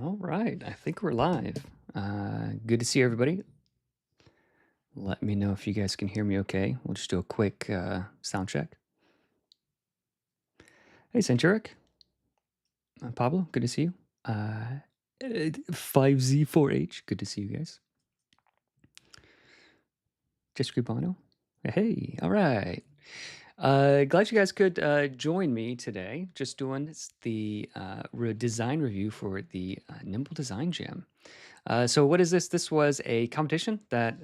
All right, I think we're live. Good to see everybody. Let me know if you guys can hear me okay. We'll just do a quick sound check. Hey, Centuric. Pablo, good to see you. 5Z4H, good to see you guys. Just Gribano. Hey, all right. Glad you guys could join me today. Just doing the design review for the Nimble Design Jam. So what is this? This was a competition that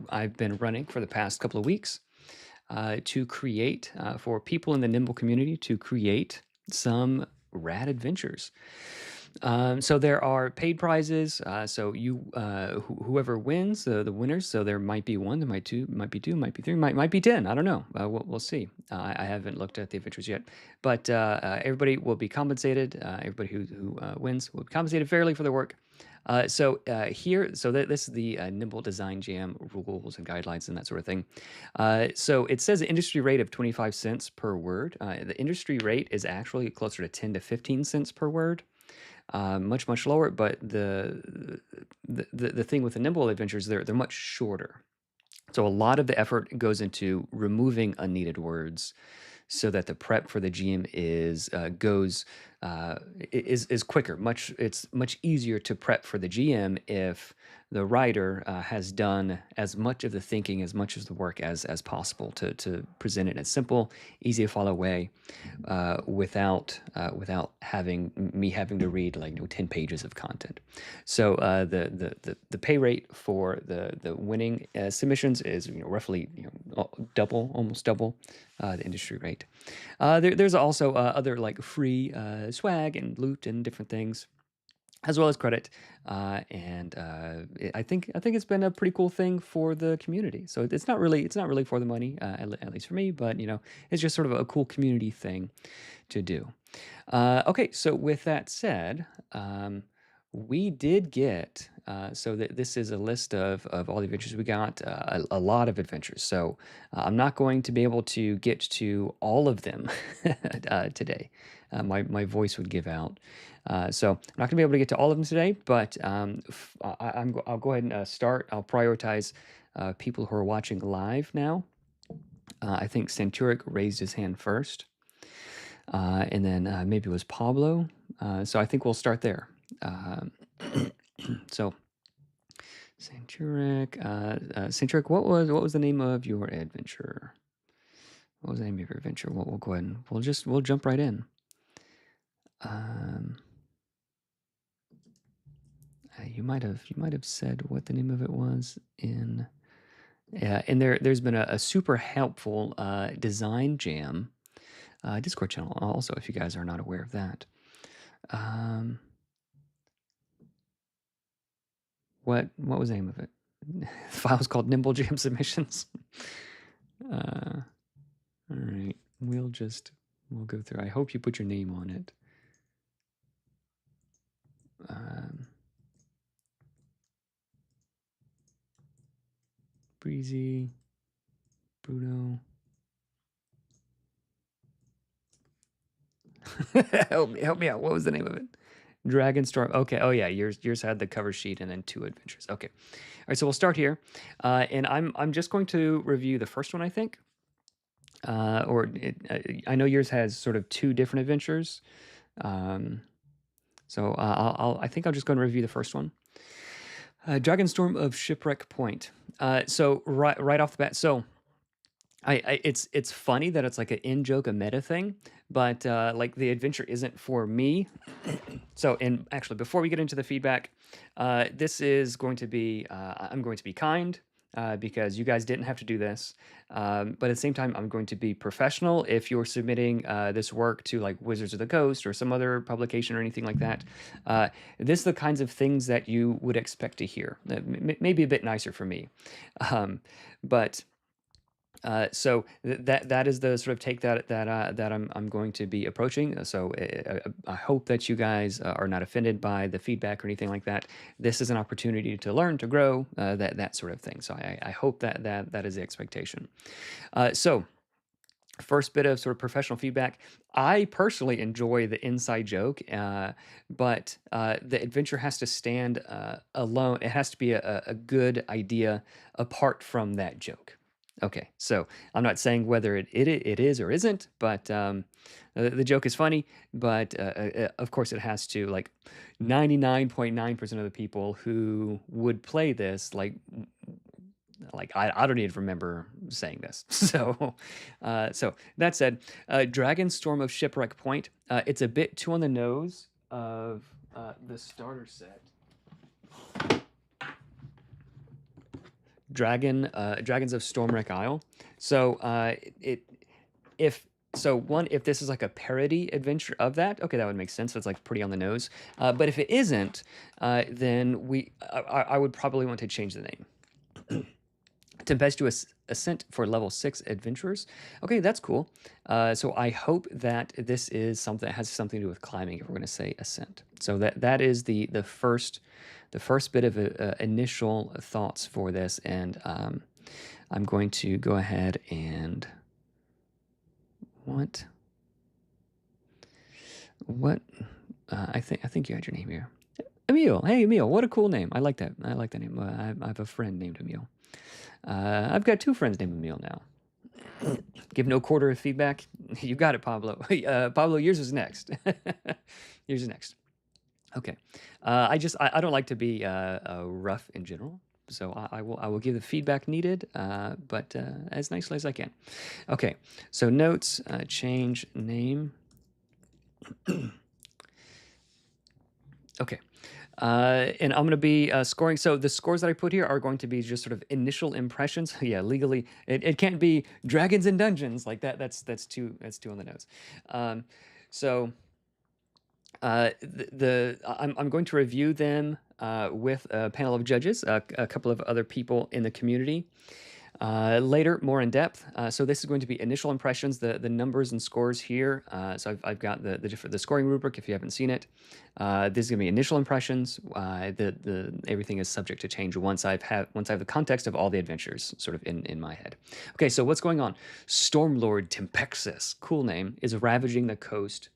I've been running for the past couple of weeks to create for people in the Nimble community to create some rad adventures. So there are paid prizes. So whoever wins, the winners. So there might be one, there might two, might be two, might be three, might be 10. I don't know. We'll see. I haven't looked at the adventures yet, but everybody will be compensated. Everybody who wins will be compensated fairly for their work. This is the Nimble Design Jam rules and guidelines and that sort of thing. So it says an industry rate of 25 cents per word. The industry rate is actually closer to 10 to 15 cents per word. Much lower, but the thing with the Nimble adventures, they're much shorter. So a lot of the effort goes into removing unneeded words, so that the prep for the GM is quicker. It's much easier to prep for the GM if the writer has done as much of the thinking, as much of the work as possible to present it in a simple, easy to follow way, without having to read 10 pages of content. So the pay rate for the winning submissions is roughly almost double the industry rate. There's also other free swag and loot and different things, as well as credit, I think it's been a pretty cool thing for the community. So it's not really for the money, at least for me, but it's just sort of a cool community thing to do. Okay, so with that said, we did get so that this is a list of all the adventures we got, a lot of adventures. So I'm not going to be able to get to all of them today. My voice would give out. So I'm not gonna be able to get to all of them today, but I'll go ahead and start. I'll prioritize people who are watching live now. I think Centuric raised his hand first, and then maybe it was Pablo. So I think we'll start there. So Centuric, what was the name of your adventure? What was the name of your adventure? We'll go ahead and we'll jump right in. You might have said what the name of it was in. Yeah, and there's been a super helpful design jam Discord channel also, if you guys are not aware of that. What was the name of it? The file's called Nimble Jam Submissions. All right, we'll go through. I hope you put your name on it. Breezy, Bruno. help me out. What was the name of it? Dragon Storm. Okay. Oh yeah, yours had the cover sheet and then 2 adventures. Okay. All right. So we'll start here, and I'm just going to review the first one, I think. I know yours has sort of 2 different adventures. So I think I'll just go and review the first one. Dragonstorm of Shipwreck Point. So right off the bat, so it's funny that it's like an in-joke, a meta thing, but like the adventure isn't for me. So, and actually, before we get into the feedback, this is going to be, I'm going to be kind, because you guys didn't have to do this. But at the same time, I'm going to be professional. If you're submitting this work to like Wizards of the Coast or some other publication or anything like that, this is the kinds of things that you would expect to hear. Maybe a bit nicer for me. But so that is the sort of take that I'm going to be approaching. So I hope that you guys are not offended by the feedback or anything like that. This is an opportunity to learn, to grow, that sort of thing. So I hope that is the expectation. So first bit of sort of professional feedback. I personally enjoy the inside joke, but the adventure has to stand alone. It has to be a good idea apart from that joke. Okay, so I'm not saying whether it is or isn't, but the joke is funny. But of course, it has to, like, 99.9% of the people who would play this, like I don't even remember saying this. So that said, Dragon Storm of Shipwreck Point. It's a bit too on the nose of the starter set. Dragons of Stormwreck Isle. So if this is like a parody adventure of that, okay, that would make sense. So it's like pretty on the nose. But if it isn't, then I would probably want to change the name. Tempestuous Ascent for level 6 adventurers. Okay, that's cool. So I hope that this is something that has something to do with climbing, if we're going to say ascent. So that is the first bit of initial thoughts for this, and I'm going to go ahead and what I think you had your name here. Emil. Hey, Emil. What a cool name. I like that. I like that name. I have a friend named Emil. I've got 2 friends named Emil now. Give no quarter of feedback. You got it, Pablo. Pablo, yours is next. Yours is next. Okay. I don't like to be rough in general, so I will give the feedback needed, but as nicely as I can. Okay. So notes, change name. Okay. And I'm going to be scoring. So the scores that I put here are going to be just sort of initial impressions. Yeah, legally, it can't be Dragons and Dungeons like that. That's too on the nose. So I'm going to review them with a panel of judges, a couple of other people in the community. Later, more in depth. So this is going to be initial impressions, the numbers and scores here. So I've got the scoring rubric if you haven't seen it. This is going to be initial impressions. Everything is subject to change once I have the context of all the adventures sort of in my head. Okay, so what's going on? Stormlord Tempexus, cool name, is ravaging the coast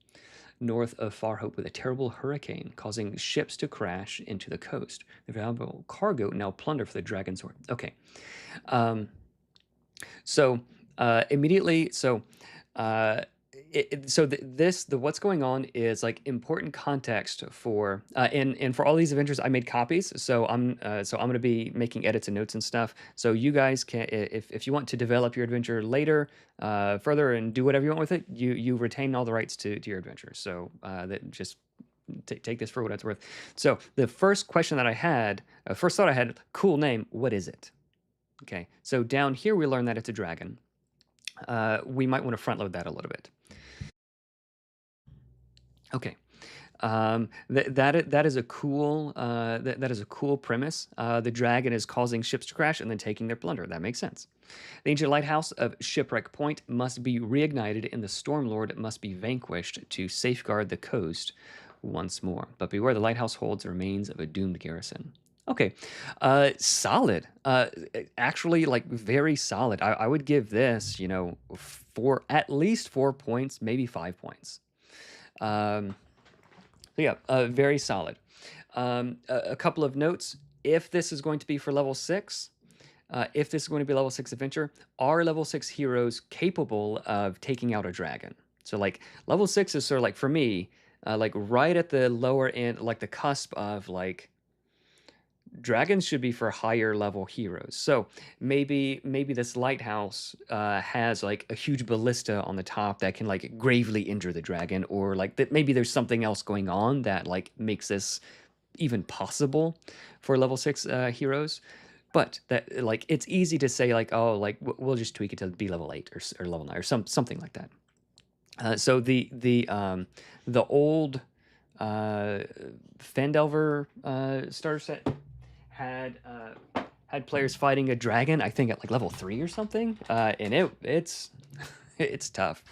north of Far Hope with a terrible hurricane, causing ships to crash into the coast. The valuable cargo now plunder for the Dragon Sword. Okay. So immediately, what's going on is like important context for and for all these adventures. I made copies, so I'm going to be making edits and notes and stuff. So you guys can, if you want to develop your adventure later, further, and do whatever you want with it, you retain all the rights to your adventure. So that just. Take this for what it's worth. So the first question that I had, first thought I had, cool name, what is it? Okay, so down here we learn that it's a dragon. We might want to front load that a little bit. Okay, that is a cool that is a cool premise. The dragon is causing ships to crash and then taking their plunder. That makes sense. The ancient lighthouse of Shipwreck Point must be reignited, and the Stormlord must be vanquished to safeguard the coast once more. But beware, the lighthouse holds the remains of a doomed garrison. Okay, solid. Actually, like very solid. I would give this, at least 4 points, maybe 5 points. Yeah, very solid. A couple of notes. If this is going to be for level 6, if this is going to be level 6 adventure, are level 6 heroes capable of taking out a dragon? So like level 6 is sort of like, for me, like right at the lower end, like the cusp of like, dragons should be for higher level heroes. So maybe this lighthouse has like a huge ballista on the top that can like gravely injure the dragon, or like that maybe there's something else going on that like makes this even possible for level 6 heroes. But that, like, it's easy to say like, oh, like we'll just tweak it to be level 8 or level 9 or something like that. So the old Fendelver starter set had players fighting a dragon, I think at like level 3 or something, and it's it's tough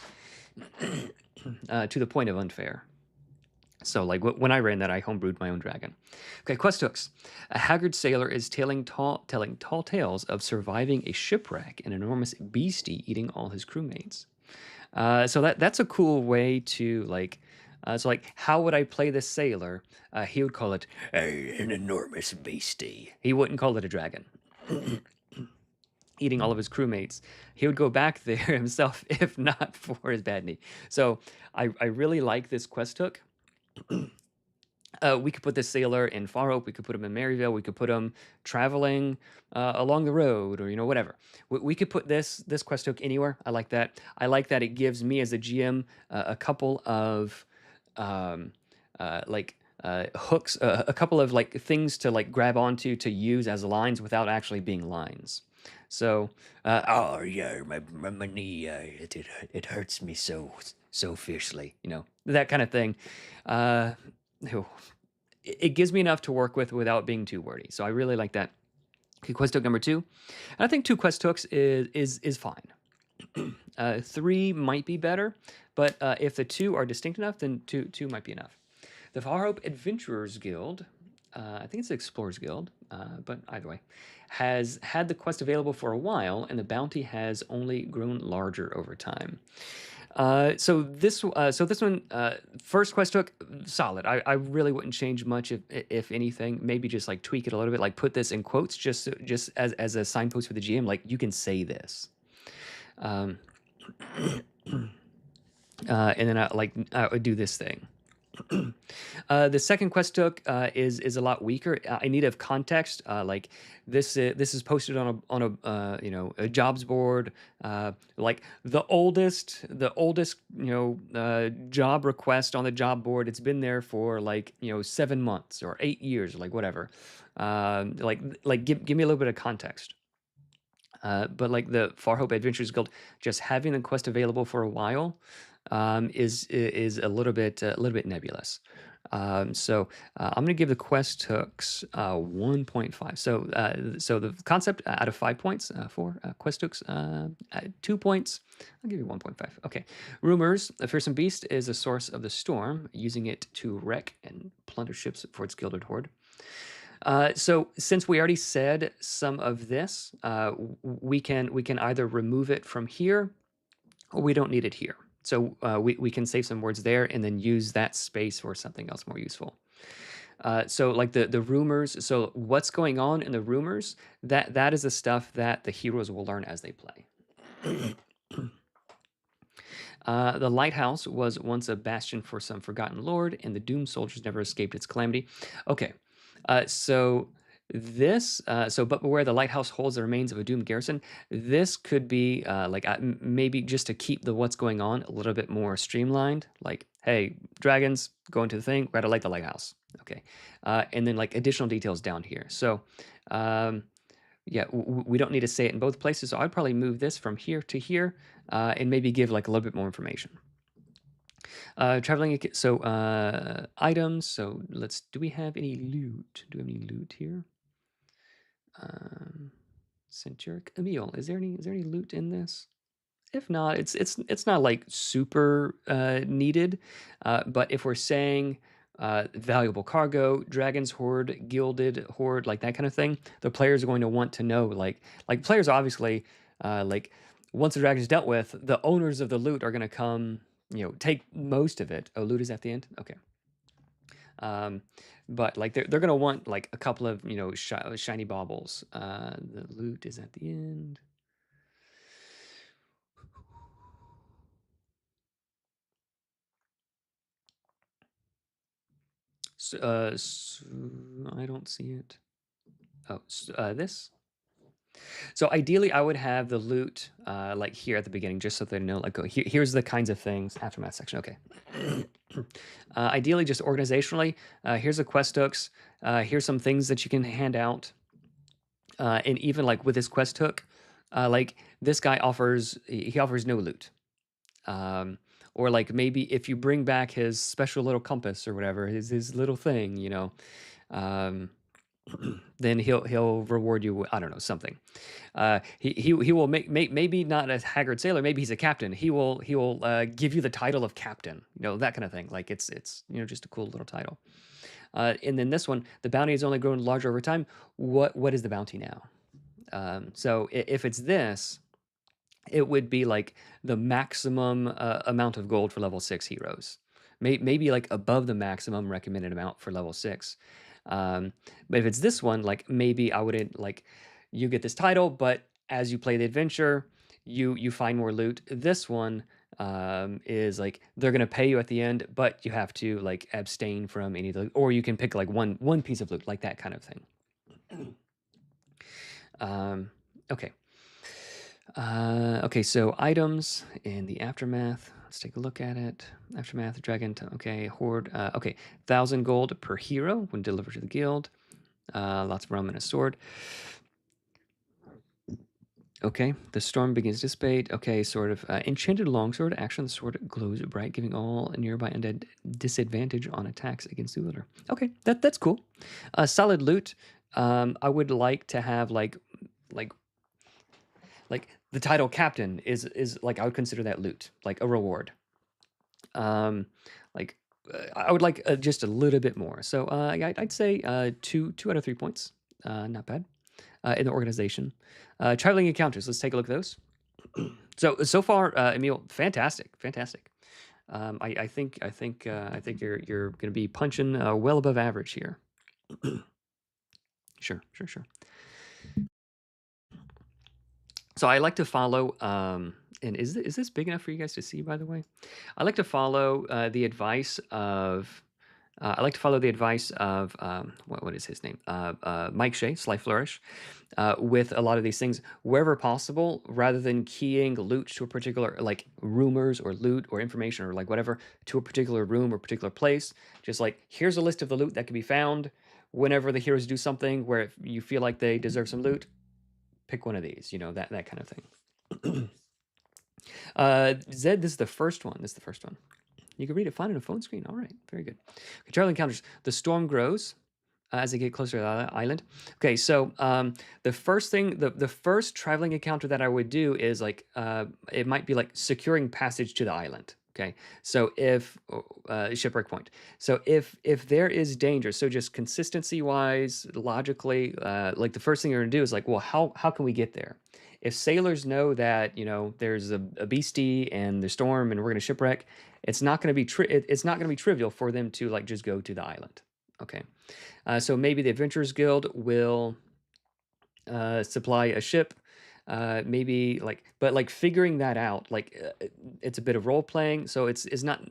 to the point of unfair. So like when I ran that, I homebrewed my own dragon. Okay, quest hooks. A haggard sailor is telling tall tales of surviving a shipwreck and an enormous beastie eating all his crewmates. So that's a cool way to like. So like, how would I play this sailor? He would call it an enormous beastie. He wouldn't call it a dragon. Eating all of his crewmates. He would go back there himself if not for his bad knee. So I really like this quest hook. We could put this sailor in Far Hope. We could put him in Maryvale. We could put him traveling along the road, or whatever. We could put this quest hook anywhere. I like that. I like that it gives me as a GM a couple of um, hooks, a couple of like things to like grab onto to use as lines without actually being lines. So, oh yeah, my knee, it hurts me so fiercely, that kind of thing. Uh, ew. It gives me enough to work with without being too wordy. So I really like that. Okay, quest hook number 2. And I think 2 quest hooks is fine. 3 might be better, but if the 2 are distinct enough, then two might be enough. The Far Hope Adventurers Guild, I think it's the Explorers Guild, but either way, has had the quest available for a while, and the bounty has only grown larger over time. So this one, first quest hook, solid. I really wouldn't change much if anything. Maybe just like tweak it a little bit, like put this in quotes just as a signpost for the GM. Like you can say this, um, and then I would do this thing. The second quest hook is a lot weaker. I need a context. Like this is posted on a jobs board. Like the oldest job request on the job board. It's been there for like 7 months or 8 years or like whatever. Give me a little bit of context. But like the Far Hope Adventures Guild, just having the quest available for a while is a little bit nebulous. So I'm going to give the quest hooks 1.5. So the concept out of 5 points for quest hooks, 2 points. I'll give you 1.5. Okay. Rumors: a fearsome beast is a source of the storm, using it to wreck and plunder ships for its gilded horde. So since we already said some of this, we can either remove it from here, or we don't need it here. So we can save some words there and then use that space for something else more useful. So like the rumors. So what's going on in the rumors? That is the stuff that the heroes will learn as they play. The lighthouse was once a bastion for some forgotten lord, and the doomed soldiers never escaped its calamity. Okay, so but where the lighthouse holds the remains of a doomed garrison, this could be maybe just to keep the what's going on a little bit more streamlined. Like, hey, dragons go into the thing, gotta light the lighthouse. Okay, and then like additional details down here. So. Yeah, we don't need to say it in both places, so I'd probably move this from here to here and maybe give like a little bit more information. Traveling, so items, so do we have any loot? Do we have any loot here? Centuric Emil, is there any loot in this? If not, it's not like super needed, but if we're saying valuable cargo, dragon's horde, gilded horde, like that kind of thing, the players are going to want to know, like players obviously, like once the dragon's dealt with, the owners of the loot are going to come, take most of it. Oh, loot is at the end. Okay. But like they're going to want like a couple of shiny baubles. The loot is at the end. So, I don't see it. Oh, this. So ideally, I would have the loot like here at the beginning, just so they know. Like, here's the kinds of things. Aftermath section. Okay. Ideally, just organizationally, here's the quest hooks. Here's some things that you can hand out. And even like with this quest hook, like this guy offers no loot. Or like maybe if you bring back his special little compass or whatever, his little thing, then he'll reward you with, I don't know, something. He will make maybe not a haggard sailor, maybe he's a captain. He will give you the title of captain, that kind of thing. Like it's just a cool little title. And then this one, the bounty has only grown larger over time. What is the bounty now? So if it's this, it would be like the maximum amount of gold for level 6 heroes. Maybe like above the maximum recommended amount for level 6. Um, but if it's this one, like maybe I wouldn't like you get this title, but as you play the adventure, you find more loot. This one is like they're gonna pay you at the end, but you have to like abstain from any of the, or you can pick like one piece of loot, like that kind of thing. Um, okay. Okay, so items in the aftermath. Let's take a look at it. Aftermath, dragon. Okay, horde. Okay, 1,000 gold per hero when delivered to the guild. Lots of rum and a sword. Okay, the storm begins to dissipate. Okay, sort of enchanted longsword. Action, the sword glows bright, giving all nearby undead disadvantage on attacks against the wielder. Okay, that's cool. Solid loot. I would like to have like like the title captain is like I would consider that loot, like a reward. Um, like I would like just a little bit more. So I'd say 2 out of 3 points. Not bad. In the organization, traveling encounters. Let's take a look at those. So far, Emil, fantastic, fantastic. I think you're going to be punching well above average here. Sure. So I like to follow, and is this big enough for you guys to see, by the way? I like to follow the advice of, what is his name? Mike Shea, Sly Flourish, with a lot of these things wherever possible, rather than keying loot to a particular, like rumors or loot or information or like whatever to a particular room or particular place. Just like, here's a list of the loot that can be found whenever the heroes do something where if you feel like they deserve some loot, pick one of these, that kind of thing. Zed, this is the first one. This is the first one. You can read it fine on a phone screen. All right, very good. Okay, Charlie encounters. The storm grows as they get closer to the island. Okay, so the first thing, the first traveling encounter that I would do is like, it might be like securing passage to the island. Okay, so if shipwreck point. So if there is danger, so just consistency wise, logically, like the first thing you're gonna do is like, well, how can we get there? If sailors know that there's a beastie and the storm and we're gonna shipwreck, it's not gonna be it's not gonna be trivial for them to like just go to the island. Okay, so maybe the Adventurers Guild will supply a ship. Maybe but like figuring that out, like it's a bit of role playing. So it's not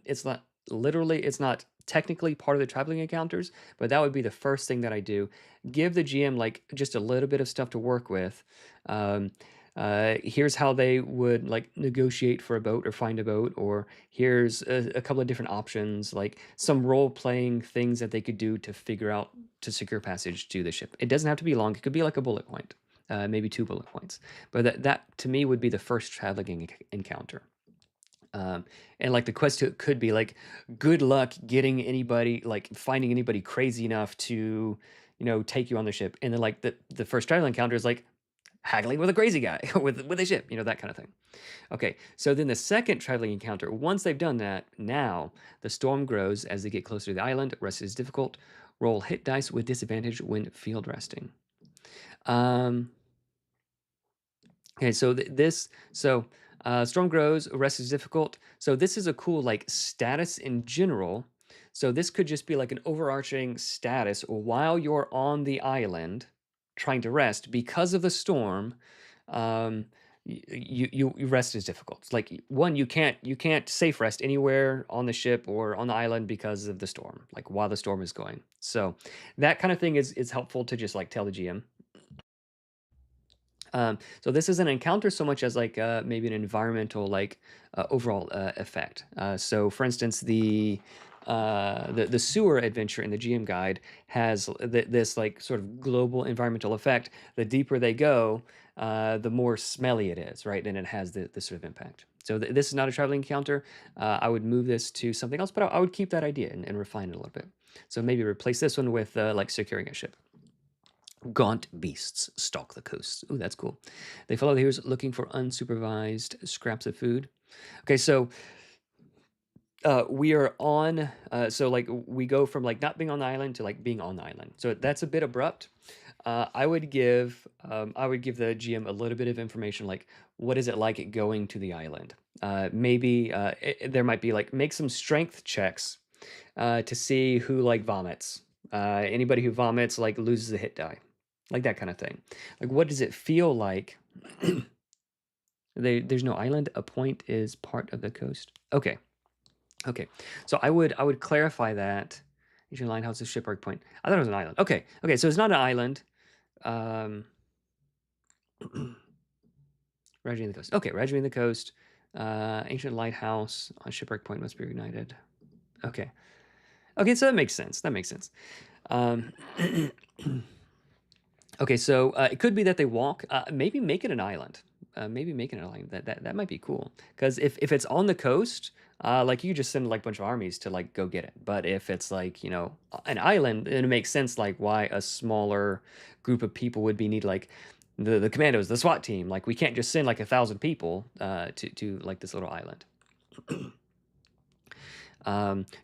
literally, it's not technically part of the traveling encounters, but that would be the first thing that I do. Give the GM like just a little bit of stuff to work with. Um, Here's how they would like negotiate for a boat or find a boat, or here's a couple of different options, like some role playing things that they could do to figure out to secure passage to the ship. It doesn't have to be long. It could be like a bullet point, maybe 2 bullet points. But that to me would be the first traveling encounter. And like the quest could be like, good luck getting anybody, like finding anybody crazy enough to, take you on the ship. And then like the first traveling encounter is like haggling with a crazy guy with a ship, that kind of thing. Okay, so then the second traveling encounter, once they've done that, now the storm grows as they get closer to the island. Rest is difficult. Roll hit dice with disadvantage when field resting. Okay, so storm grows, rest is difficult. So this is a cool like status in general. So this could just be like an overarching status while you're on the island trying to rest because of the storm. Um, you rest is difficult. It's like one, you can't safe rest anywhere on the ship or on the island because of the storm, like while the storm is going. So that kind of thing is helpful to just like tell the GM. So this is an encounter so much as like maybe an environmental like overall effect. So for instance, the sewer adventure in the GM guide has this like sort of global environmental effect. The deeper they go, the more smelly it is, right? And it has this sort of impact. So this is not a traveling encounter. I would move this to something else, but I would keep that idea and refine it a little bit. So maybe replace this one with like securing a ship. Gaunt beasts stalk the coasts. Ooh, that's cool. They follow the heroes looking for unsupervised scraps of food. Okay, so We are on, so like we go from like not being on the island to like being on the island. So that's a bit abrupt. I would give the GM a little bit of information, like what is it like going to the island? Maybe there might be like make some strength checks to see who like vomits. Anybody who vomits like loses a hit die, like that kind of thing. Like what does it feel like? There's no island. A point is part of the coast. Okay. Okay, so I would clarify that. Ancient lighthouse is shipwreck point. I thought it was an island. Okay, okay, so it's not an island. Um, Reggie the coast. Okay, Reggie the coast. Ancient lighthouse on shipwreck point must be reunited. Okay, okay, so that makes sense. That makes sense. Um, okay, so it could be that they walk. Maybe make it an island. Maybe make it an island. That might be cool. Because if it's on the coast, like you could just send like a bunch of armies to like go get it. But if it's like an island, then it makes sense like why a smaller group of people would be needed. Like the commandos, the SWAT team. Like we can't just send like 1,000 people to like this little island.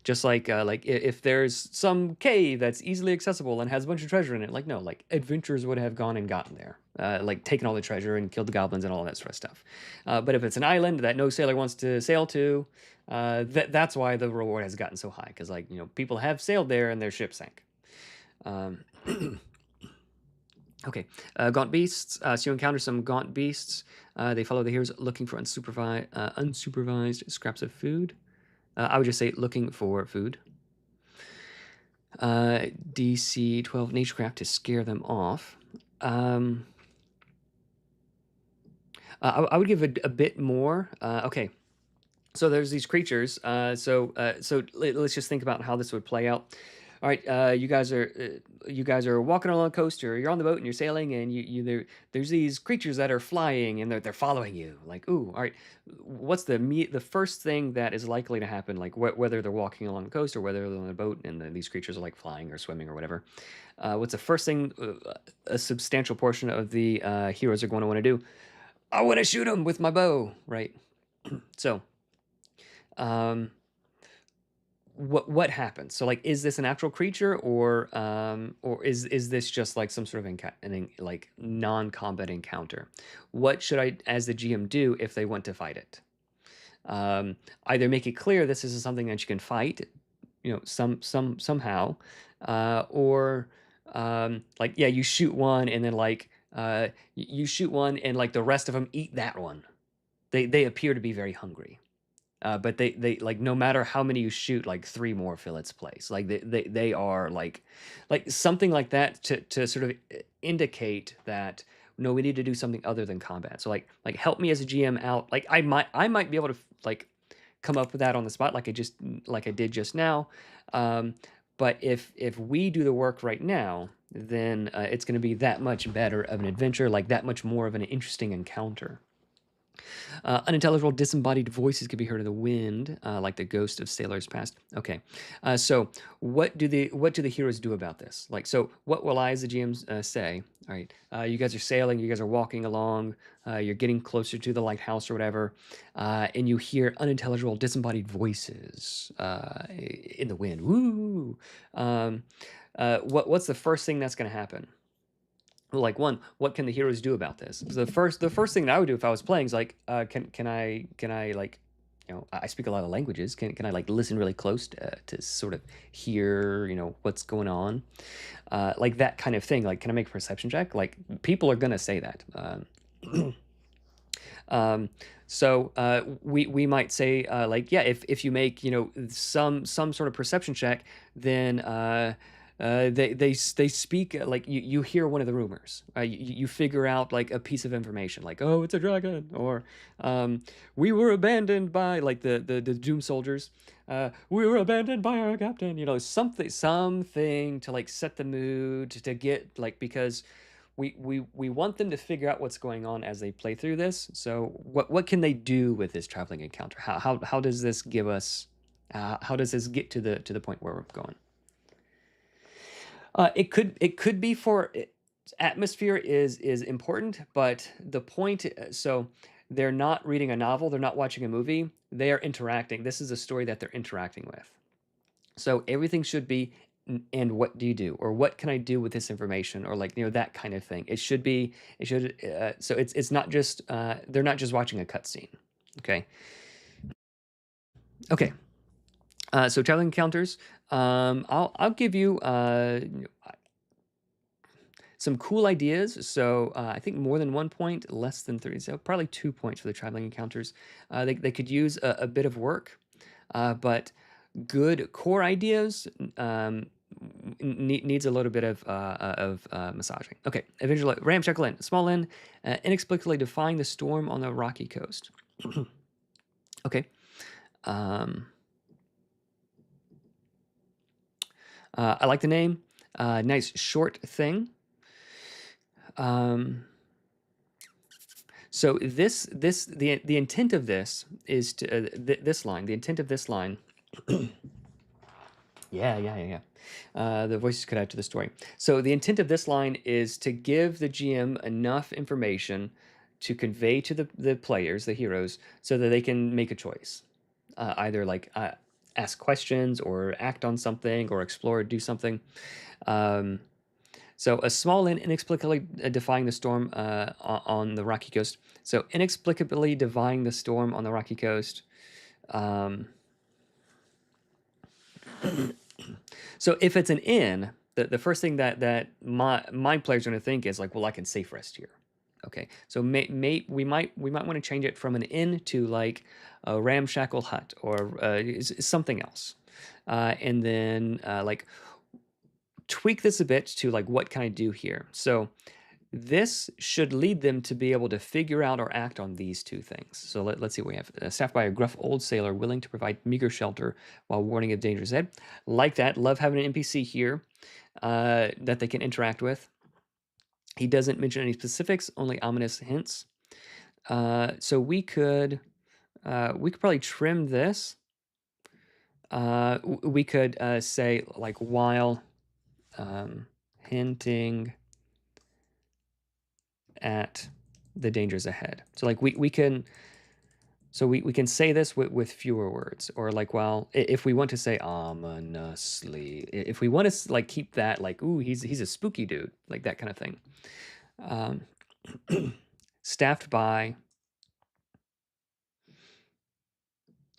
Just like if there's some cave that's easily accessible and has a bunch of treasure in it, like no, like adventurers would have gone and gotten there, like taken all the treasure and killed the goblins and all that sort of stuff. But if it's an island that no sailor wants to sail to, that's why the reward has gotten so high, because like people have sailed there and their ship sank. Um, okay, gaunt beasts. So you encounter some gaunt beasts. They follow the heroes looking for unsupervised scraps of food. I would just say looking for food. DC 12 Naturecraft to scare them off. I would give a bit more. Okay, so there's these creatures. So let's just think about how this would play out. All right, you guys are walking along the coast, or you're on the boat and you're sailing, and there's these creatures that are flying and they're following you. Like, ooh, all right, what's the first thing that is likely to happen? Like whether they're walking along the coast or whether they're on a boat and these creatures are like flying or swimming or whatever. What's the first thing a substantial portion of the heroes are going to want to do? I want to shoot them with my bow, right? So, um, what happens? So like, is this a natural creature, or is this just like some sort of like non-combat encounter? What should I, as the GM, do if they want to fight it? Either make it clear this is something that you can fight, somehow, or like yeah, you shoot one and then like you shoot one and like the rest of them eat that one. They appear to be very hungry. But they like no matter how many you shoot, like three more fill its place. Like they are like something like that to sort of indicate that no, we need to do something other than combat. So like help me as a GM out. Like I might be able to like come up with that on the spot, like I did just now. But if we do the work right now, then it's going to be that much better of an adventure, like that much more of an interesting encounter. Unintelligible disembodied voices could be heard in the wind, like the ghost of sailors past. Okay, so what do the heroes do about this? Like, so what will I, as the GM, say? All right, you guys are sailing, you guys are walking along, you're getting closer to the lighthouse or whatever, and you hear unintelligible disembodied voices in the wind. Woo! What's the first thing that's going to happen? Like, one, what can the heroes do about this? So the first thing that I would do if I was playing is like, can I like, I speak a lot of languages. Can I like listen really close to sort of hear what's going on, like that kind of thing. Like, can I make a perception check? Like, people are gonna say that. So we might say like, yeah, if you make some sort of perception check, then they speak like you hear one of the rumors. You figure out like a piece of information, like, oh, it's a dragon, or we were abandoned by like the doom soldiers. We were abandoned by our captain. Something to like set the mood, to get like, because we want them to figure out what's going on as they play through this. So what can they do with this traveling encounter? How does this give us? How does this get to the point where we're going? It could be for atmosphere is important, but the point. So they're not reading a novel, they're not watching a movie. they are interacting. This is a story that they're interacting with. So everything should be, and what do you do? Or what can I do with this information? Or like, that kind of thing. It should be, so it's not just, they're not just watching a cutscene. Okay. Okay. So traveling encounters, I'll give you some cool ideas. So I think more than 1 point, less than 3. So probably 2 points for the traveling encounters. They could use a bit of work, but good core ideas needs a little bit of massaging. Okay, eventually ramshackle inn, small inn, inexplicably defying the storm on the rocky coast. Okay. I like the name. Nice short thing. So the intent of this is to this line. The intent of this line. Yeah. The voices could add to the story. So the intent of this line is to give the GM enough information to convey to the players, the heroes, so that they can make a choice. Either like ask questions or act on something or explore or do something. So a small inn inexplicably defying the storm on the rocky coast. So inexplicably defying the storm on the rocky coast. So if it's an inn, the first thing that my players are going to think is like, well, I can safe rest here. Okay, so we might want to change it from an inn to like a ramshackle hut or something else, and then like tweak this a bit to like what can I do here. So this should lead them to be able to figure out or act on these two things. So let's see what we have. Staffed by a gruff old sailor willing to provide meager shelter while warning of dangers ahead. Like that. Love having an NPC here that they can interact with. He doesn't mention any specifics, only ominous hints. So we could probably trim this. We could say like while hinting at the dangers ahead. So like we can say this with fewer words, or like, well, if we want to say ominously, if we want to like keep that like, ooh, he's a spooky dude, like that kind of thing. Staffed by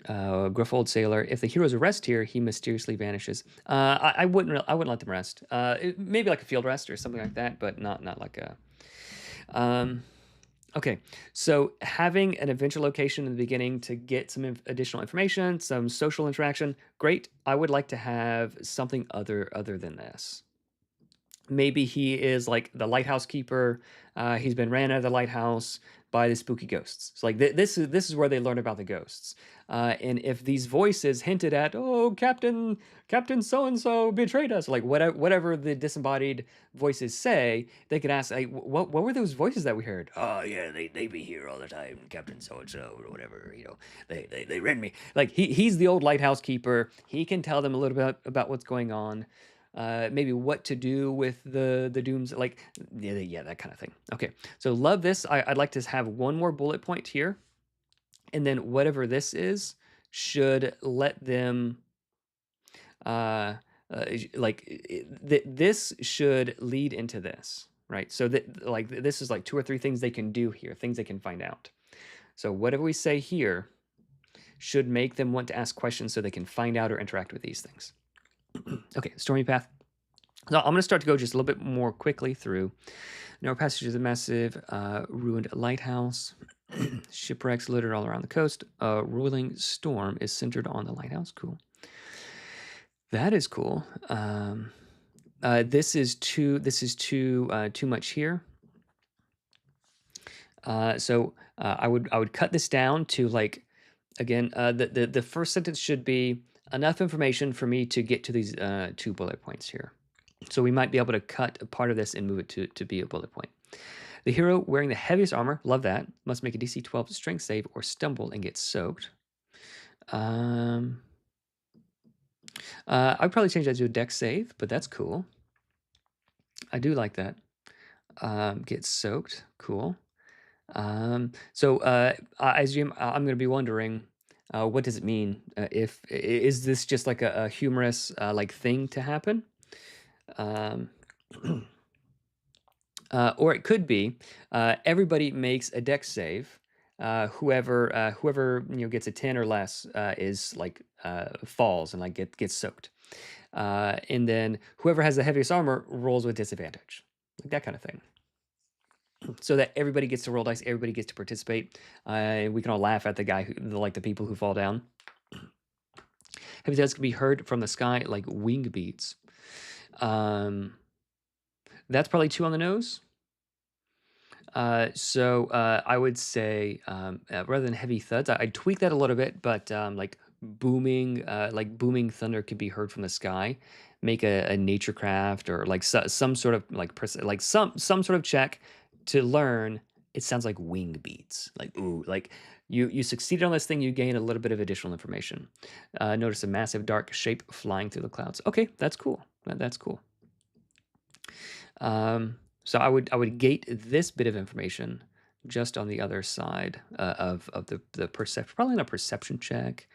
gruff old sailor. If the heroes rest here, he mysteriously vanishes. I wouldn't let them rest. Maybe like a field rest or something like that, but not like a. Okay, so having an adventure location in the beginning to get some additional information, some social interaction, great. I would like to have something other than this. Maybe he is like the lighthouse keeper. He's been ran out of the lighthouse by the spooky ghosts. So like this is where they learn about the ghosts. And if these voices hinted at, oh, Captain so and so betrayed us, like whatever the disembodied voices say, they could ask, like, what were those voices that we heard? Oh yeah, they be here all the time, Captain so and so or whatever. They ran me. Like he's the old lighthouse keeper. He can tell them a little bit about what's going on. Maybe what to do with the dooms, like yeah, that kind of thing. Okay, so love this. I'd like to have one more bullet point here, and then whatever this is should let them this should lead into this, right? So that like this is like 2 or 3 things they can do here, things they can find out. So whatever we say here should make them want to ask questions so they can find out or interact with these things. Okay, Stormy Path. So I'm going to start to go just a little bit more quickly through. Narrow passages of massive ruined lighthouse. Shipwrecks littered all around the coast. A rolling storm is centered on the lighthouse. Cool. That is cool. This is too much here. So I would cut this down to like, again, the first sentence should be enough information for me to get to these 2 bullet points here. So we might be able to cut a part of this and move it to be a bullet point. The hero wearing the heaviest armor, love that, must make a DC 12 strength save or stumble and get soaked. I'd probably change that to a dex save, but that's cool. I do like that. Get soaked, cool. So as you, I'm going to be wondering, What does it mean? If is this just like a humorous like thing to happen? Um, or it could be everybody makes a dex save. Whoever gets a 10 or less is like falls and like gets soaked. And then whoever has the heaviest armor rolls with disadvantage, like that kind of thing. So that everybody gets to roll dice, everybody gets to participate. We can all laugh at the guy like the people who fall down. Heavy thuds can be heard from the sky like wing beats. That's probably 2 on the nose. I would say rather than heavy thuds, I'd tweak that a little bit, but like booming thunder could be heard from the sky. Make a nature craft or like some sort of like like some sort of check to learn. It sounds like wing beats. Like ooh, like you succeeded on this thing. You gain a little bit of additional information. Notice a massive dark shape flying through the clouds. Okay, that's cool. That's cool. So I would gate this bit of information just on the other side of the perception, probably not a perception check.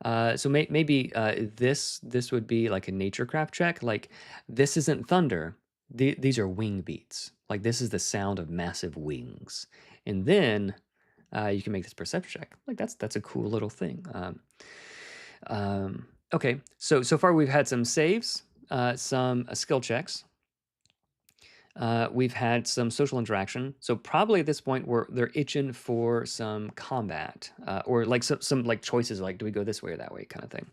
So maybe this would be like a naturecraft check. Like this isn't thunder; these are wing beats. Like this is the sound of massive wings, and then you can make this perception check. Like that's a cool little thing. Okay, so far we've had some saves, some skill checks. We've had some social interaction, so probably at this point they're itching for some combat or like some like choices, like do we go this way or that way, kind of thing.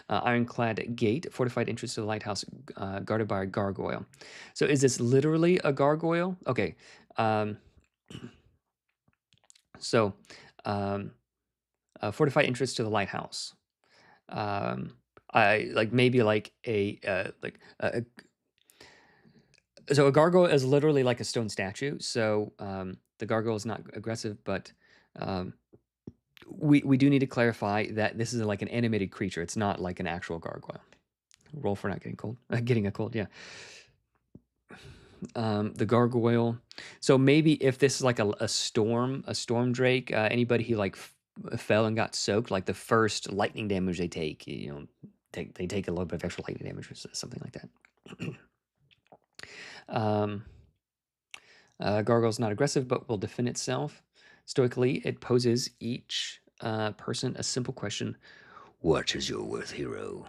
Ironclad gate, fortified entrance to the lighthouse, guarded by a gargoyle. So is this literally a gargoyle? Okay, um, so um, fortified entrance to the lighthouse. I like maybe like so a gargoyle is literally like a stone statue. So the gargoyle is not aggressive, but um, we do need to clarify that this is like an animated creature. It's not like an actual gargoyle. Roll for not getting cold. Getting a cold, yeah. The gargoyle. So maybe if this is like a storm drake, anybody who like fell and got soaked, like the first lightning damage they take, they take a little bit of extra lightning damage or something like that. Gargoyle's not aggressive, but will defend itself. Stoically, it poses each person a simple question: "What is your worth, hero?"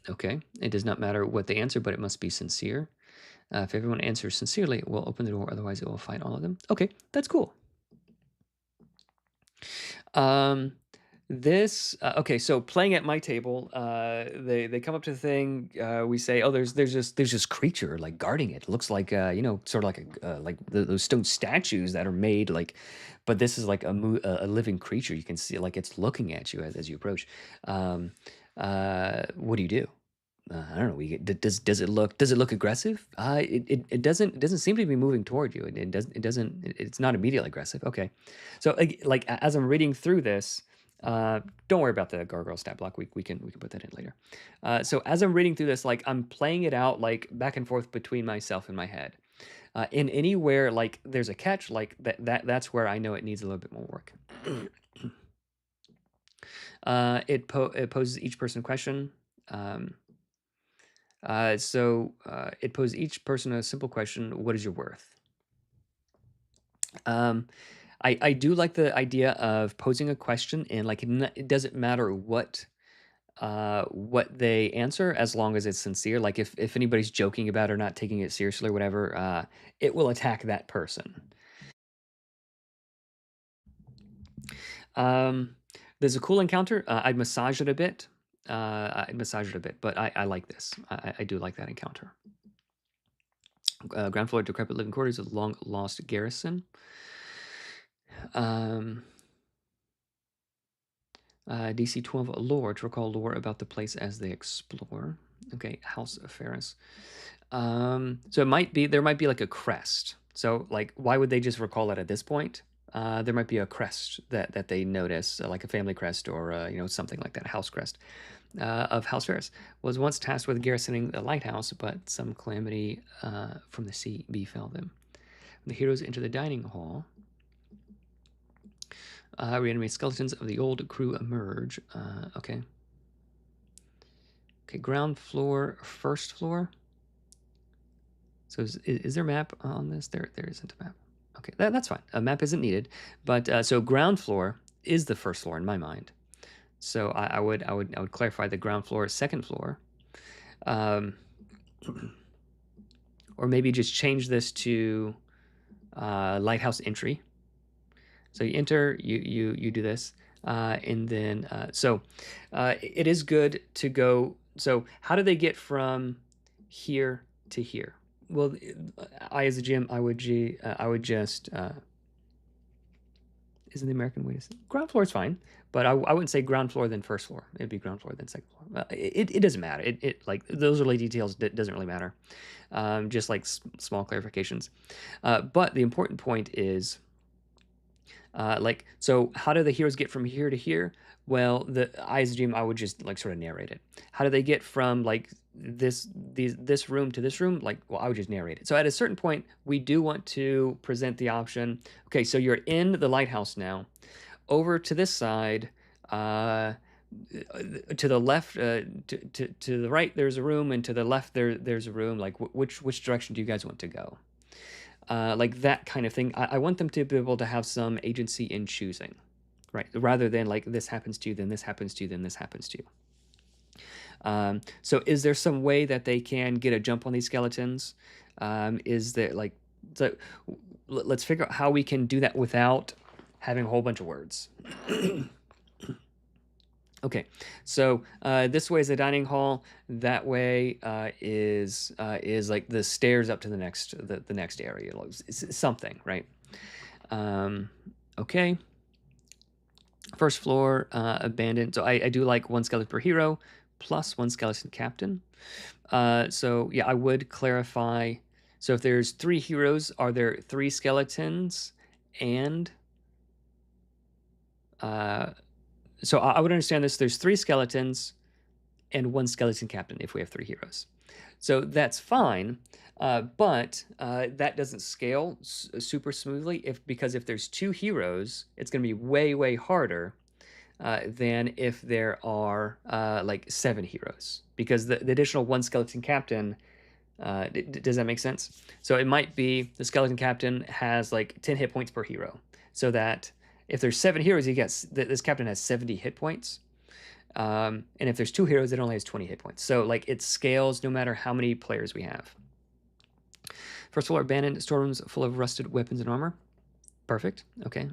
Okay, it does not matter what they answer, but it must be sincere. If everyone answers sincerely, it will open the door. Otherwise, it will fight all of them. Okay, that's cool. Okay, so playing at my table, they come up to the thing. We say, oh, there's this creature like guarding it. It looks like sort of like like those stone statues that are made like, but this is like a living creature. You can see like it's looking at you as you approach. What do you do? I don't know. Does it look aggressive? It doesn't seem to be moving toward you. It's not immediately aggressive. Okay, so like as I'm reading through this, don't worry about the gargoyle stat block. We can put that in later. So as I'm reading through this, like I'm playing it out like back and forth between myself and my head. In anywhere like there's a catch, like that's where I know it needs a little bit more work. It poses each person a question. It poses each person a simple question: "What is your worth?" I do like the idea of posing a question, and like it doesn't matter what they answer as long as it's sincere. Like if anybody's joking about it or not taking it seriously or whatever, it will attack that person. There's a cool encounter. I'd massage it a bit. But I like this. I do like that encounter. Ground floor decrepit living quarters of long lost garrison. DC 12 lore to recall lore about the place as they explore. Okay, House of Ferris. So there might be like a crest. So like, why would they just recall it at this point? There might be a crest that they notice, like a family crest or something like that, a house crest of House Ferris. Was once tasked with garrisoning the lighthouse, but some calamity from the sea befell them. When the heroes enter the dining hall. Reanimate skeletons of the old crew emerge. Okay. Okay, ground floor, first floor. So is there a map on this? There isn't a map. Okay, that's fine. A map isn't needed. But so ground floor is the first floor in my mind. So I would clarify the ground floor, second floor. Or maybe just change this to lighthouse entry. So you enter, you do this, and then it is good to go. So how do they get from here to here? Well, I as a GM, I would just isn't the American way to say ground floor is fine, but I wouldn't say ground floor then first floor. It'd be ground floor then second floor. It doesn't matter. It like those early details doesn't really matter. Just like small clarifications. But the important point is so how do the heroes get from here to here? Well, I as a GM, I would just like sort of narrate it. How do they get from like this room to this room? Like, well, I would just narrate it. So at a certain point, we do want to present the option. Okay, so you're in the lighthouse now. Over to this side, to the left, to the right, there's a room, and to the left, there's a room. Like, which direction do you guys want to go? Like that kind of thing. I want them to be able to have some agency in choosing, right? Rather than like this happens to you, then this happens to you, then this happens to you. So is there some way that they can get a jump on these skeletons? Is there like, so let's figure out how we can do that without having a whole bunch of words. Okay, so this way is the dining hall. That way is like the stairs up to the next area. It's something, right? Okay. First floor, abandoned. So I do like one skeleton per hero, plus one skeleton captain. So yeah, I would clarify. So if there's 3 heroes, are there 3 skeletons and so I would understand this. There's 3 skeletons and 1 skeleton captain if we have 3 heroes. So that's fine, but that doesn't scale super smoothly because if there's 2 heroes, it's going to be way harder than if there are like 7 heroes, because the additional 1 skeleton captain, does that make sense? So it might be the skeleton captain has like 10 hit points per hero, so that if there's 7 heroes, this captain has 70 hit points. And if there's 2 heroes, it only has 20 hit points. So like it scales no matter how many players we have. First floor, abandoned storerooms full of rusted weapons and armor. Perfect. Okay.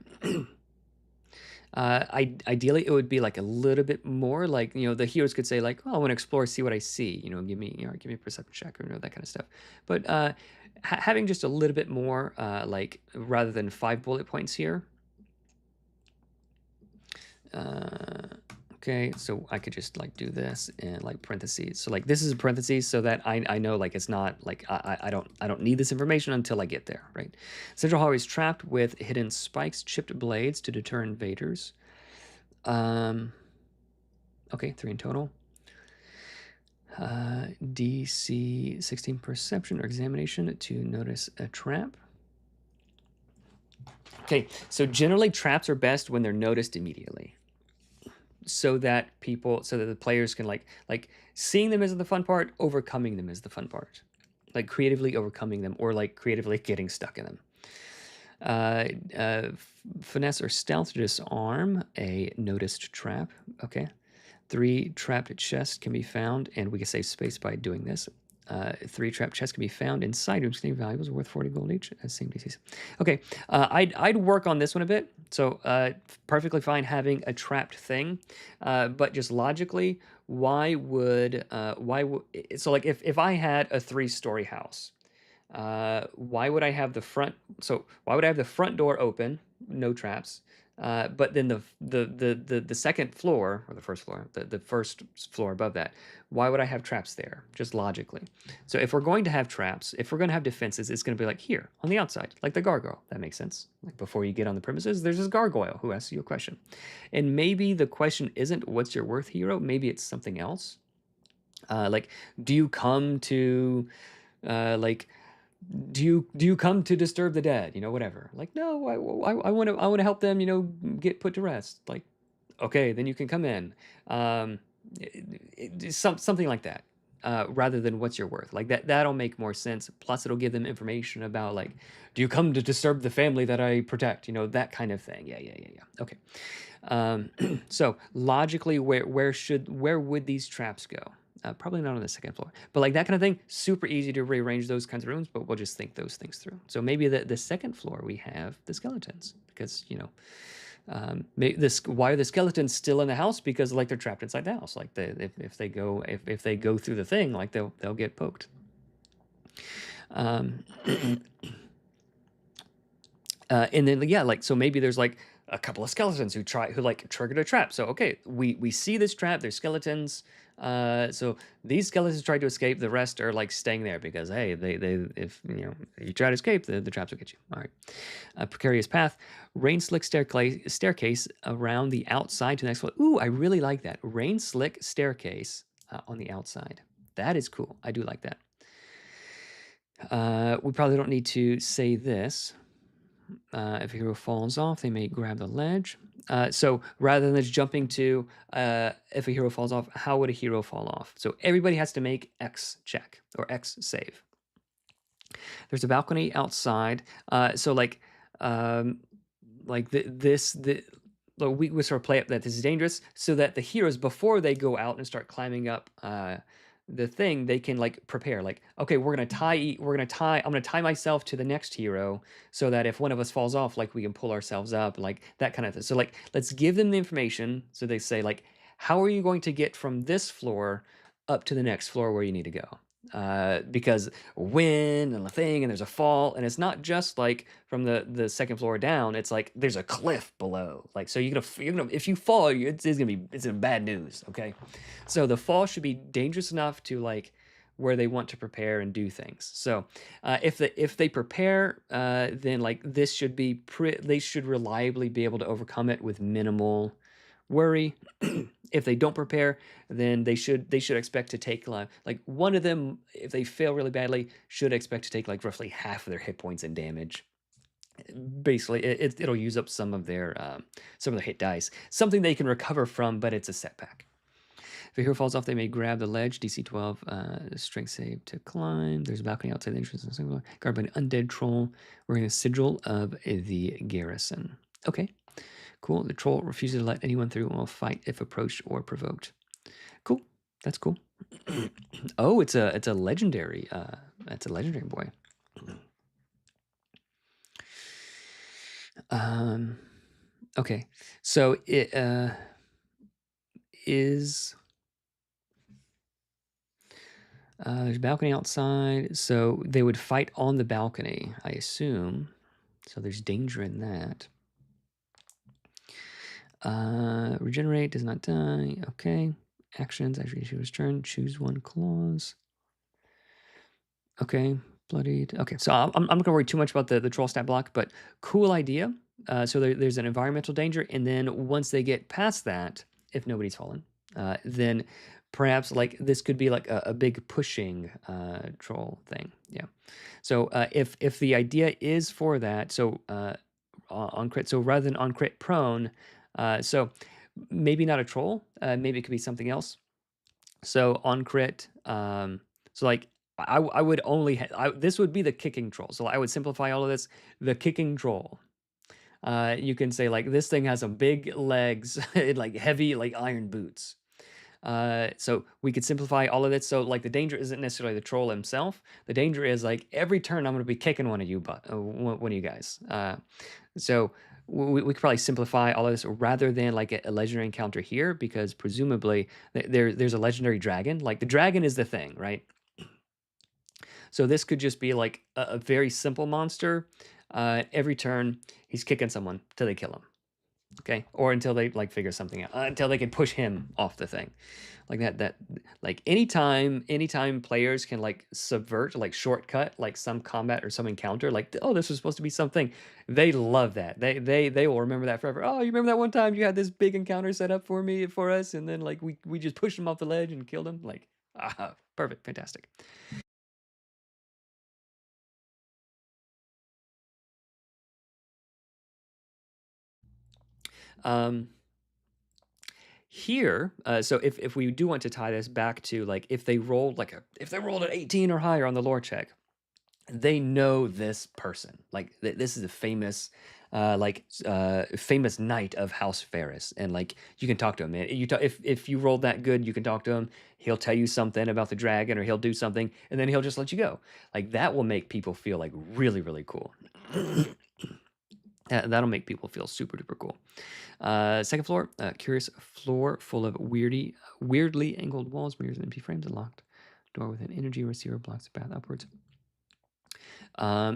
Ideally, it would be like a little bit more. Like, the heroes could say like, "Oh, I want to explore, see what I see." Give me a perception check or that kind of stuff. But having just a little bit more, like rather than 5 bullet points here. Okay, so I could just like do this and like parentheses. So like this is a parentheses so that I know like it's not like I don't need this information until I get there, right? Central hallway is trapped with hidden spikes, chipped blades to deter invaders. Okay, 3 in total. DC 16 perception or examination to notice a trap. Okay, so generally traps are best when they're noticed immediately, so that the players can like seeing them is the fun part, overcoming them is the fun part, like creatively overcoming them or like creatively getting stuck in them. Finesse or stealth to disarm a noticed trap. Okay, 3 trapped chests can be found, and we can save space by doing this. 3 trapped chests can be found inside rooms containing valuables worth 40 gold each. Same DCs. Okay, I'd work on this one a bit. So perfectly fine having a trapped thing, but just logically, why would so like if I had a 3-story house, why would I have the front? So why would I have the front door open, no traps? But then the second floor, or the first floor, the first floor above that, why would I have traps there? Just logically. So if we're going to have traps, if we're going to have defenses, it's going to be like here on the outside, like the gargoyle. That makes sense. Like before you get on the premises, there's this gargoyle who asks you a question. And maybe the question isn't what's your worth, hero? Maybe it's something else. Like, do you come to like do you come to disturb the dead? Whatever. Like, no, I want to help them. Get put to rest. Like, okay, then you can come in. Um, something like that. Rather than what's your worth, like that'll make more sense. Plus, it'll give them information about, like, do you come to disturb the family that I protect? That kind of thing. Yeah, yeah, yeah, yeah. Okay. Um, so logically, where would these traps go? Probably not on the second floor, but like that kind of thing, super easy to rearrange those kinds of rooms. But we'll just think those things through. So maybe the second floor we have the skeletons, because this why are the skeletons still in the house? Because like they're trapped inside the house. Like if they go through the thing, like they'll get poked. Um, and then yeah, like so maybe there's like a couple of skeletons who like triggered a trap. So okay, we see this trap. There's skeletons. So these skeletons tried to escape. The rest are like staying there because hey, they if you try to escape, the traps will get you. All right. Precarious path, rain slick staircase around the outside to the next floor. Ooh, I really like that. Rain slick staircase on the outside. That is cool. I do like that. We probably don't need to say this. If a hero falls off, they may grab the ledge. So rather than just jumping to if a hero falls off, how would a hero fall off? So everybody has to make X check or X save. There's a balcony outside. So we sort of play up that this is dangerous, so that the heroes, before they go out and start climbing up the thing, they can like prepare, like, okay, I'm gonna tie myself to the next hero, so that if one of us falls off, like we can pull ourselves up, like that kind of thing. So like let's give them the information, so they say like, how are you going to get from this floor up to the next floor where you need to go? Because wind and the thing, and there's a fall, and it's not just like from the second floor down. It's like there's a cliff below. Like, so you're gonna if you fall, it's in bad news. Okay, so the fall should be dangerous enough to like where they want to prepare and do things. So if they prepare, then like this should be they should reliably be able to overcome it with minimal worry. If they don't prepare, then they should expect to take like one of them, if they fail really badly, should expect to take like roughly half of their hit points and damage. Basically, it'll use up some of their hit dice, something they can recover from, but it's a setback. If a hero falls off, they may grab the ledge. DC 12, strength save to climb. There's a balcony outside the entrance. Guarded by an undead troll wearing a sigil of the garrison. Okay. Cool. The troll refuses to let anyone through and will fight if approached or provoked. Cool. That's cool. Oh, it's a legendary. That's a legendary boy. Okay. So it is. There's a balcony outside, so they would fight on the balcony, I assume. So there's danger in that. Regenerate, does not die. Okay. Actions, after each hero's turn, choose one clause. Okay, bloodied. Okay, so I'm not gonna worry too much about the troll stat block, but cool idea. So there's an environmental danger, and then once they get past that, if nobody's fallen, then perhaps like this could be like a big pushing troll thing. Yeah. So if the idea is for that, so on crit, so rather than on crit prone, so maybe not a troll, maybe it could be something else. So on crit, so like I would only this would be the kicking troll. So I would simplify all of this. The kicking troll. You can say like this thing has some big legs, like heavy like iron boots. So we could simplify all of this. So like the danger isn't necessarily the troll himself. The danger is like every turn I'm going to be kicking one of you, one of you guys. So we could probably simplify all of this rather than like a legendary encounter here, because presumably there's a legendary dragon. Like the dragon is the thing, right? So this could just be like a very simple monster. Every turn he's kicking someone till they kill him. Okay, or until they like figure something out, until they can push him off the thing, like that like anytime players can like subvert, like shortcut like some combat or some encounter, like, oh, this was supposed to be something, they love that. They will remember that forever. Oh, you remember that one time you had this big encounter set up for us, and then like we just pushed him off the ledge and killed him. Like, perfect, fantastic. Um, Here, so if we do want to tie this back to like if they rolled if they rolled an 18 or higher on the lore check, they know this person. Like this is a famous, famous knight of House Ferris, and like you can talk to him. If you rolled that good, you can talk to him. He'll tell you something about the dragon, or he'll do something, and then he'll just let you go. Like that will make people feel like really really cool. That'll make people feel super duper cool. Second floor, curious floor full of weirdly angled walls, mirrors, and empty frames. A locked door with an energy receiver blocks the path upwards.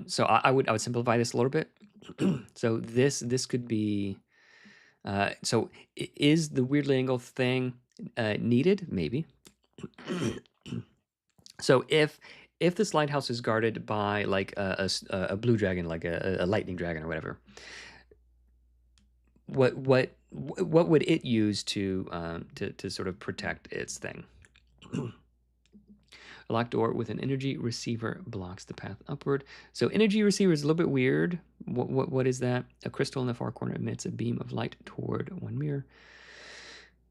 So I would simplify this a little bit. So this could be. So is the weirdly angled thing needed? Maybe. So if this lighthouse is guarded by like a blue dragon, like a lightning dragon or whatever, what would it use to sort of protect its thing? A locked door with an energy receiver blocks the path upward. So energy receiver is a little bit weird. What is that? A crystal in the far corner emits a beam of light toward one mirror.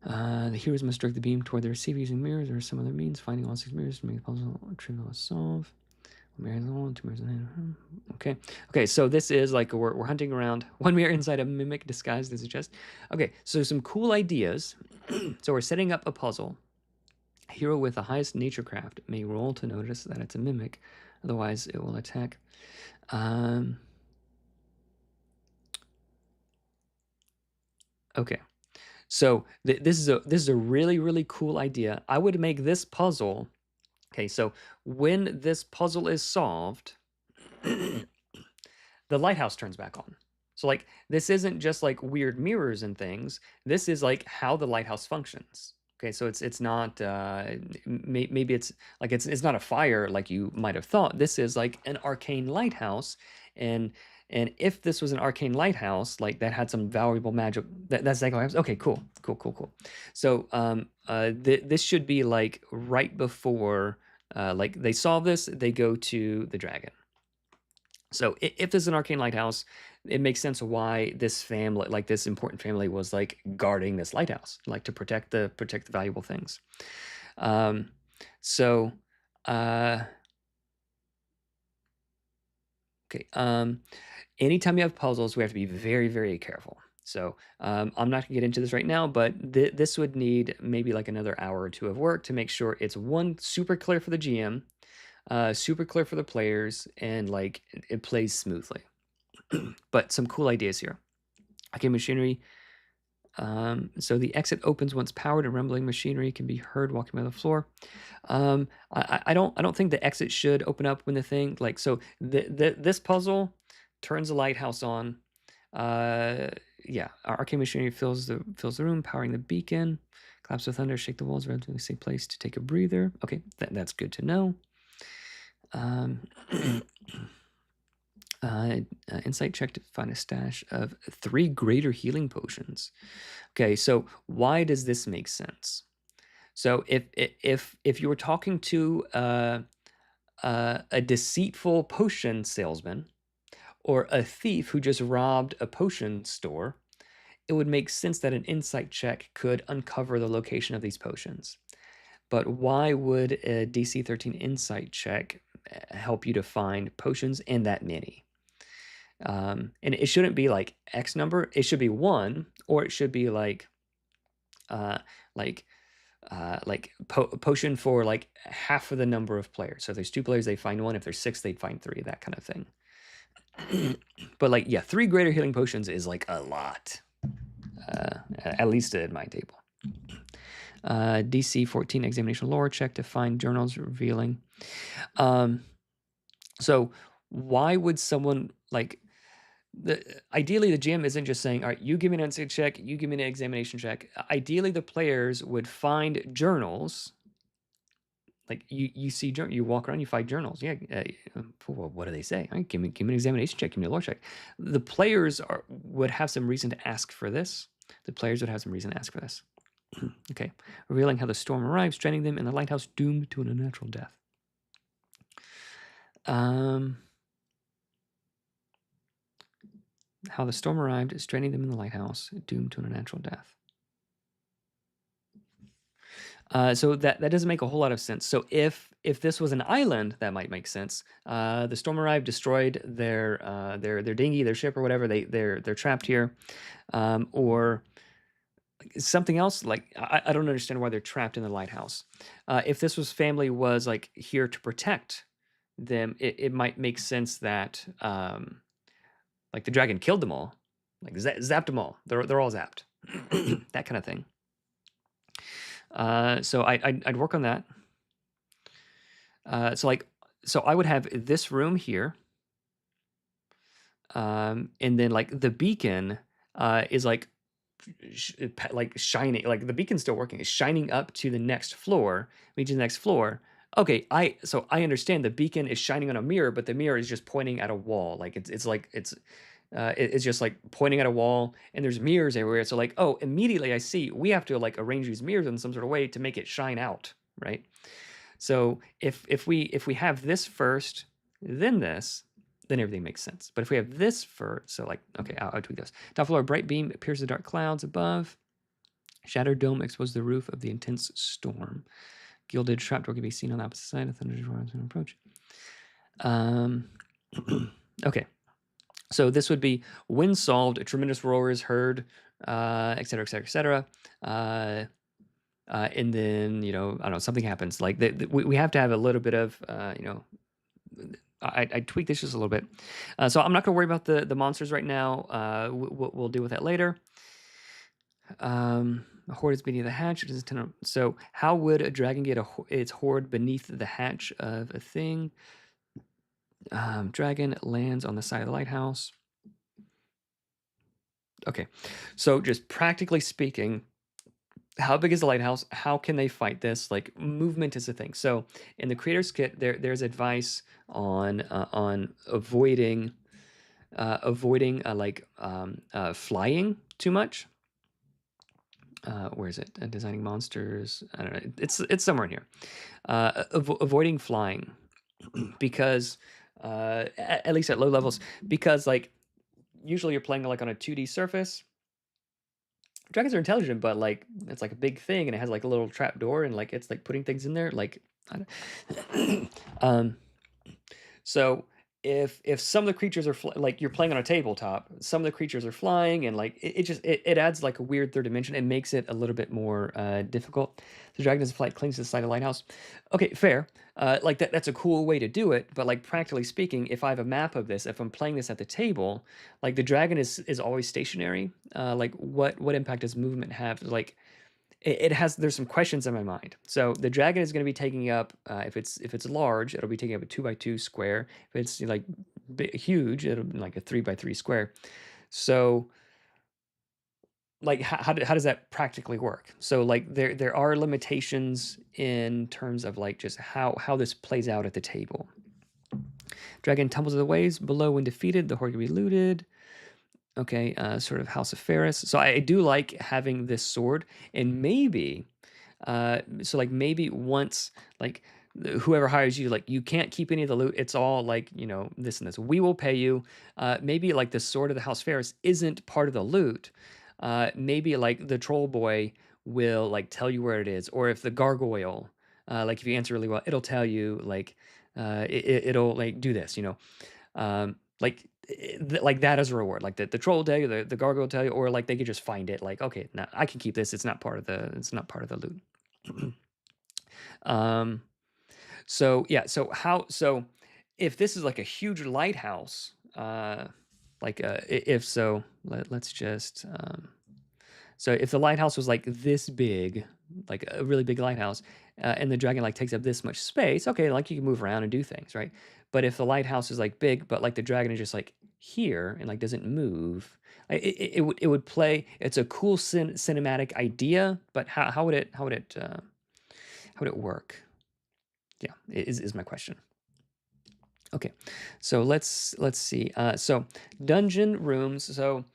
The heroes must direct the beam toward the receiver using mirrors or some other means. Finding all 6 mirrors to make the puzzle trivial to solve. Okay. Okay, so this is like we're hunting around. One mirror inside a mimic disguised as a chest. Okay, so some cool ideas. So we're setting up a puzzle. A hero with the highest nature craft may roll to notice that it's a mimic. Otherwise, it will attack. Okay. So this is a really really cool idea. I would make this puzzle. Okay, so when this puzzle is solved, the lighthouse turns back on. So like this isn't just like weird mirrors and things. This is like how the lighthouse functions. Okay, so it's not maybe it's like it's not a fire like you might have thought. This is like an arcane lighthouse, and if this was an arcane lighthouse like that had some valuable magic, that's exactly what happens. Okay, cool. So this should be like right before like they solve this, they go to the dragon. So if this is an arcane lighthouse, it makes sense why this family, like this important family, was like guarding this lighthouse, like to protect the valuable things. So, okay. Anytime you have puzzles, we have to be very, very careful. So I'm not gonna get into this right now, but this would need maybe like another hour or two of work to make sure it's one super clear for the GM, super clear for the players, and like it plays smoothly. But some cool ideas here. Okay, machinery. So the exit opens once powered, and rumbling machinery can be heard walking by the floor. I don't think the exit should open up when the thing like so. This puzzle turns the lighthouse on. Yeah, arcane machinery fills the room, powering the beacon. Collapse of thunder, shake the walls, relatively safe place to take a breather. Okay, that's good to know. Insight check to find a stash of 3 greater healing potions. Okay, so why does this make sense? So if you were talking to a deceitful potion salesman or a thief who just robbed a potion store, it would make sense that an insight check could uncover the location of these potions. But why would a DC 13 insight check help you to find potions and that many? And it shouldn't be like X number. It should be 1, or it should be like potion for like half of the number of players. So if there's 2 players, they find 1. If there's 6, they'd find 3. That kind of thing. But like, yeah, 3 greater healing potions is like a lot, at least at my table. DC 14 examination lore check to find journals revealing. So why would someone like ideally the GM isn't just saying, all right, you give me an insight check, you give me an examination check. Ideally the players would find journals. Like you see, you walk around, you find journals. Yeah, what do they say? All right, give me an examination check, give me a lore check. The players would have some reason to ask for this. Okay, revealing how the storm arrives, stranding them in the lighthouse, doomed to an unnatural death. How the storm arrived, stranding them in the lighthouse, doomed to an unnatural death. So that doesn't make a whole lot of sense. So if this was an island, that might make sense. The storm arrived, destroyed their dinghy, their ship, or whatever. They're trapped here, or something else. Like I don't understand why they're trapped in the lighthouse. If this was family was like here to protect them, it might make sense that like the dragon killed them all, like zapped them all. They're all zapped, that kind of thing. So I'd work on that. So I would have this room here, and then like the beacon is like shining, like the beacon's still working, it's shining up to the next floor, reaching the next floor. Okay, so I understand the beacon is shining on a mirror, but the mirror is just pointing at a wall. Like it's just like pointing at a wall, and there's mirrors everywhere. So like, oh, immediately I see we have to like arrange these mirrors in some sort of way to make it shine out, right? So if we have this first, then this, then everything makes sense. But if we have this first, so like, okay, I'll tweak those. Top floor, bright beam appears the dark clouds above. Shattered dome exposes the roof of the intense storm. Gilded trapdoor can be seen on the opposite side of thunder's roars and approach. Okay. So this would be wind solved, a tremendous roar is heard, et cetera, et cetera, et cetera. And then, I don't know, something happens. Like we have to have a little bit of, I tweak this just a little bit. So I'm not going to worry about the monsters right now. We'll deal with that later. A horde is beneath the hatch. It is so how would a dragon get its horde beneath the hatch of a thing? Dragon lands on the side of the lighthouse. Okay, so just practically speaking, how big is the lighthouse? How can they fight this? Like movement is a thing. So in the creator's kit, there's advice on avoiding flying too much. Where is it? Designing monsters. I don't know. It's somewhere in here. Avoiding flying because at least at low levels, because like usually you're playing like on a 2D surface. Dragons are intelligent, but like it's like a big thing, and it has like a little trap door, and like it's like putting things in there. Like, so if some of the creatures are like you're playing on a tabletop, some of the creatures are flying, and like it adds like a weird third dimension. It makes it a little bit more difficult. The dragon doesn't fly, clings to the side of the lighthouse. Okay, fair. Like that's a cool way to do it, but like practically speaking, if I have a map of this, if I'm playing this at the table, like the dragon is always stationary. Like what impact does movement have? Like it has, there's some questions in my mind. So the dragon is going to be taking up, if it's large, it'll be taking up a 2x2 square. If it's like huge, it'll be like a 3x3 square. So like how does that practically work? So like there are limitations in terms of like just how this plays out at the table. Dragon tumbles to the waves below when defeated. The horde can be looted. Okay, sort of House of Ferris. So I do like having this sword, and maybe, so like maybe once like whoever hires you, like you can't keep any of the loot. It's all like this and this. We will pay you. Maybe like the sword of the House Ferris isn't part of the loot. Maybe like the troll boy will like tell you where it is, or if the gargoyle, like if you answer really well, it'll tell you like it'll like do this. Like that as a reward. Like the troll will tell you, the gargoyle will tell you, or like they could just find it. Like okay, now I can keep this. It's not part of the loot. So yeah. So if this is like a huge lighthouse, if so, let's just so if the lighthouse was like this big, like a really big lighthouse, and the dragon like takes up this much space, okay, like you can move around and do things, right? But if the lighthouse is like big, but like the dragon is just like here and like doesn't move, it would play. It's a cool cinematic idea, but how would it work? Yeah, is my question. Okay, so let's see. So dungeon rooms. So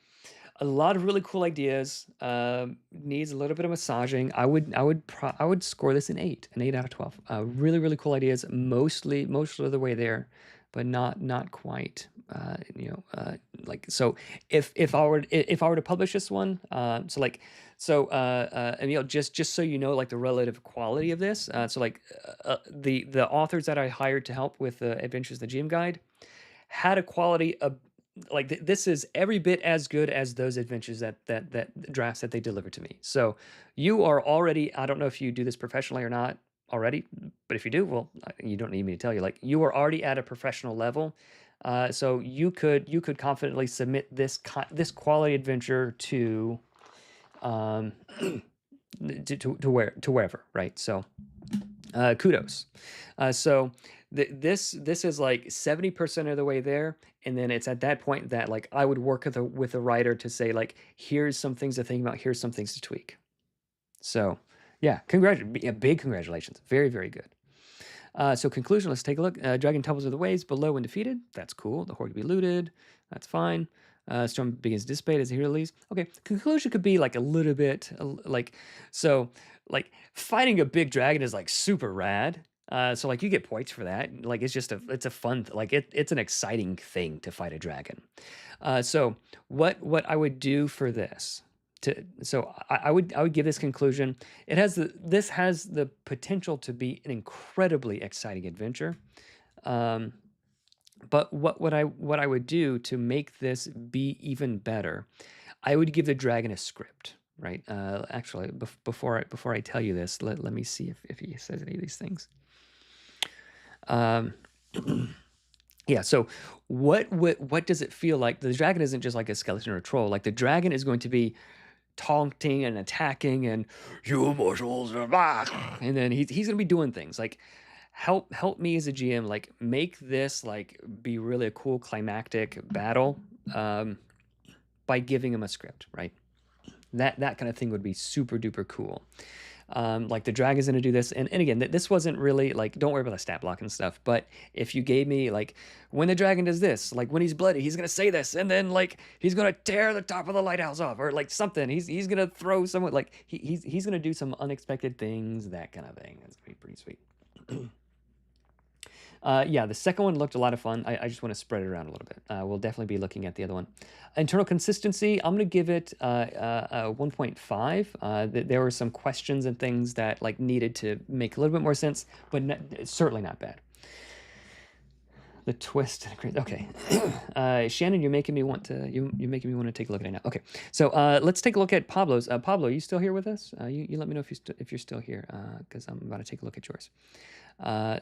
a lot of really cool ideas. Needs a little bit of massaging. I would score this an 8 out of 12. Really cool ideas. Most of the way there, but not quite. Like, so if I were to publish this one, Emil, just so you know, like the relative quality of this. The authors that I hired to help with the Adventures of the GM Guide had a quality of this is every bit as good as those adventures that drafts that they delivered to me. So you are already, I don't know if you do this professionally or not already, but if you do, well, you don't need me to tell you. Like, you are already at a professional level, so you could confidently submit this quality adventure to um to wherever, right? So kudos. So this is like 70% of the way there, and then it's at that point that like I would work with a writer to say like, here's some things to think about, here's some things to tweak. So yeah, big congratulations, very very good. So conclusion, let's take a look. Dragon tumbles with the waves below when defeated. That's cool. The horde can be looted. That's fine. Storm begins to dissipate as the hero leaves. Okay, conclusion could be like a little bit like, so like fighting a big dragon is like super rad. So like you get points for that. Like it's a fun like it's an exciting thing to fight a dragon. So what I would do for this I would give this conclusion. This has the potential to be an incredibly exciting adventure. But what I would do to make this be even better, I would give the dragon a script, right? Actually, before I tell you this, let me see if he says any of these things. Yeah, so what does it feel like? The dragon isn't just like a skeleton or a troll. Like, the dragon is going to be taunting and attacking and you mortals are back, and then he's gonna be doing things like help me as a GM, like make this like be really a cool climactic battle, by giving him a script, right? That kind of thing would be super duper cool. Like the dragon's gonna do this, and again, this wasn't really like, don't worry about the stat block and stuff, but if you gave me like, when the dragon does this, like when he's bloody, he's gonna say this, and then like he's gonna tear the top of the lighthouse off, or like something, he's gonna throw someone, like he's gonna do some unexpected things, that kind of thing. That's gonna be pretty sweet. Yeah, the second one looked a lot of fun. I just want to spread it around a little bit. We'll definitely be looking at the other one. Internal consistency, I'm going to give it 1.5. There were some questions and things that like needed to make a little bit more sense, but certainly not bad. The twist. Okay, Shannon, you're making me want to. You're making me want to take a look at it now. Okay, so let's take a look at Pablo's. Pablo, are you still here with us? You let me know if you're still here, because I'm about to take a look at yours.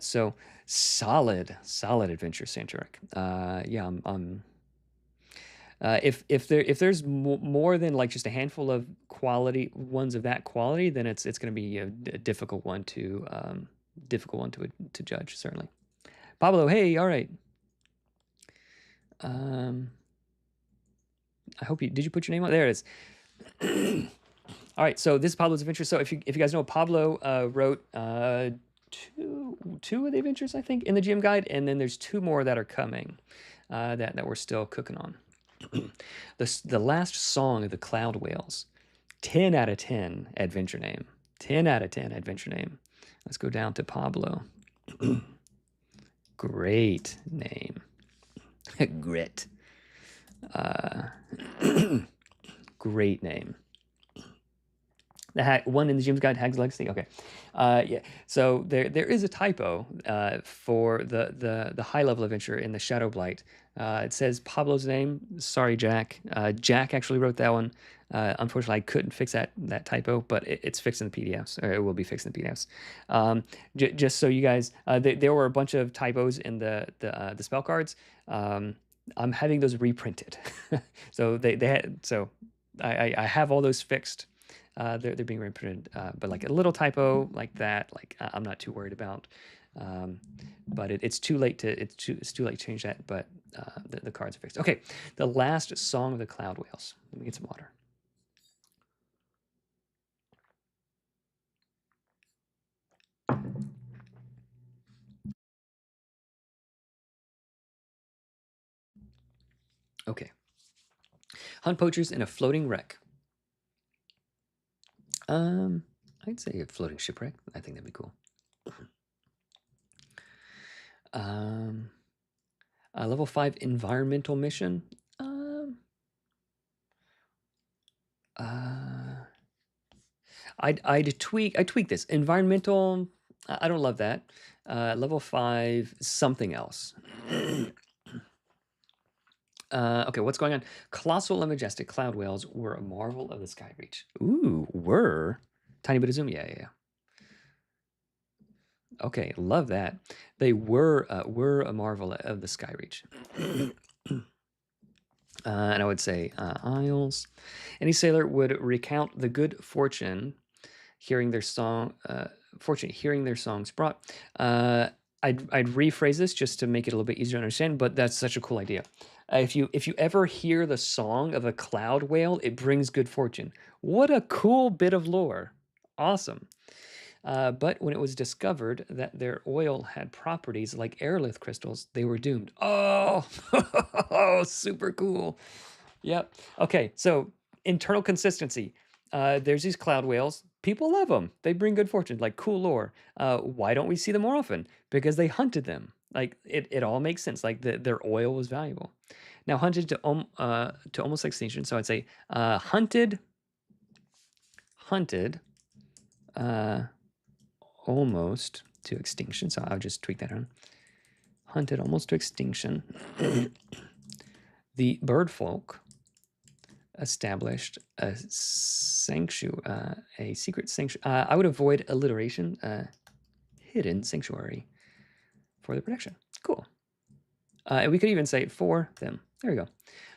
So solid adventure centric. Yeah, if there's more than like just a handful of quality ones of that quality, then it's going to be a difficult one to judge, certainly. Pablo, hey, all right. I hope did you put your name on? There it is. All right, so this is Pablo's adventure. So if you guys know, Pablo wrote two of the adventures, I think, in the GM Guide, and then there's two more that are coming, that we're still cooking on. The last song of the Cloud Whales, 10 out of 10 adventure name. 10 out of 10 adventure name. Let's go down to Pablo. Great name. Grit. Great name. The one in the GM's Guide, Hag's Legacy. Okay, yeah. So there is a typo for the high level adventure in the Shadow Blight. It says Pablo's name. Sorry, Jack. Jack actually wrote that one. Unfortunately, I couldn't fix that typo, but it's fixed in the PDFs, or it will be fixed in the PDFs. Just so you guys, there were a bunch of typos in the spell cards. I'm having those reprinted, so I have all those fixed. They're being reprinted, but like a little typo like that, like I'm not too worried about. But it's too late to change that. But the cards are fixed. Okay, the last song of the Cloud Whales. Let me get some water. Okay. Hunt poachers in a floating wreck. I'd say a floating shipwreck. I think that'd be cool. Level 5 environmental mission. Uh, I'd tweak this environmental. I don't love that. Level 5, something else. Okay, what's going on? Colossal and majestic cloud whales were a marvel of the sky reach. Ooh, were tiny bit of zoom. Yeah, yeah, yeah. Okay, love that. They were a marvel of the sky reach. And I would say Isles. Any sailor would recount the good fortune hearing their hearing their songs brought. I'd rephrase this just to make it a little bit easier to understand, but that's such a cool idea. If you ever hear the song of a cloud whale, it brings good fortune. What a cool bit of lore! Awesome. But when it was discovered that their oil had properties like aerolith crystals, they were doomed. Oh, oh, super cool. Yep. Okay, so internal consistency. There's these cloud whales. People love them. They bring good fortune, like cool lore. Why don't we see them more often? Because they hunted them. Like it all makes sense. Like their oil was valuable. Now hunted to almost extinction. So I'd say hunted, uh, almost to extinction. So I'll just tweak that on. Hunted almost to extinction. The bird folk established a secret sanctuary. I would avoid alliteration. Hidden sanctuary for the protection. Cool. And we could even say for them. There we go.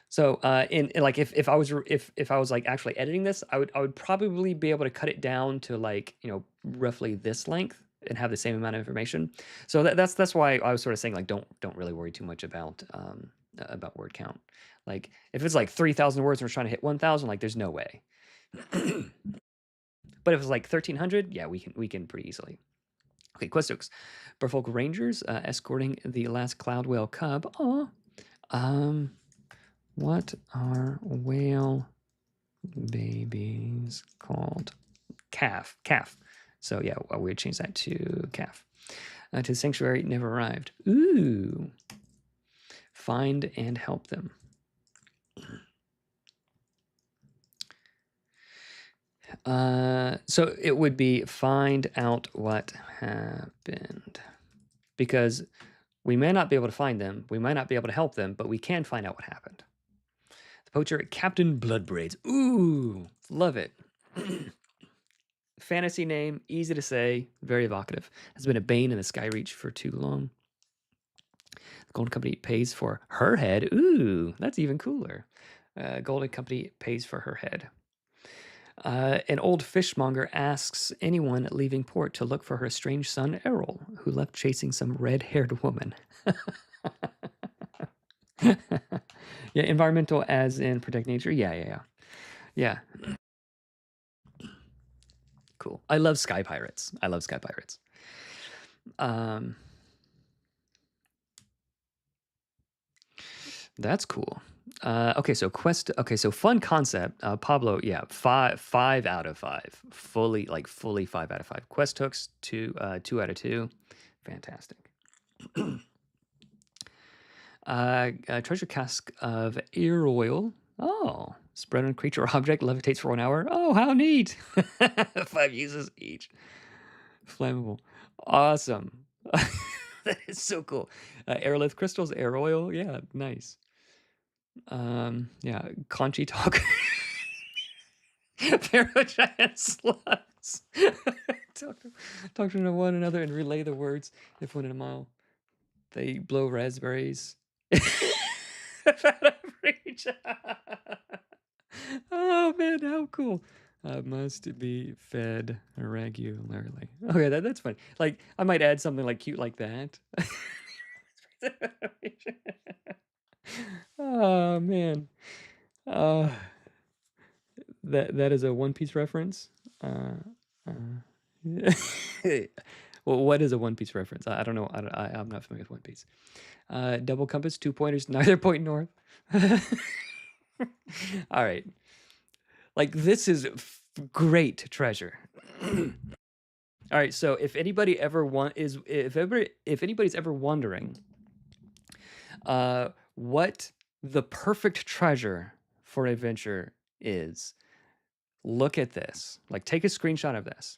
So in like if I was like actually editing this, I would probably be able to cut it down to like roughly this length and have the same amount of information. So that's why I was sort of saying like don't really worry too much about word count. Like if it's like 3,000 words and we're trying to hit 1,000, like there's no way. But if it's like 1,300, yeah, we can pretty easily. Okay, quest hooks. Burfolk Rangers escorting the last cloud whale cub. Oh, what are whale babies called? Calf. So yeah, we would change that to calf. To the sanctuary never arrived. Ooh. Find and help them. So it would be find out what happened. Because we may not be able to find them, we might not be able to help them, but we can find out what happened. The poacher, Captain Bloodbraids. Ooh, love it. Fantasy name, easy to say, very evocative. Has been a bane in the Skyreach for too long. The Golden Company pays for her head. Ooh, that's even cooler. Golden Company pays for her head. An old fishmonger asks anyone leaving port to look for her estranged son, Errol, who left chasing some red-haired woman. Yeah, environmental as in protect nature. Yeah. Cool. I love Sky Pirates. That's cool. Okay, so fun concept. Pablo, yeah, five out of five. Fully 5 out of 5. Quest hooks, 2 out of 2. Fantastic. Treasure cask of ear oil. Oh, spread on creature or object, levitates for 1 hour. Oh, how neat! 5 uses each. Flammable. Awesome. That is so cool. Aerolith crystals, air oil. Yeah, nice. Yeah, Conchi talk. Pharaoh giant slugs. talk to one another and relay the words if one in a mile. They blow raspberries. Oh man, how cool. Must be fed regularly. Okay, that's fun. Like I might add something like cute like that. Oh man. That is a One Piece reference. Well, what is a One Piece reference? I don't know. I'm not familiar with One Piece. Double compass, 2 pointers, neither point north. All right. Like this is great treasure. All right. So if anybody ever if anybody's ever wondering, what the perfect treasure for an adventure is, look at this. Like, take a screenshot of this.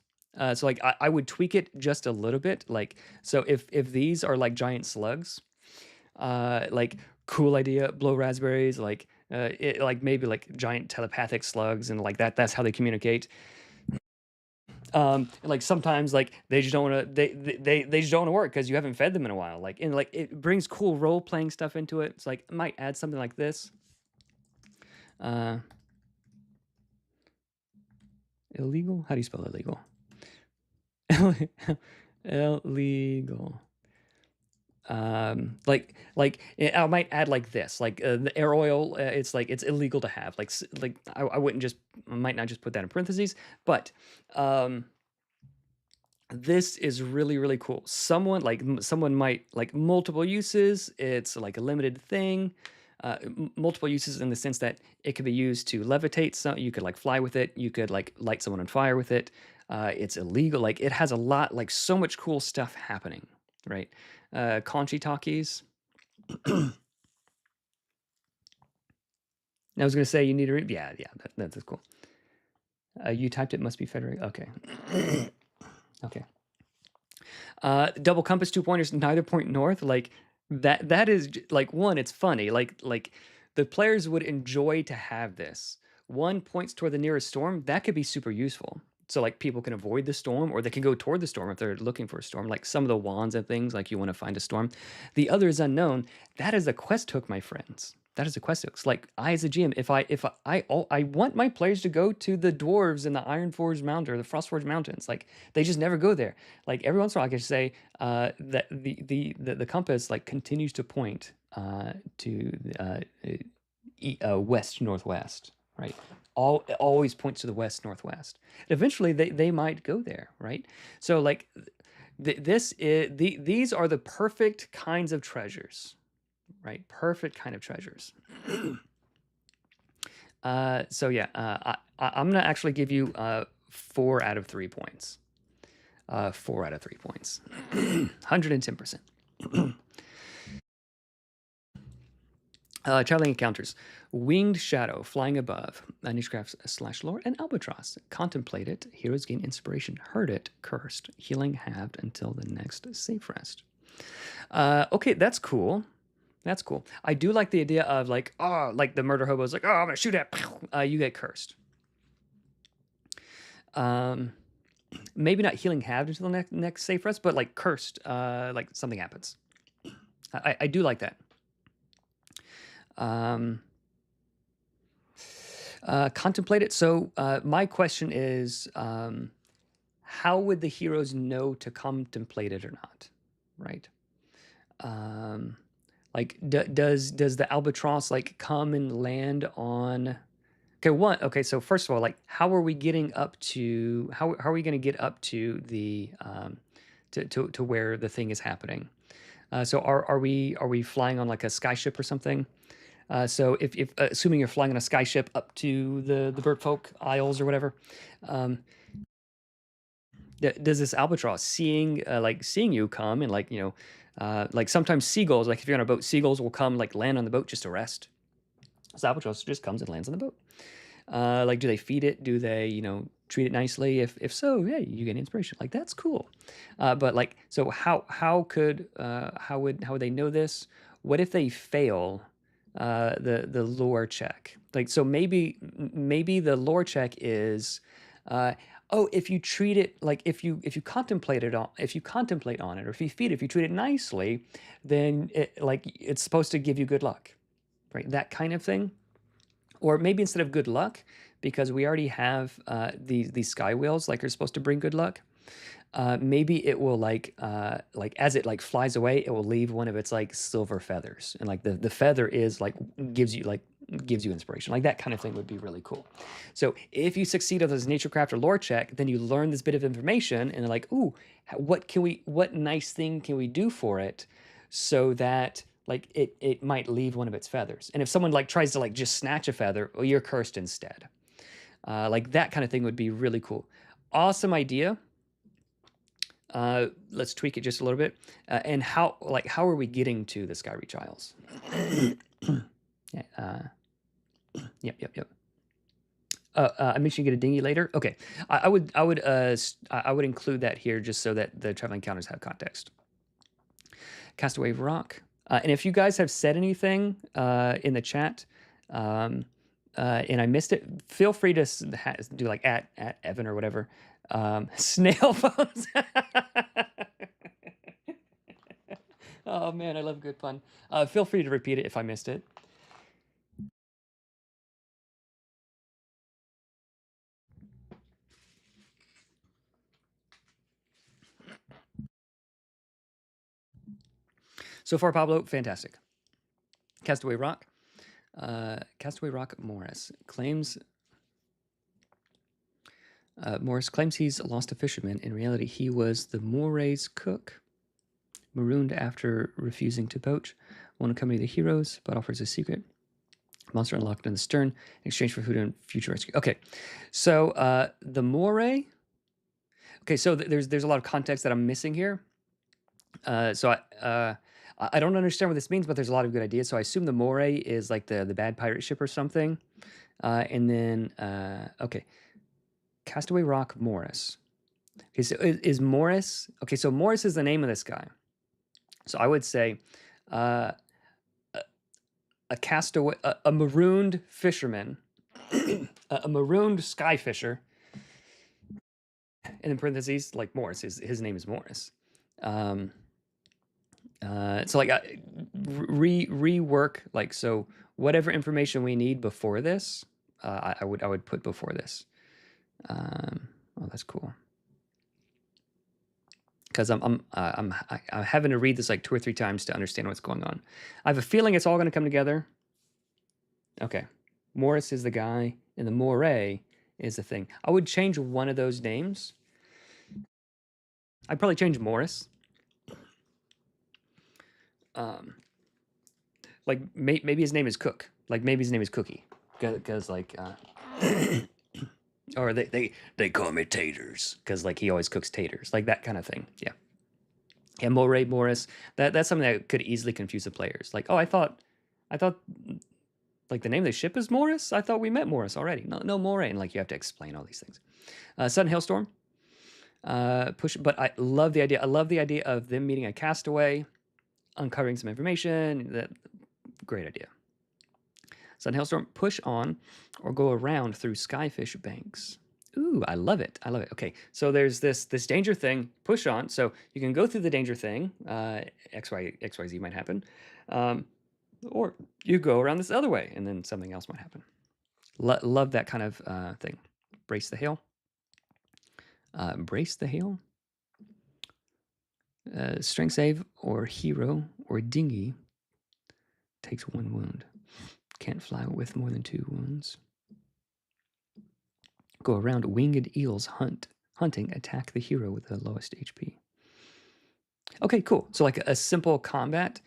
So like I would tweak it just a little bit. Like, so if these are like giant slugs, like cool idea, blow raspberries, like maybe like giant telepathic slugs and like that's how they communicate. And like sometimes like they just don't want to they just don't want to work because you haven't fed them in a while. Like, and like it brings cool role playing stuff into it. It's like I might add something like this. Illegal? How do you spell illegal? Illegal. Like I might add like this, like the air oil. It's like it's illegal to have. Like I wouldn't just, I might not just put that in parentheses, but this is really cool. Someone might like multiple uses. It's like a limited thing. Multiple uses in the sense that it could be used to levitate. So you could like fly with it. You could like light someone on fire with it. It's illegal. Like it has a lot, like so much cool stuff happening, right? Conchi talkies. I was gonna say you need to read. Yeah, that's cool. You typed it. Must be Federic. Okay. Okay. Double compass, 2 pointers, neither point north. Like that is like, one, it's funny. Like the players would enjoy to have this. One points toward the nearest storm. That could be super useful. So like people can avoid the storm, or they can go toward the storm if they're looking for a storm. Like some of the wands and things, like you want to find a storm. The other is unknown. That is a quest hook, my friends. That is a quest hook. It's like I, as a GM, if I want my players to go to the dwarves in the Ironforge Mountain or the Frostforge Mountains, like they just never go there. Like every once in a while, I can say that the compass like continues to point to west northwest, right? Always points to the west northwest. And eventually, they might go there, right? So like these are the perfect kinds of treasures, right? Perfect kind of treasures. So yeah, I'm gonna actually give you 4 out of 3 points. 4 out of 3 points. 110%. Traveling encounters. Winged shadow flying above. Nichecraft / lore. And albatross. Contemplate it. Heroes gain inspiration. Heard it. Cursed. Healing halved until the next safe rest. Okay, that's cool. That's cool. I do like the idea of like, oh, like the murder hobo's like, oh, I'm gonna shoot at. You get cursed. Maybe not healing halved until the next safe rest, but like cursed. Like something happens. I do like that. Contemplate it. So my question is, how would the heroes know to contemplate it or not, right? Like does the albatross like come and land on? Okay, so first of all, like how are we getting up to, how are we going to get up to the to where the thing is happening? So are we flying on like a skyship or something? So if assuming you're flying on a skyship up to the Birdfolk Isles or whatever, does this albatross seeing you come, and like, you know, like sometimes seagulls, like if you're on a boat, seagulls will come like land on the boat just to rest. This albatross just comes and lands on the boat. Like, do they feed it? Do they, you know, treat it nicely? If so, yeah, you get inspiration. Like that's cool. But like, so how would they know this? What if they fail the lore check? Like, so maybe the lore check is, oh, if you treat it like, if you contemplate on it, or if you feed it, if you treat it nicely, then it's supposed to give you good luck, right? That kind of thing. Or maybe instead of good luck, because we already have these sky whales, like are supposed to bring good luck. Maybe it will like as it like flies away, it will leave one of its like silver feathers, and like the feather is like gives you inspiration. Like that kind of thing would be really cool. So if you succeed on this Naturecraft or lore check, then you learn this bit of information, and they're like, ooh, what nice thing can we do for it, so that like it might leave one of its feathers. And if someone like tries to like just snatch a feather, well, you're cursed instead. Like that kind of thing would be really cool. Awesome idea. Let's tweak it just a little bit. And how are we getting to the Skyreach Isles? Yeah, yep. I mentioned you get a dinghy later. Okay, I would include that here just so that the traveling encounters have context. Castaway Rock. And if you guys have said anything in the chat, um, and I missed it, feel free to do like at Evan or whatever. Snail phones. Oh man, I love good fun. Feel free to repeat it if I missed it. So far, Pablo, fantastic. Castaway Rock. Castaway Rock Morris claims. Morris claims he's lost a fisherman. In reality, he was the Moray's cook, marooned after refusing to poach. Won't accompany the heroes, but offers a secret. Monster unlocked in the stern in exchange for food and future rescue. Okay, so the Moray. Okay, so there's a lot of context that I'm missing here. So I don't understand what this means, but there's a lot of good ideas. So I assume the Moray is like the bad pirate ship or something. And then okay, Castaway Rock Morris. Okay, so is Morris? Okay, so Morris is the name of this guy. So I would say a castaway, a marooned fisherman, a marooned sky fisher, and in parentheses, like Morris, his name is Morris. So like rework, like, so whatever information we need before this, I would put before this. Oh, that's cool. Because I'm having to read this like 2 or 3 times to understand what's going on. I have a feeling it's all going to come together. Okay, Morris is the guy, and the Moray is the thing. I would change one of those names. I'd probably change Morris. Like maybe his name is Cook. Like maybe his name is Cookie, because like, or they call me Taters, because like he always cooks taters, like that kind of thing. Yeah. Yeah, Moray Morris. That's something that could easily confuse the players. Like, oh, I thought, like the name of the ship is Morris. I thought we met Morris already. No Moray, and like you have to explain all these things. Sudden hailstorm. Push, but I love the idea. I love the idea of them meeting a castaway, uncovering some information. That great idea. Sudden hailstorm. Push on, or go around through skyfish banks. Ooh, I love it. I love it. Okay, so there's this danger thing. Push on, so you can go through the danger thing. XYZ might happen, or you go around this other way, and then something else might happen. Love that kind of thing. Brace the hail. Brace the hail. Strength save or hero or dinghy takes 1 wound. Can't fly with more than 2 wounds. Go around winged eels hunting, attack the hero with the lowest HP. Okay, cool. So like a simple combat.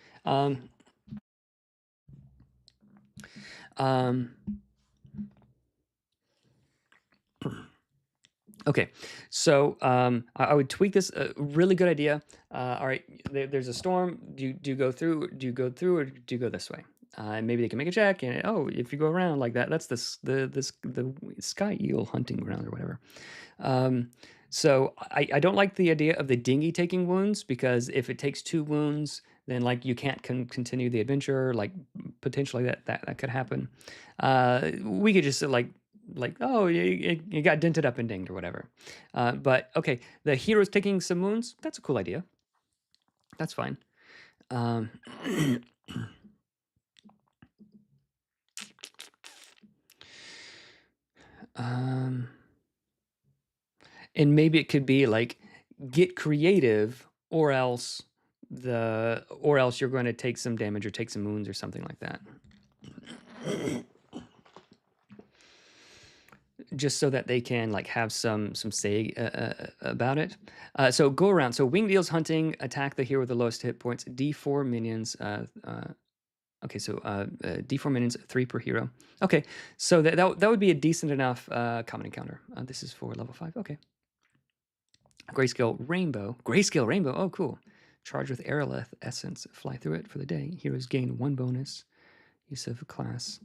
Okay, so I would tweak this. Really good idea. All right, there's a storm. Do you go through? Do you go through, or do you go this way? Maybe they can make a check, and oh, if you go around like that, that's the sky eel hunting ground or whatever. So I don't like the idea of the dinghy taking wounds, because if it takes 2 wounds, then like you can't continue the adventure. Like potentially that could happen. We could just like oh, you got dented up and dinged or whatever. But okay, the hero's taking some wounds. That's a cool idea. That's fine. And maybe it could be like, get creative, or else you're going to take some damage or take some wounds or something like that. Just so that they can like have some say about it. So go around. So winged eels hunting, attack the hero with the lowest hit points. D4 minions. Okay, so D4 minions, 3 per hero. Okay, so that would be a decent enough common encounter. This is for level 5. Okay. Grayscale Rainbow. Grayscale Rainbow. Oh, cool. Charged with Aerolith Essence. Fly through it for the day. Heroes gain 1 bonus. Use of class.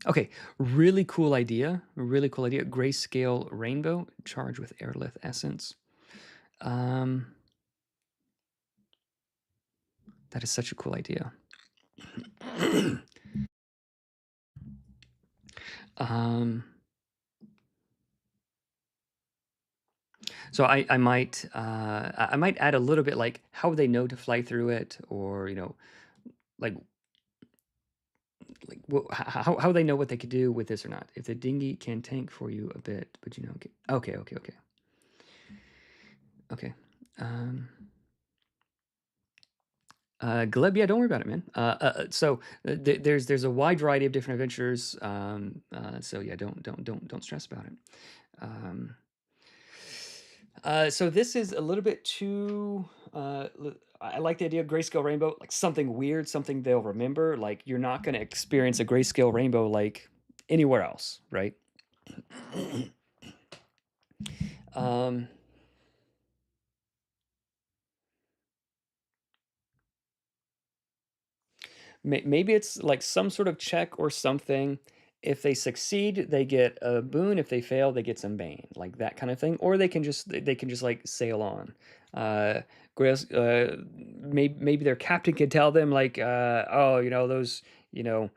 Okay, really cool idea. Really cool idea. Grayscale rainbow charged with airlith essence. Um, that is such a cool idea. um, so I might add a little bit like how they know to fly through it, or like how they know what they could do with this or not. If the dinghy can tank for you a bit, but okay. Okay. Um, Gleb, yeah, don't worry about it, man. There's a wide variety of different adventures. So yeah, don't stress about it. Um, so this is a little bit too. I like the idea of grayscale rainbow, like something weird, something they'll remember. Like you're not going to experience a grayscale rainbow like anywhere else, right? um, Maybe it's like some sort of check or something. If they succeed, they get a boon. If they fail, they get some bane, like that kind of thing. Or they can just like sail on. Uh, maybe their captain could tell them like, oh, those, you know,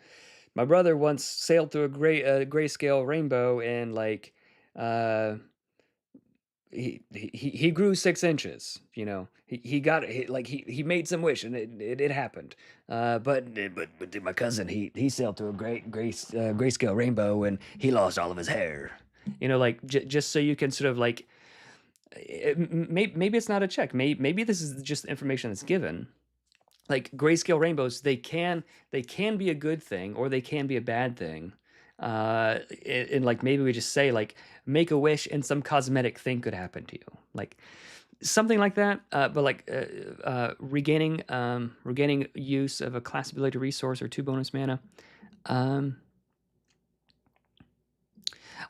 my brother once sailed through a grayscale rainbow and like, uh, he grew 6 inches. He got like he made some wish and it happened. But my cousin he sailed through a grayscale rainbow and he lost all of his hair. Like just so you can sort of like maybe it's not a check. Maybe this is just information that's given. Like grayscale rainbows, they can be a good thing or they can be a bad thing. And like maybe we just say like make a wish and some cosmetic thing could happen to you, like something like that. But like regaining use of a class ability resource or 2 bonus mana. Um,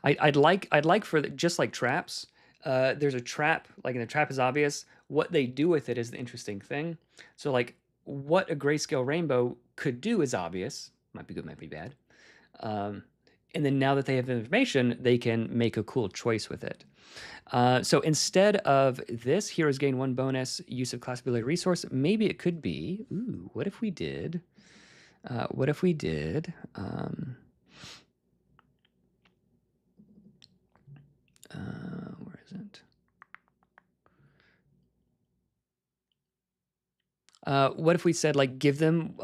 I'd like for just like traps. There's a trap, like, and the trap is obvious. What they do with it is the interesting thing. So like, what a grayscale rainbow could do is obvious. Might be good, might be bad. Um, and then now that they have information, they can make a cool choice with it. So instead of this, heroes gain 1 bonus use of class ability resource. Maybe it could be. Ooh, what if we did? What if we did? Where is it? What if we said like give them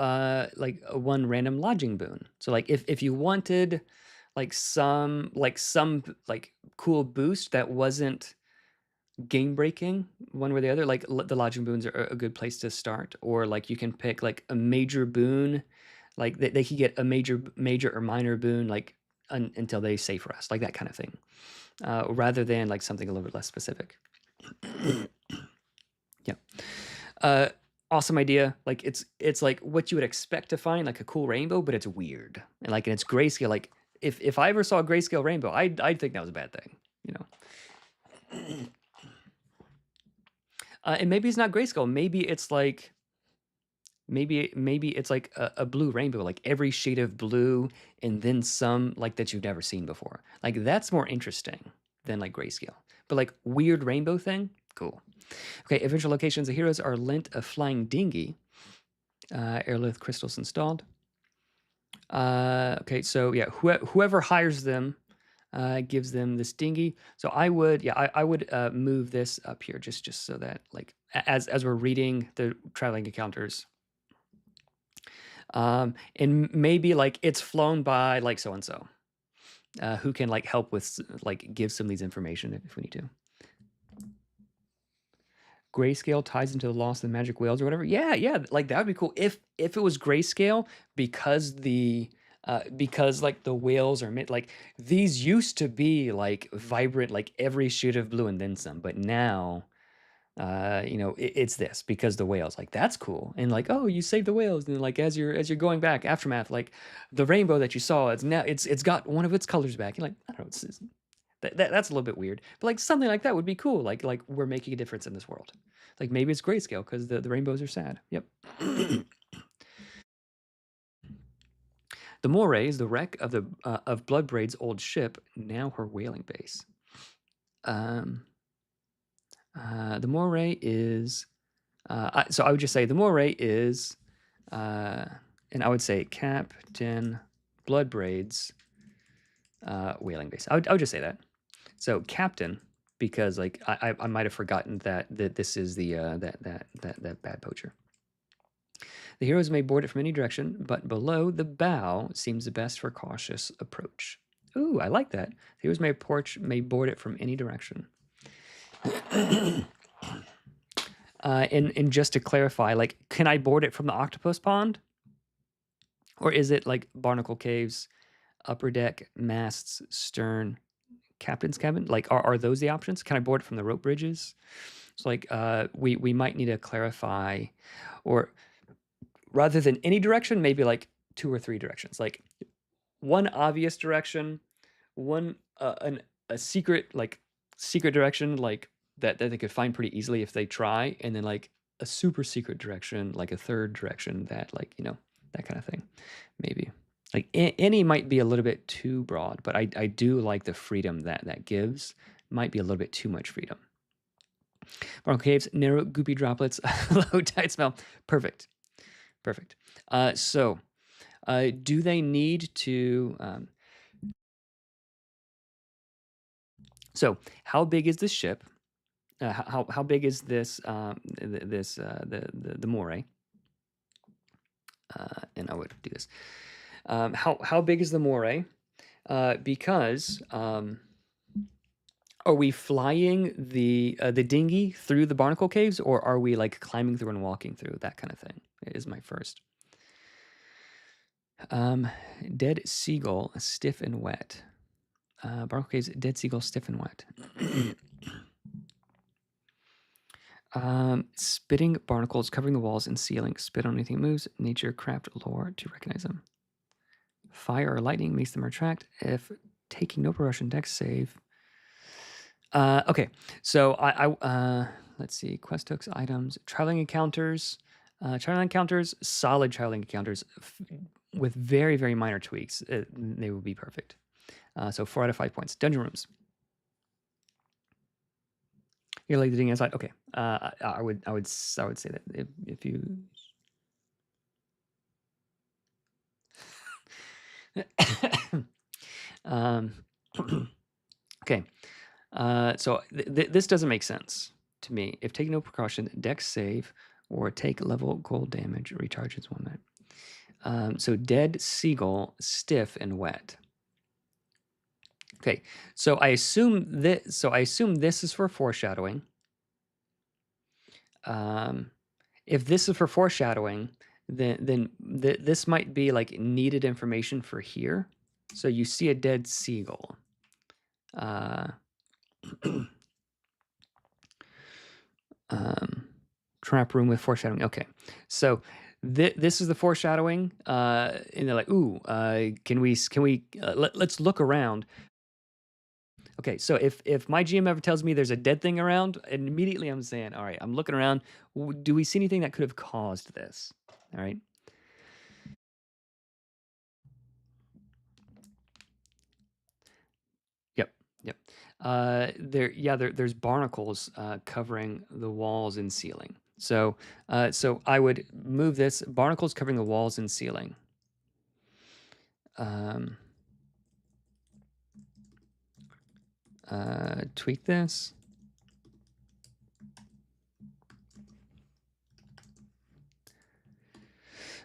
like a 1 random lodging boon? So like if you wanted like some like cool boost that wasn't game breaking one way or the other, like the lodging boons are a good place to start. Or like you can pick like a major boon, like they could get a major or minor boon like until they safe rest, like that kind of thing, rather than like something a little bit less specific. Yeah. Uh, awesome idea. Like it's like what you would expect to find, like a cool rainbow, but it's weird and it's grayscale. Like if I ever saw a grayscale rainbow, I'd think that was a bad thing, you know. And maybe it's not grayscale. Maybe it's like a blue rainbow, like every shade of blue, and then some like that you've never seen before. Like that's more interesting than like grayscale. But like weird rainbow thing, cool. Okay, eventual locations of heroes are lent a flying dinghy. Airlift crystals installed. Okay, so yeah, whoever hires them gives them this dinghy. So I would move this up here just so that like as we're reading the traveling encounters, and maybe like it's flown by like so and so, who can like help with like give some of these information if we need to. Grayscale ties into the loss of the magic whales or whatever. Yeah, like that would be cool if it was grayscale, because like the whales are like these used to be like vibrant, like every shade of blue and then some, but now it's this because the whales, like that's cool. And like, oh, you saved the whales, and like as you're going back aftermath, like the rainbow that you saw, it's got one of its colors back. You're like, I don't know, that's a little bit weird, but like something like that would be cool. Like we're making a difference in this world. Like maybe it's grayscale because the rainbows are sad. Yep. The Moray is the wreck of Bloodbraid's old ship, now her whaling base. The Moray is, so I would just say the Moray is, and I would say Captain Bloodbraid's whaling base. I would just say that. So Captain, because like I might have forgotten that this is the that bad poacher. The heroes may board it from any direction, but below the bow seems the best for cautious approach. Ooh, I like that. The heroes may board it from any direction. And just to clarify, like, can I board it from the octopus pond? Or is it like barnacle caves, upper deck, masts, stern, captain's cabin? Like, are those the options? Can I board it from the rope bridges? So like, we might need to clarify, or rather than any direction, maybe like 2 or 3 directions. Like one obvious direction, one a secret direction, like that they could find pretty easily if they try, and then like a super secret direction, like a third direction that, like, you know, that kind of thing. Maybe like any might be a little bit too broad, but I do like the freedom that gives. Might be a little bit too much freedom. Barnacle caves, narrow goopy droplets, low tide smell. Perfect. So do they need to so how big is this ship? How big is this the Moray? And I would do this. How big is the Moray? Because are we flying the dinghy through the barnacle caves, or are we like climbing through and walking through? That kind of thing is my first. Dead seagull, stiff and wet. Barnacle caves, dead seagull, stiff and wet. Spitting barnacles covering the walls and ceiling. Spit on anything that moves. Nature craft lore to recognize them. Fire or lightning makes them retract. If taking no Russian dex save. Okay, so I let's see. Quest hooks, items, traveling encounters. Traveling encounters, solid traveling encounters with very, very minor tweaks. They will be perfect. So 4 out of 5 points. Dungeon rooms. You like the thing inside? Okay. I would say that if you. Okay. So this doesn't make sense to me. If take no precaution, dex save or take level gold damage recharges 1 minute. So dead seagull, stiff and wet. Okay. So I assume this is for foreshadowing. If this is for foreshadowing, then this might be like needed information for here. So you see a dead seagull. Trap room with foreshadowing. Okay, so this is the foreshadowing, and they're like, "Ooh, can we let's look around." Okay, so if my GM ever tells me there's a dead thing around, and immediately I'm saying, "All right, I'm looking around. Do we see anything that could have caused this?" All right. Yep. There's barnacles covering the walls and ceiling. So I would move this. Barnacles covering the walls and ceiling. Tweak this.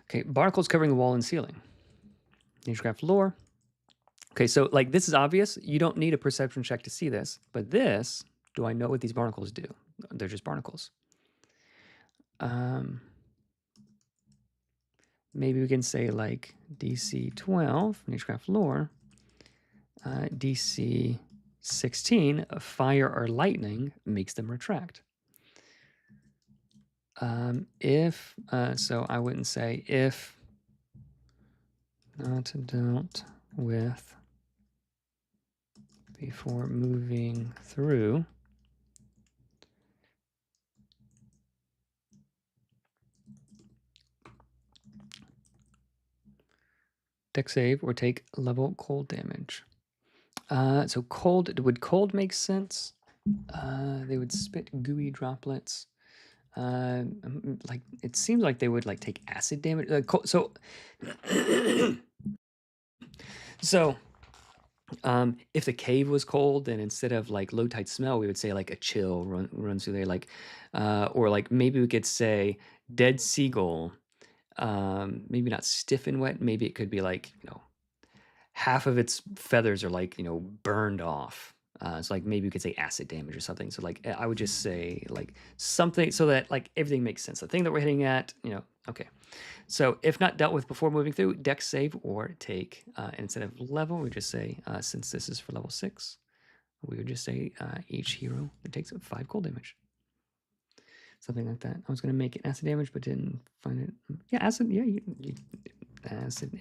Okay, barnacles covering the wall and ceiling. Nagecraft lore. Okay, so like this is obvious. You don't need a perception check to see this, but this, do I know what these barnacles do? They're just barnacles. Maybe we can say like DC 12, Nagecraft lore, DC 16, fire or lightning makes them retract. So I wouldn't say if not dealt with before moving through. Dex save or take level cold damage. So cold, would cold make sense? They would spit gooey droplets. Like it seems like they would like take acid damage. So, so if the cave was cold, then instead of like low tide smell, we would say like a chill runs through there. Like, or like maybe we could say dead seagull. Maybe not stiff and wet. Maybe it could be like half of its feathers are like burned off. So like maybe we could say acid damage or something. So like I would just say like something so that like everything makes sense. The thing that we're hitting at, okay. So if not dealt with before moving through, dex save or take. And instead of level, we just say since this is for level 6, we would just say each hero that takes 5 cold damage. Something like that. I was gonna make it acid damage, but didn't find it. Yeah, acid. Yeah,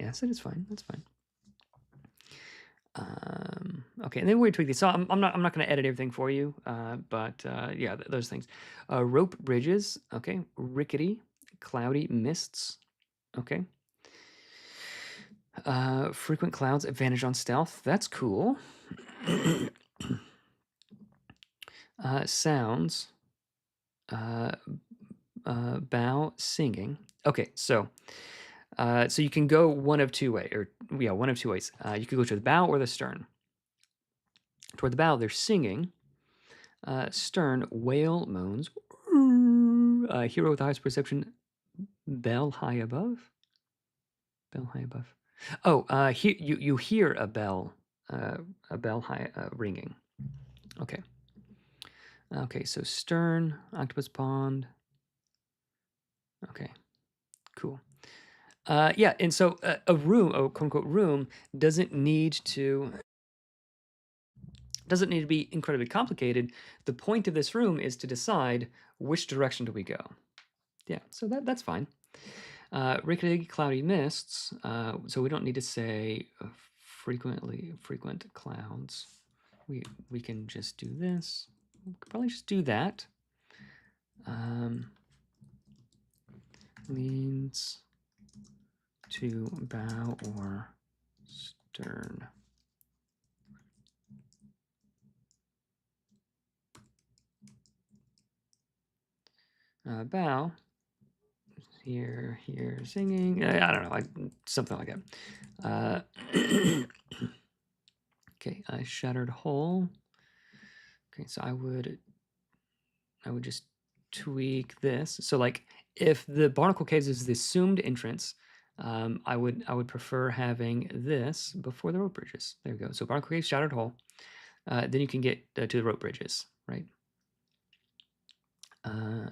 acid is fine. That's fine. Okay, and then we tweak these. So I'm not going to edit everything for you, but yeah, those things. Rope bridges. Okay, rickety, cloudy mists. Okay. Frequent clouds, advantage on stealth. That's cool. Sounds. Bow singing. Okay, so you can go one of two ways, one of two ways. You could go to the bow or the stern. Toward the bow, they're singing. Stern, whale moans. Hero with the highest perception, bell high above. Bell high above. Oh, you hear a bell high ringing. Okay. Okay, so stern, octopus pond. Okay, cool. Yeah, and so a room, a quote unquote room, doesn't need to be incredibly complicated. The point of this room is to decide which direction do we go. Yeah, so that's fine. Rickety cloudy mists. So we don't need to say frequent clouds. We can just do this. We could probably just do that. Leans to bow or stern. Bow. Here, singing. I don't know, like something like that. Okay, a shattered hole. Okay, so I would just tweak this. So like if the Barnacle Caves is the assumed entrance, I would prefer having this before the rope bridges. There we go. So Barnacle Caves, shattered hole. Then you can get to the rope bridges, right?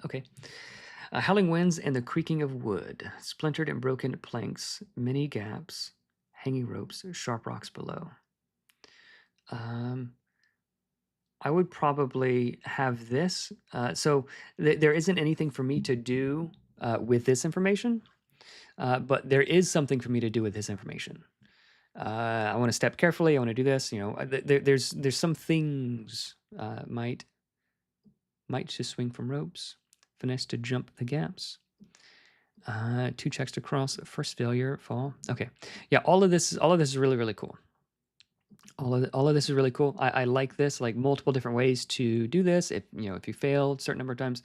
Okay. Howling winds and the creaking of wood, splintered and broken planks, many gaps, hanging ropes, sharp rocks below. I would probably have this. So there isn't anything for me to do with this information, but there is something for me to do with this information. I want to step carefully. I want to do this. There's some things might just swing from ropes, finesse to jump the gaps. 2 checks to cross, first failure, fall. Okay, yeah, all of this is really, really cool. All of this is really cool. I like this, like multiple different ways to do this. If you failed a certain number of times,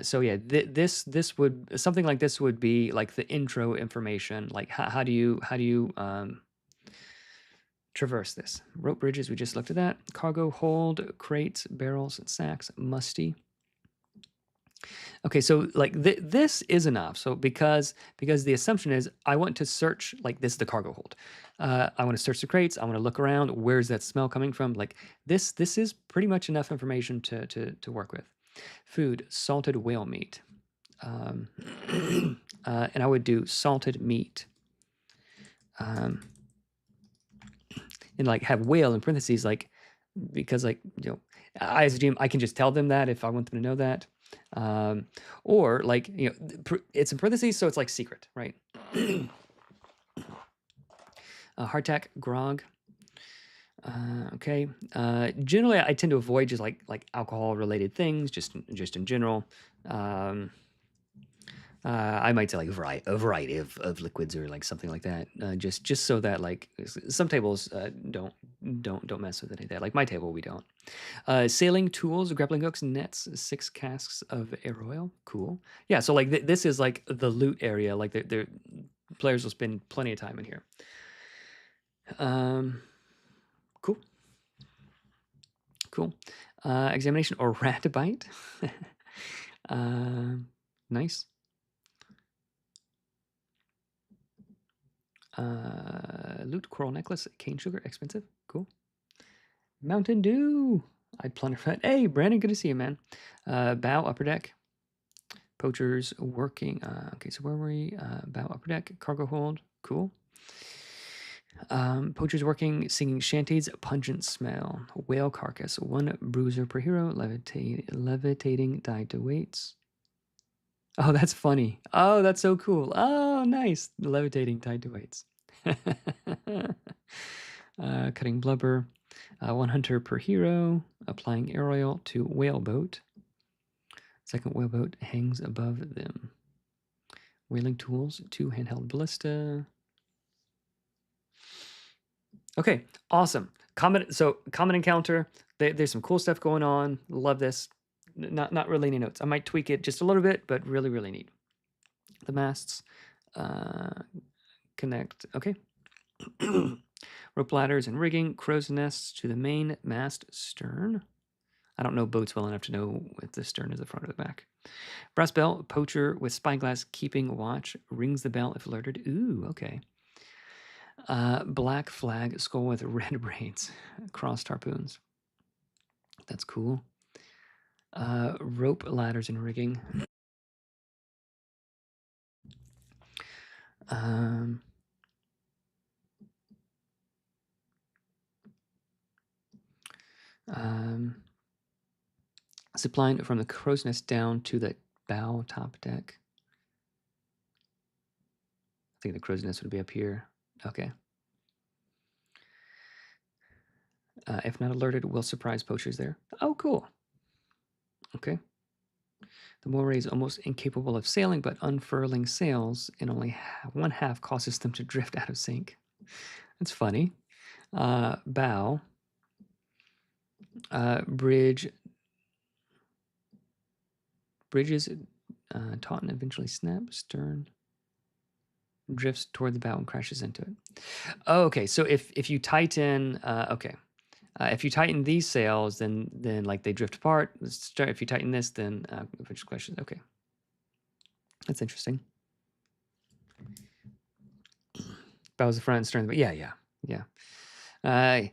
so yeah, this would something like this would be like the intro information. Like how do you traverse this? Rope bridges, we just looked at that. Cargo hold, crates, barrels, sacks, musty. Okay, so like this is enough. So because the assumption is I want to search, like this is the cargo hold. I want to search the crates. I want to look around. Where's that smell coming from? Like this is pretty much enough information to work with. Food, salted whale meat. And I would do salted meat. And like have whale in parentheses, like because like I as a GM I can just tell them that if I want them to know that. Or like it's in parentheses, so it's like secret, right? Hardtack, grog. Okay. Generally, I tend to avoid just like alcohol related things, just in general. I might say like a variety of liquids or like something like that. Just so that like some tables don't mess with any of that. Like my table, we don't. Sailing tools, grappling hooks, nets, 6 casks of air oil. Cool. Yeah. So like this is like the loot area. Like the players will spend plenty of time in here. Cool. Cool. Examination or rat bite. Nice. Loot, coral necklace, cane sugar, expensive. Cool. Mountain Dew. I'd plunder that. Hey, Brandon, good to see you, man. Bow, upper deck. Poachers working. Okay, so where were we? Bow, upper deck, cargo hold. Cool. Poachers working, singing shanties, pungent smell. Whale carcass, 1 bruiser per hero, levitating, died to weights. Oh, that's funny. Oh, that's so cool. Oh, nice. Levitating, tied to weights. Cutting blubber, 1 hunter per hero, applying air oil to whaleboat. Second whaleboat hangs above them. Whaling tools, 2 handheld ballista. Okay, awesome. Common encounter. There's some cool stuff going on. Love this. Not really any notes. I might tweak it just a little bit, but really, really neat. The masts connect. Okay. Rope ladders and rigging. Crow's nests to the main mast stern. I don't know boats well enough to know if the stern is the front or the back. Brass bell, poacher with spyglass keeping watch. Rings the bell if alerted. Ooh, okay. Black flag, skull with red braids. Crossed harpoons. That's cool. Rope ladders and rigging. Zipline from the crow's nest down to the bow top deck. I think the crow's nest would be up here. Okay. If not alerted, we'll surprise poachers there. Oh, cool. Okay. The moray is almost incapable of sailing, but unfurling sails in only 1/2 causes them to drift out of sync. That's funny. Bow. Bridges taut and eventually snap. Stern drifts toward the bow and crashes into it. Oh, okay. So if you tighten, okay. If you tighten these sails, then like they drift apart. If you tighten this, then which question? Okay, that's interesting. Bows the front, stern. Yeah. I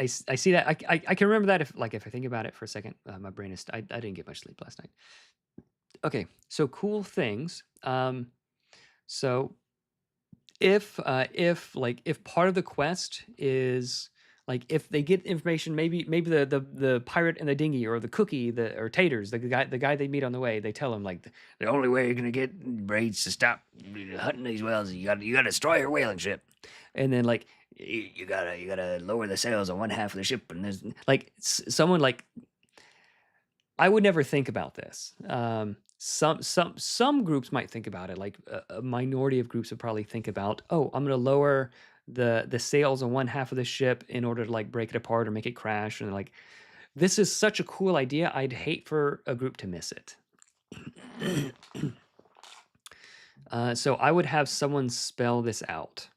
see that. I can remember that if I think about it for a second. My brain is. I didn't get much sleep last night. Okay, so cool things. So if part of the quest is like if they get information, maybe the pirate in the dinghy or the cookie or Taters, the guy they meet on the way, they tell him like the only way you're gonna get braids to stop hunting these whales is you gotta destroy your whaling ship, and then like you gotta lower the sails on 1/2 of the ship, and there's like someone like I would never think about this. Some groups might think about it. Like a minority of groups would probably think about, oh, I'm going to lower the sails on 1/2 of the ship in order to like break it apart or make it crash. And like, this is such a cool idea. I'd hate for a group to miss it. So I would have someone spell this out.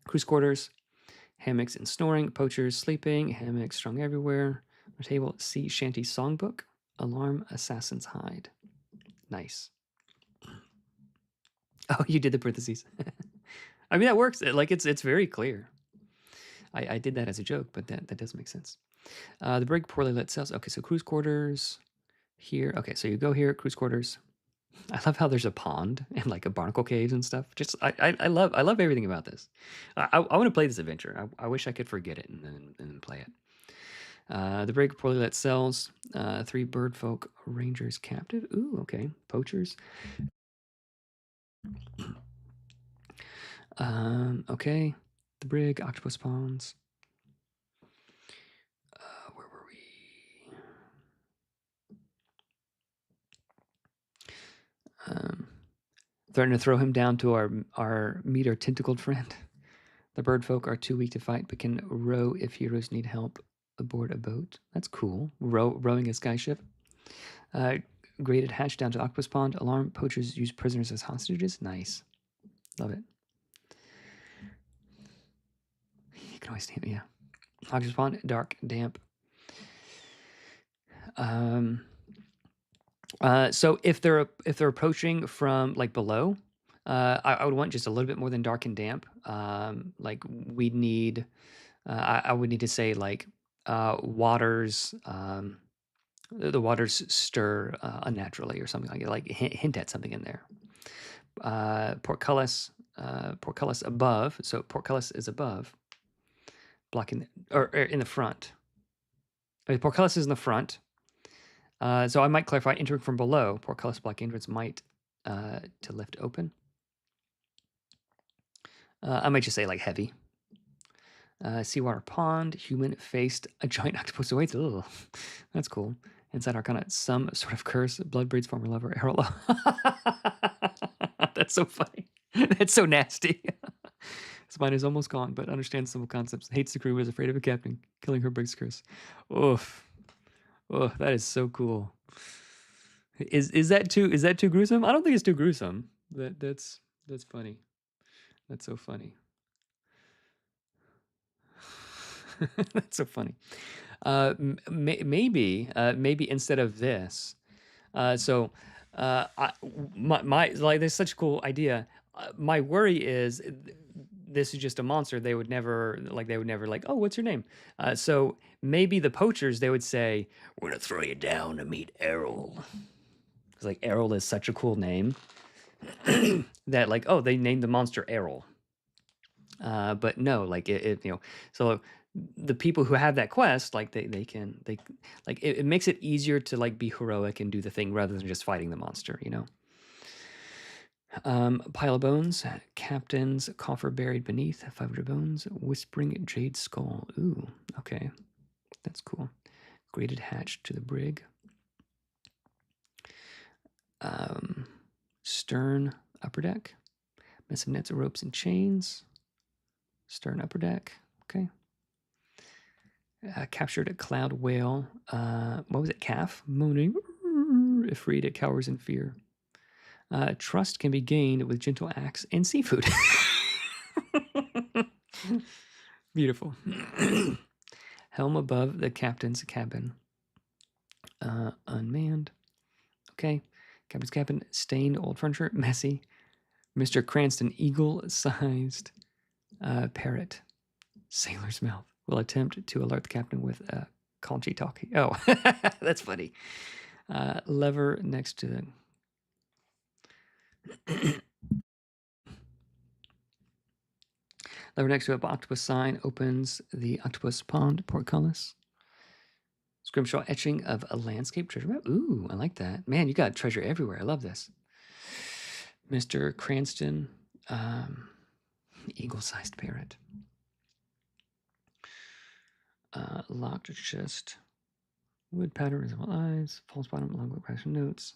Cruise quarters, hammocks and snoring, poachers sleeping, hammocks strung everywhere. Our table, sea shanty songbook, alarm, assassin's hide. Nice. Oh, you did the parentheses. I mean, that works. Like it's very clear. I did that as a joke, but that does make sense. The brig, poorly lit sails. Okay, so cruise quarters here. Okay, so you go here, cruise quarters. I love how there's a pond and like a barnacle caves and stuff. Just I love everything about this. I want to play this adventure. I wish I could forget it and then play it. The brig, poorly lit cells. 3 bird folk rangers captive. Ooh, okay. Poachers. Okay. The brig, octopus ponds. Where were we? Um, threaten to throw him down to our meter tentacled friend. The bird folk are too weak to fight, but can row if heroes need help aboard a boat. That's cool. Rowing a skyship. Uh, Graded hatch down to octopus pond. Alarm poachers use prisoners as hostages. Nice. Love it. You can always name it, yeah. Octopus pond, dark, damp. So if they're approaching from like below, I would want just a little bit more than dark and damp. Like we'd need, I would need to say like waters. The waters stir unnaturally or something like it. Like hint at something in there. Portcullis above. So portcullis is above, blocking or in the front. I mean, portcullis is in the front. So I might clarify entering from below. Portcullis block entrance might to lift open. I might just say like heavy. Seawater pond, human faced a giant octopus awaits. Ugh, that's cool. Inside Arcana, some sort of curse. Blood breeds former lover. Errol. That's so funny. That's so nasty. His mind is almost gone, but understands simple concepts. Hates the crew, is afraid of a captain. Killing her breaks curse. Oof. Oh, that is so cool. Is that too gruesome? I don't think it's too gruesome. That's funny. That's so funny. That's so funny. Maybe instead of this, so my like this is such a cool idea. My worry is this is just a monster. They would never like, oh, what's your name? So maybe the poachers, they would say, we're gonna throw you down to meet Errol. Because like Errol is such a cool name that like, oh, they named the monster Errol. But no, like it so the people who have that quest, like they like it makes it easier to like be heroic and do the thing rather than just fighting the monster, Pile of bones, captain's coffer buried beneath, 500 bones, whispering jade skull. Ooh, okay, that's cool. Graded hatch to the brig. Stern upper deck, mess of nets of ropes and chains. Stern upper deck. Okay. Captured a cloud whale. What was it? Calf moaning. If freed, it cowers in fear. Trust can be gained with gentle acts and seafood. Beautiful. Helm above the captain's cabin. Unmanned. Okay. Captain's cabin. Stained old furniture. Messy. Mr. Cranston, eagle-sized parrot. Sailor's mouth. Will attempt to alert the captain with a Conchi talkie. Oh, that's funny. Lever next to lever next to an octopus sign opens the octopus pond portcullis. Scrimshaw etching of a landscape treasure map. Ooh, I like that. Man, you got treasure everywhere. I love this. Mr. Cranston, eagle-sized parrot. Locked chest. Wood pattern, visible eyes. False bottom, long question notes.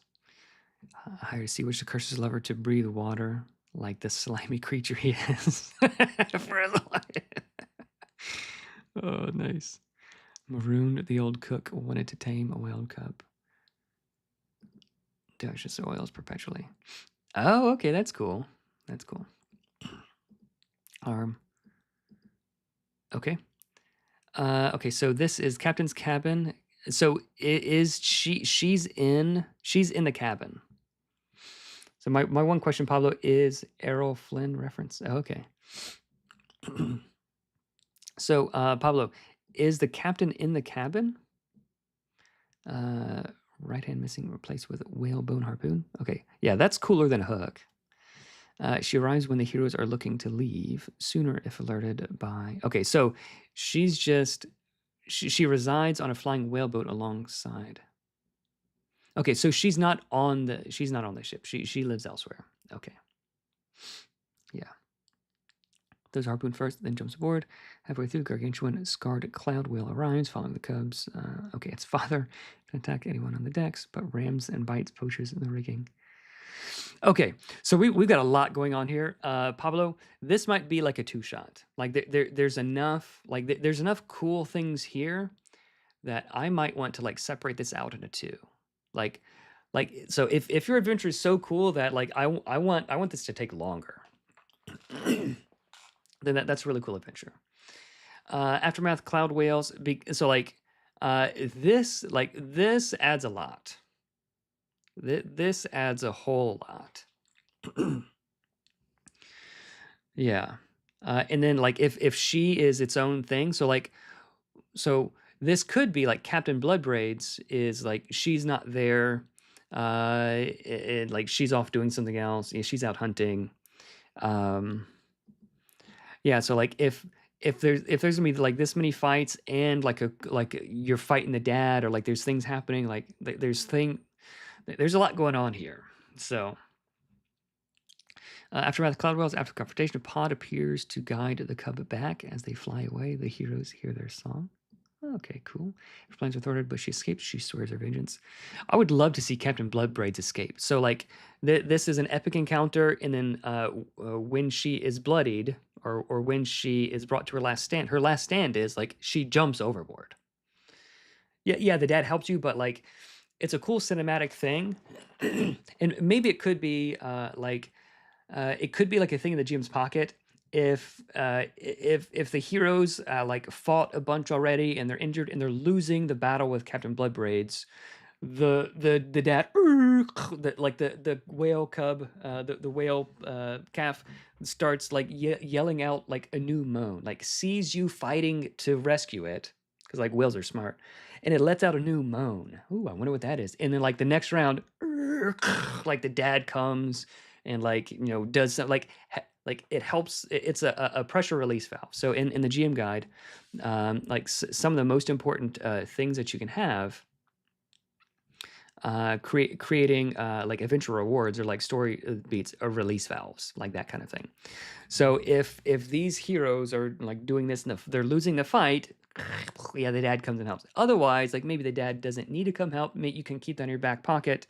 Higher to see which the curses lover to breathe water like the slimy creature he is. Oh, nice. Marooned the old cook wanted to tame a whale cub. Delicious oils perpetually. Oh, okay, that's cool. That's cool. Arm. Okay. Okay, so this is Captain's cabin. So she's in the cabin. So my one question, Pablo, is Errol Flynn reference. Oh, okay. So Pablo, is the captain in the cabin? Right hand missing, replaced with whalebone harpoon. Okay, yeah, that's cooler than a hook. She arrives when the heroes are looking to leave, sooner if alerted by... Okay, so she's just... She resides on a flying whaleboat alongside. Okay, so she's not on the ship. She lives elsewhere. Okay. Yeah. Throws harpoon first, then jumps aboard. Halfway through, gargantuan scarred cloud whale arrives, following the cubs. Okay, its father can attack anyone on the decks, but rams and bites poachers in the rigging. Okay, so we've got a lot going on here. Pablo, this might be like a two shot. Like there's enough there's enough cool things here that I might want to like separate this out into two. Like so if your adventure is so cool that like I want this to take longer, then that's a really cool adventure. Aftermath Cloud Whales. So this adds a lot. This adds a whole lot. Yeah. And then like if she is its own thing, so this could be like Captain Bloodbraids is like she's not there, and like she's off doing something else. Yeah, she's out hunting. Um, yeah, so like if there's gonna be like this many fights and like you're fighting the dad or like there's things happening like there's a lot going on here. So aftermath of Cloud Whales, after confrontation, a pod appears to guide the cub back. As they fly away, the heroes hear their song. Okay, cool. Her plans are thwarted, but she escapes. She swears her vengeance. I would love to see Captain Bloodbraids escape. So, like, this is an epic encounter, and then when she is bloodied, or when she is brought to her last stand is like she jumps overboard. Yeah, yeah, the dad helps you, but like, it's a cool cinematic thing, and maybe it could be like a thing in the GM's pocket if the heroes like fought a bunch already and they're injured and they're losing the battle with Captain Bloodbraids, the dad the whale cub the whale calf starts like yelling out like a new moan, like sees you fighting to rescue it because like whales are smart, and it lets out a new moan. Ooh, I wonder what that is. And then like the next round, like the dad comes and like does some like it helps. It's a pressure release valve. So in the GM guide, like some of the most important things that you can have creating like adventure rewards or like story beats or release valves, like that kind of thing. So if these heroes are like doing this and they're losing the fight, yeah, the dad comes and helps. Otherwise, like maybe the dad doesn't need to come help. Maybe you can keep that in your back pocket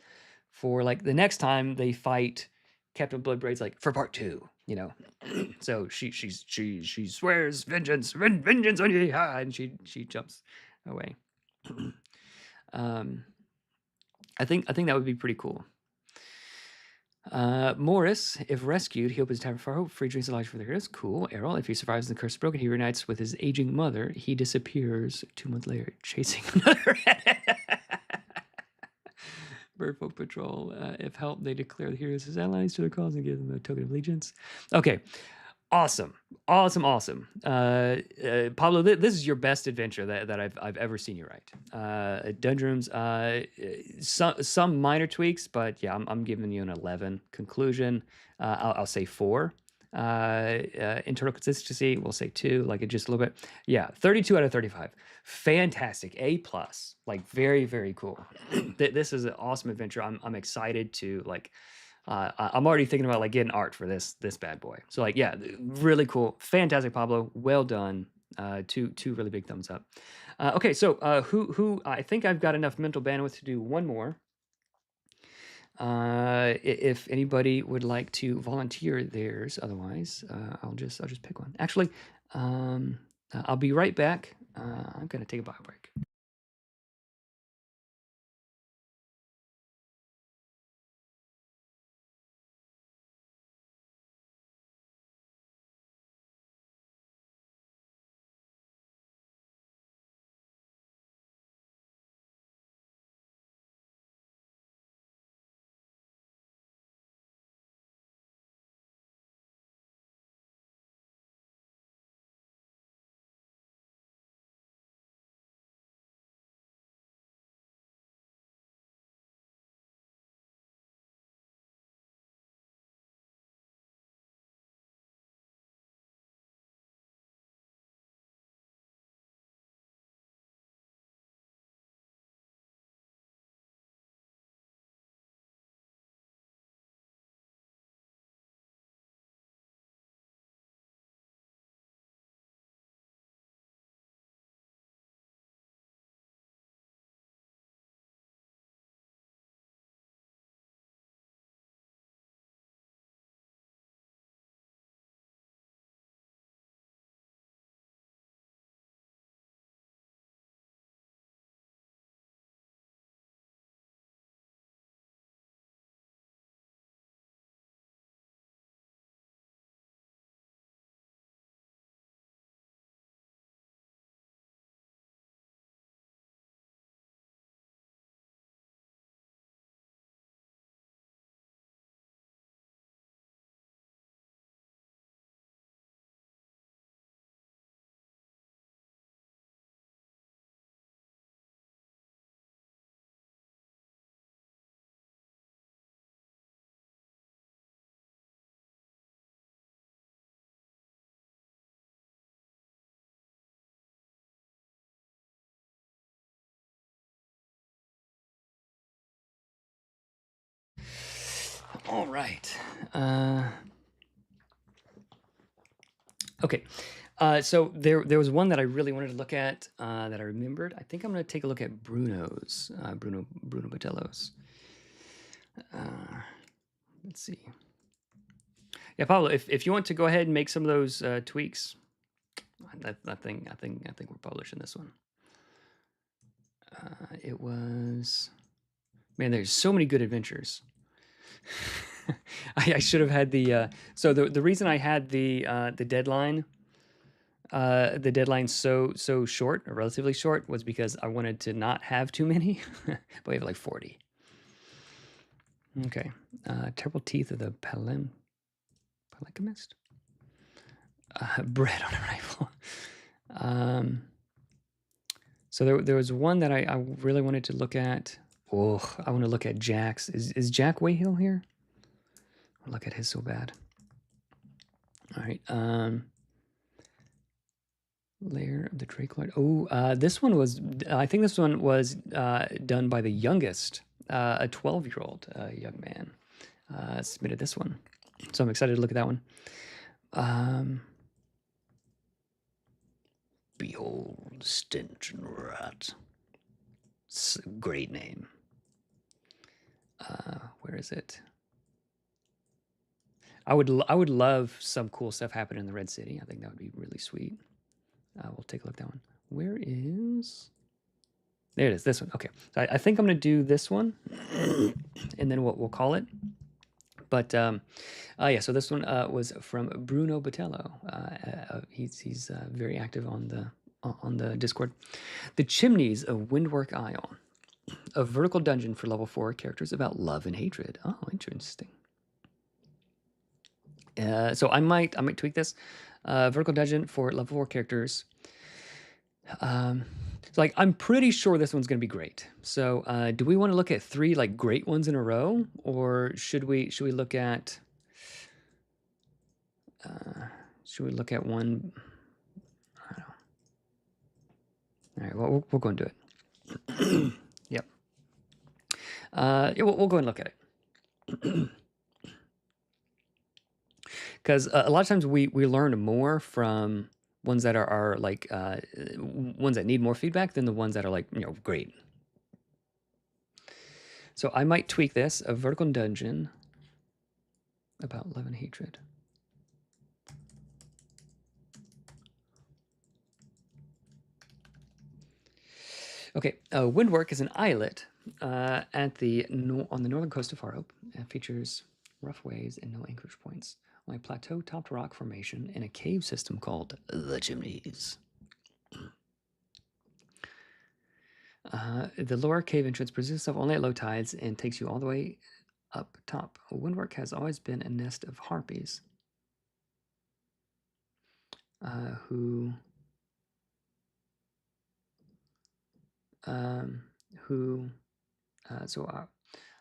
for like the next time they fight Captain Bloodbraids, like for part two. So she swears vengeance on you, and she jumps away. um, I think that would be pretty cool. Morris, if rescued, he opens a tavern for hope. Free drinks and life for the heroes. Cool. Errol, if he survives and the curse is broken, he reunites with his aging mother. He disappears 2 months later, chasing another. Birdfolk Patrol. If helped, they declare the heroes as allies to their cause and give them a token of allegiance. Okay. Awesome. Pablo, this is your best adventure that I've ever seen you write. Dungeons, some minor tweaks, but yeah, I'm giving you an 11. Conclusion, I'll say 4. Internal consistency, we'll say 2, like it just a little bit. Yeah, 32 out of 35. Fantastic. A plus. Like very, very cool. This is an awesome adventure. I'm excited to like I'm already thinking about like getting art for this bad boy. So like, yeah, really cool, fantastic, Pablo. Well done. Two really big thumbs up. Okay, so who I think I've got enough mental bandwidth to do one more. If anybody would like to volunteer theirs, otherwise I'll just pick one. Actually, I'll be right back. I'm gonna take a bio break. All right. Uh, okay. So there was one that I really wanted to look at that I remembered. I think I'm going to take a look at Bruno's, Bruno Botello's. Let's see. Yeah, Pablo, if you want to go ahead and make some of those tweaks, I think we're publishing this one. It was, man. There's so many good adventures. I should have had the so the reason I had the deadline so short, or relatively short, was because I wanted to not have too many. But we have like 40. Okay. Terrible teeth of the Palecomist. Bread on a rifle. So there was one that I really wanted to look at. Oh, I want to look at Jack's. Is Jack Wayhill here? I'll look at his so bad. All right. Lair of the Drake Lord. Oh, this one was, I think this one was done by the youngest, a 12-year-old young man submitted this one. So I'm excited to look at that one. Behold, Stench and Rat. It's a great name. Where is it? I would love some cool stuff happening in the Red City. I think that would be really sweet. We'll take a look at that one. Where is... There it is, this one. Okay, so I think I'm going to do this one, and then we'll call it. But yeah, so this one was from Bruno Botello. He's very active on the Discord. The Chimneys of Windwork Ion, a vertical dungeon for level 4 characters about love and hatred. Oh, interesting. So I might tweak this. Vertical dungeon for level 4 characters. So like I'm pretty sure this one's gonna be great. So do we want to look at 3 like great ones in a row, or should we look at one? I don't know. All right, well we'll go and do it. Yep. Yeah, we'll go and look at it. Because a lot of times we learn more from ones that are like ones that need more feedback than the ones that are like, great. So I might tweak this, a vertical dungeon about love and hatred. Okay, Windwork is an islet on the northern coast of Farhope. It features rough waves and no anchorage points. On a plateau-topped rock formation in a cave system called the Chimneys. The lower cave entrance presents itself only at low tides and takes you all the way up top. Windwork has always been a nest of harpies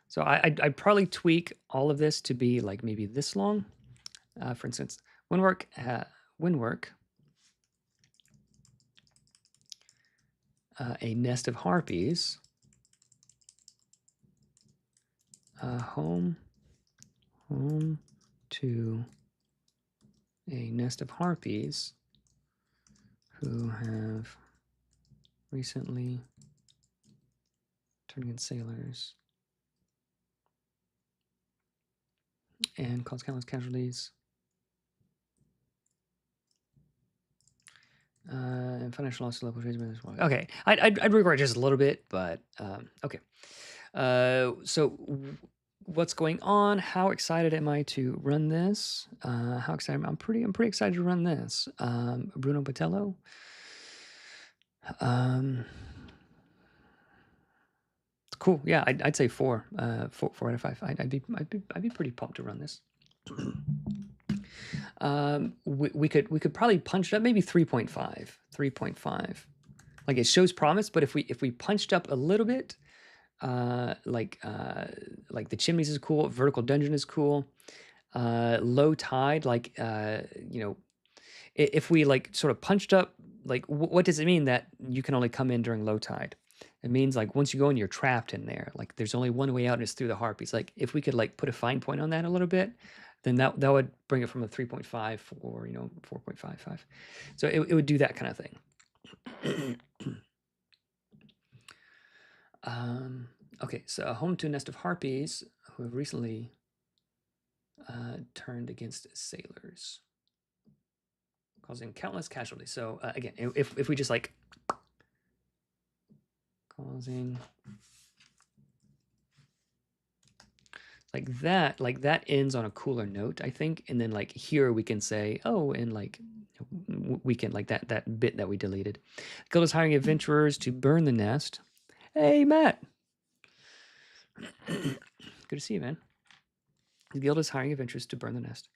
so I'd probably tweak all of this to be like maybe this long. For instance, Windwork, a nest of harpies, home to a nest of harpies who have recently turned against sailors and caused countless casualties. And financial loss to local tradesmen as well. Okay, I'd regret just a little bit, but okay. So what's going on? How excited am I to run this? How excited? I'm pretty excited to run this. Bruno Botello. Cool. Yeah, I'd say 4. 4 out of 5. I'd be pretty pumped to run this. We could probably punch it up, maybe 3.5. Like it shows promise, but if we punched up a little bit, like the Chimneys is cool, vertical dungeon is cool, low tide, like if we like sort of punched up, like what does it mean that you can only come in during low tide? It means like once you go in, you're trapped in there. Like there's only one way out, and it's through the harpies. Like if we could like put a fine point on that a little bit, then that would bring it from a 3.5 or 4.55. So it would do that kind of thing. Okay, so home to a nest of harpies who have recently turned against sailors, causing countless casualties. So again, if we just like causing like that ends on a cooler note, I think. And then like here we can say, oh, and like we can like that bit that we deleted. The guild is hiring adventurers to burn the nest. Hey, Matt. Good to see you, man. The guild is hiring adventurers to burn the nest.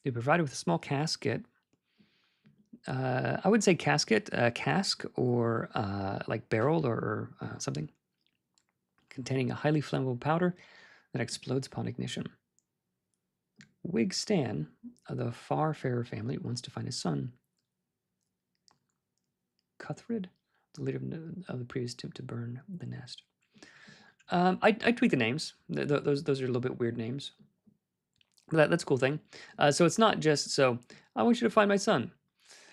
They provided with a small casket. I would say casket, cask, or like barrel or something, containing a highly flammable powder that explodes upon ignition. Wig Stan of the Farfarer family wants to find his son, Cuthred, the leader of the previous attempt to burn the nest. I tweak the names. Those are a little bit weird names. But that's a cool thing. So it's not just, so I want you to find my son.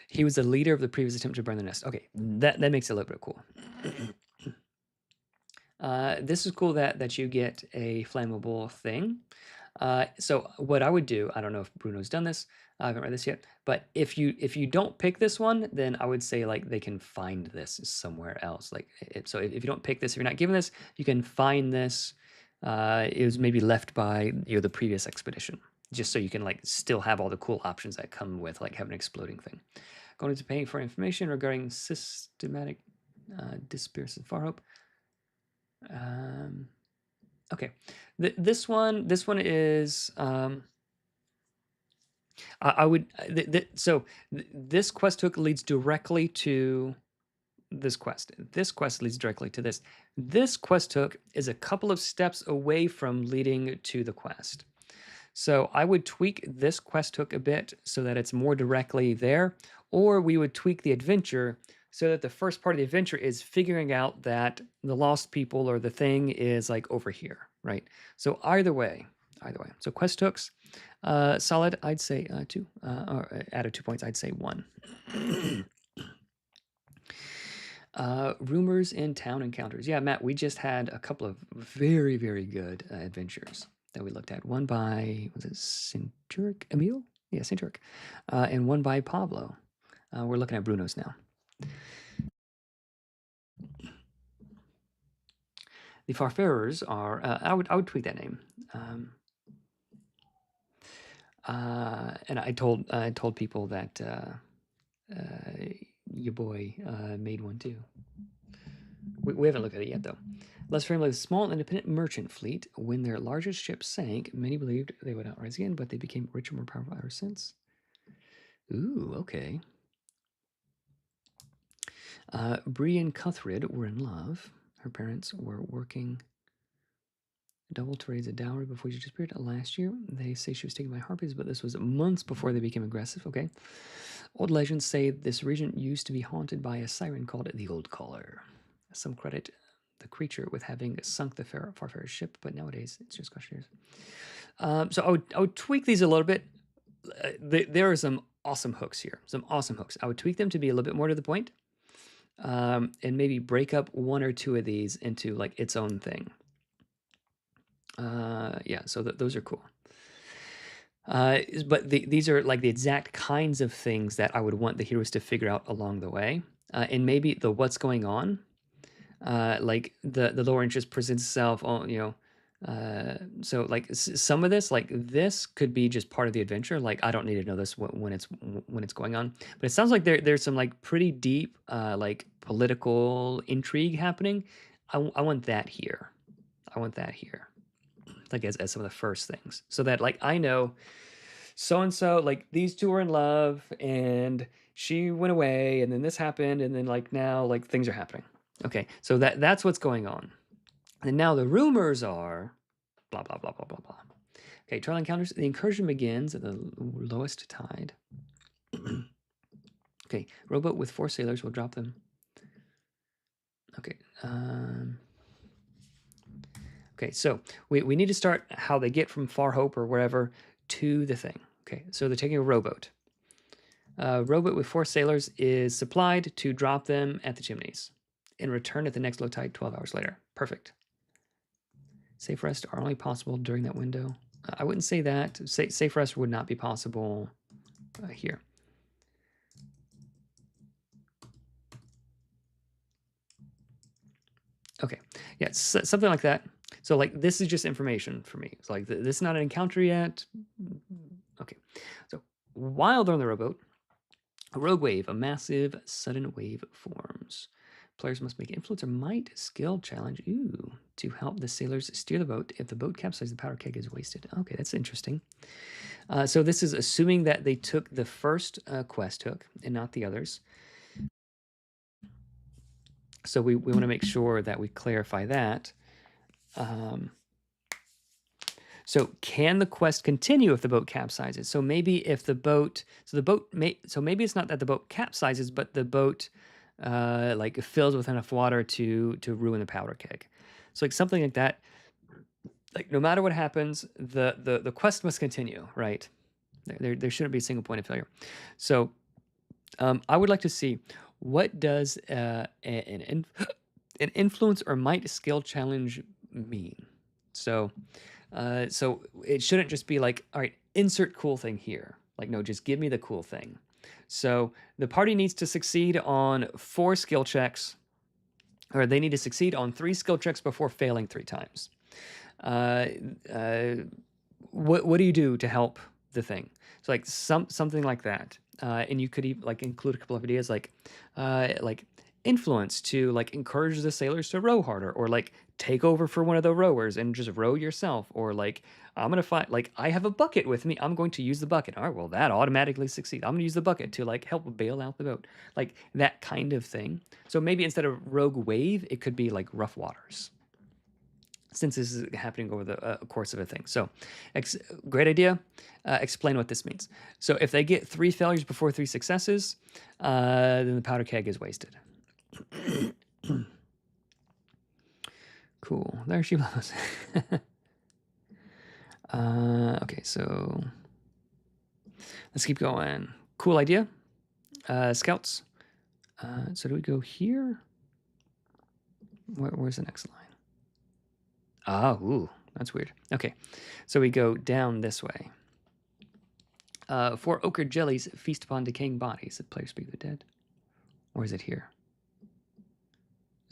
He was the leader of the previous attempt to burn the nest. Okay, that makes it a little bit cool. This is cool that you get a flammable thing. So what I would do, I don't know if Bruno's done this, I haven't read this yet, but if you don't pick this one, then I would say like they can find this somewhere else. Like so if you don't pick this, if you're not given this, you can find this. It was maybe left by the previous expedition, just so you can like still have all the cool options that come with like having an exploding thing. Going into paying for information regarding systematic disappearance of Farhope. Okay, this one is I would so this quest hook leads directly to this quest. This quest leads directly to this. This quest hook is a couple of steps away from leading to the quest. So I would tweak this quest hook a bit so that it's more directly there, or we would tweak the adventure so that the first part of the adventure is figuring out that the lost people or the thing is like over here, right? So either way. So quest hooks, solid, I'd say 2. Or out of 2 points, I'd say 1. Rumors and town encounters. Yeah, Matt, we just had a couple of very, very good adventures that we looked at. One by, was it Centuric Emil? Yeah, Centuric. And one by Pablo. We're looking at Bruno's now. The Farfarers are, I would tweak that name. And I told people that your boy made one too. We haven't looked at it yet, though. Less friendly, a small independent merchant fleet. When their largest ship sank, many believed they would outrise again, but they became richer, more powerful ever since. Ooh, okay. Bree and Cuthred were in love. Her parents were working double to raise a dowry before she disappeared last year. They say she was taken by harpies, but this was months before they became aggressive. Okay. Old legends say this region used to be haunted by a siren called the Old Caller. Some credit the creature with having sunk the Farfarer's ship, but nowadays it's just questionnaires. So I would tweak these a little bit. There are some awesome hooks here. Some awesome hooks. I would tweak them to be a little bit more to the point, and maybe break up 1 or 2 of these into like its own thing. Yeah, so those are cool. But these are like the exact kinds of things that I would want the heroes to figure out along the way. And maybe the what's going on, like the lower interest presents itself on, so like some of this, like this could be just part of the adventure. Like I don't need to know this when it's going on, but it sounds like there's some like pretty deep like political intrigue happening. I want that here. I want that here, like as some of the first things, so that like I know so and so, like these two are in love and she went away and then this happened and then like now like things are happening. Okay, so that's what's going on. And now the rumors are blah blah blah blah blah blah. Okay, trial encounters. The incursion begins at the lowest tide. Okay, rowboat with 4 sailors will drop them. Okay. Okay, so we need to start how they get from Far Hope or wherever to the thing. Okay, so they're taking a rowboat. Rowboat with 4 sailors is supplied to drop them at the chimneys and return at the next low tide 12 hours later. Perfect. Safe rest are only possible during that window. I wouldn't say that. Safe rest would not be possible here. Okay, yeah, something like that. So like this is just information for me. It's like this is not an encounter yet. Okay, so while they're on the rowboat, a rogue wave, a massive sudden wave forms. Players must make influence or might skill challenge, to help the sailors steer the boat. If the boat capsizes, the powder keg is wasted. Okay, that's interesting. So this is assuming that they took the first quest hook and not the others. So we want to make sure that we clarify that. So can the quest continue if the boat capsizes? So maybe if the boat, so maybe it's not that the boat capsizes, but the boat like fills with enough water to ruin the powder keg. So like something like that. Like no matter what happens, the quest must continue, right? There shouldn't be a single point of failure. So I would like to see what does an influence or might skill challenge mean. So it shouldn't just be like, all right, insert cool thing here. Like, no, just give me the cool thing. So the party needs to succeed on 4 skill checks, or they need to succeed on 3 skill checks before failing 3 times. What do you do to help the thing? So like something like that. And you could even like include a couple of ideas like influence to like encourage the sailors to row harder, or like take over for one of the rowers and just row yourself, or like I'm gonna find like I have a bucket with me, I'm going to use the bucket. All right, well that automatically succeeds. I'm gonna use the bucket to like help bail out the boat, like that kind of thing. So maybe instead of rogue wave, it could be like rough waters, since this is happening over the course of a thing. So great idea. Explain what this means. So if they get 3 failures before 3 successes, then the powder keg is wasted. Cool. There she was. Okay, so let's keep going. Cool idea. Scouts. So do we go here? Where's the next line? Ooh, that's weird. Okay, so we go down this way. 4 ochre jellies feast upon decaying bodies. Did players speak of the dead? Or is it here?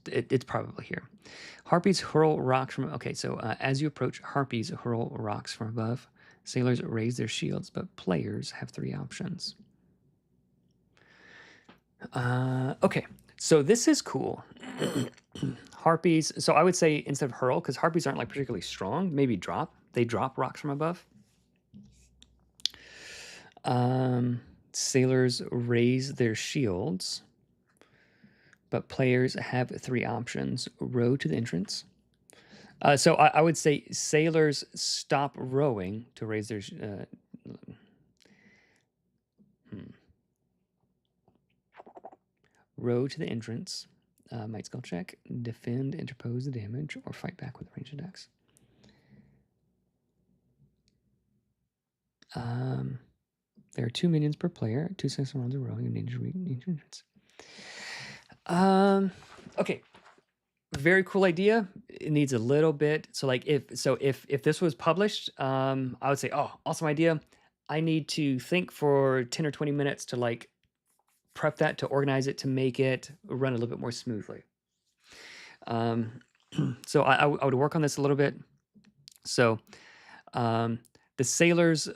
It's probably here. Harpies hurl rocks from... Okay, so as you approach, harpies hurl rocks from above. Sailors raise their shields, but players have 3 options. Okay, so this is cool. Harpies, so I would say instead of hurl, because harpies aren't like particularly strong, maybe drop. They drop rocks from above. Sailors raise their shields, but players have 3 options. Row to the entrance. So I would say sailors stop rowing to raise their... Row to the entrance. Might skill check. Defend, interpose the damage, or fight back with ranged attacks. There are 2 minions per player. 2 successful rounds of rowing and danger entrance. Okay. Very cool idea. It needs a little bit. So like if this was published, I would say, oh, awesome idea. I need to think for 10 or 20 minutes to like prep that, to organize it, to make it run a little bit more smoothly. So I would work on this a little bit. So the sailors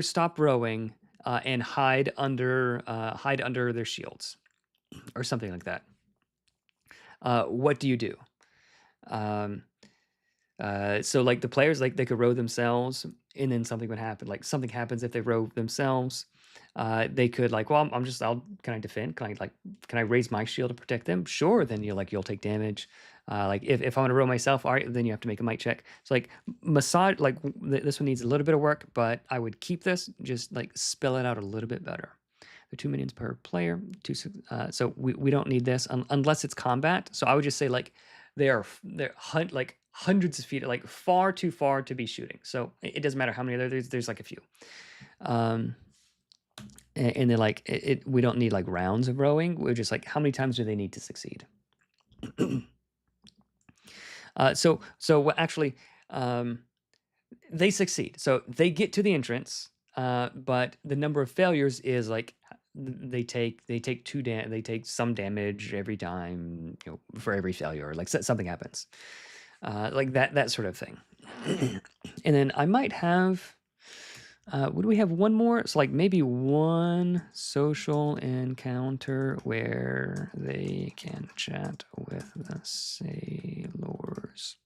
stop rowing and hide under their shields, or something like that. What do you do? So like the players, like they could row themselves, and then something would happen. Like something happens if they row themselves. They could like, well, can I defend? Can I raise my shield to protect them? Sure. Then you'll take damage. Like if I want to row myself, all right, then you have to make a might check. So like massage, like this one needs a little bit of work, but I would keep this, just like spell it out a little bit better. There are 2 minions per player. So we don't need this unless it's combat. So I would just say like they're like hundreds of feet, like far too far to be shooting. So it doesn't matter how many there's like a few. And then like we don't need like rounds of rowing. We're just like, how many times do they need to succeed? So actually, they succeed. So they get to the entrance, but the number of failures is like they take some damage every time, for every failure, like something happens, like that sort of thing. And then I might have. Would we have one more? So like maybe one social encounter where they can chat with the sailors.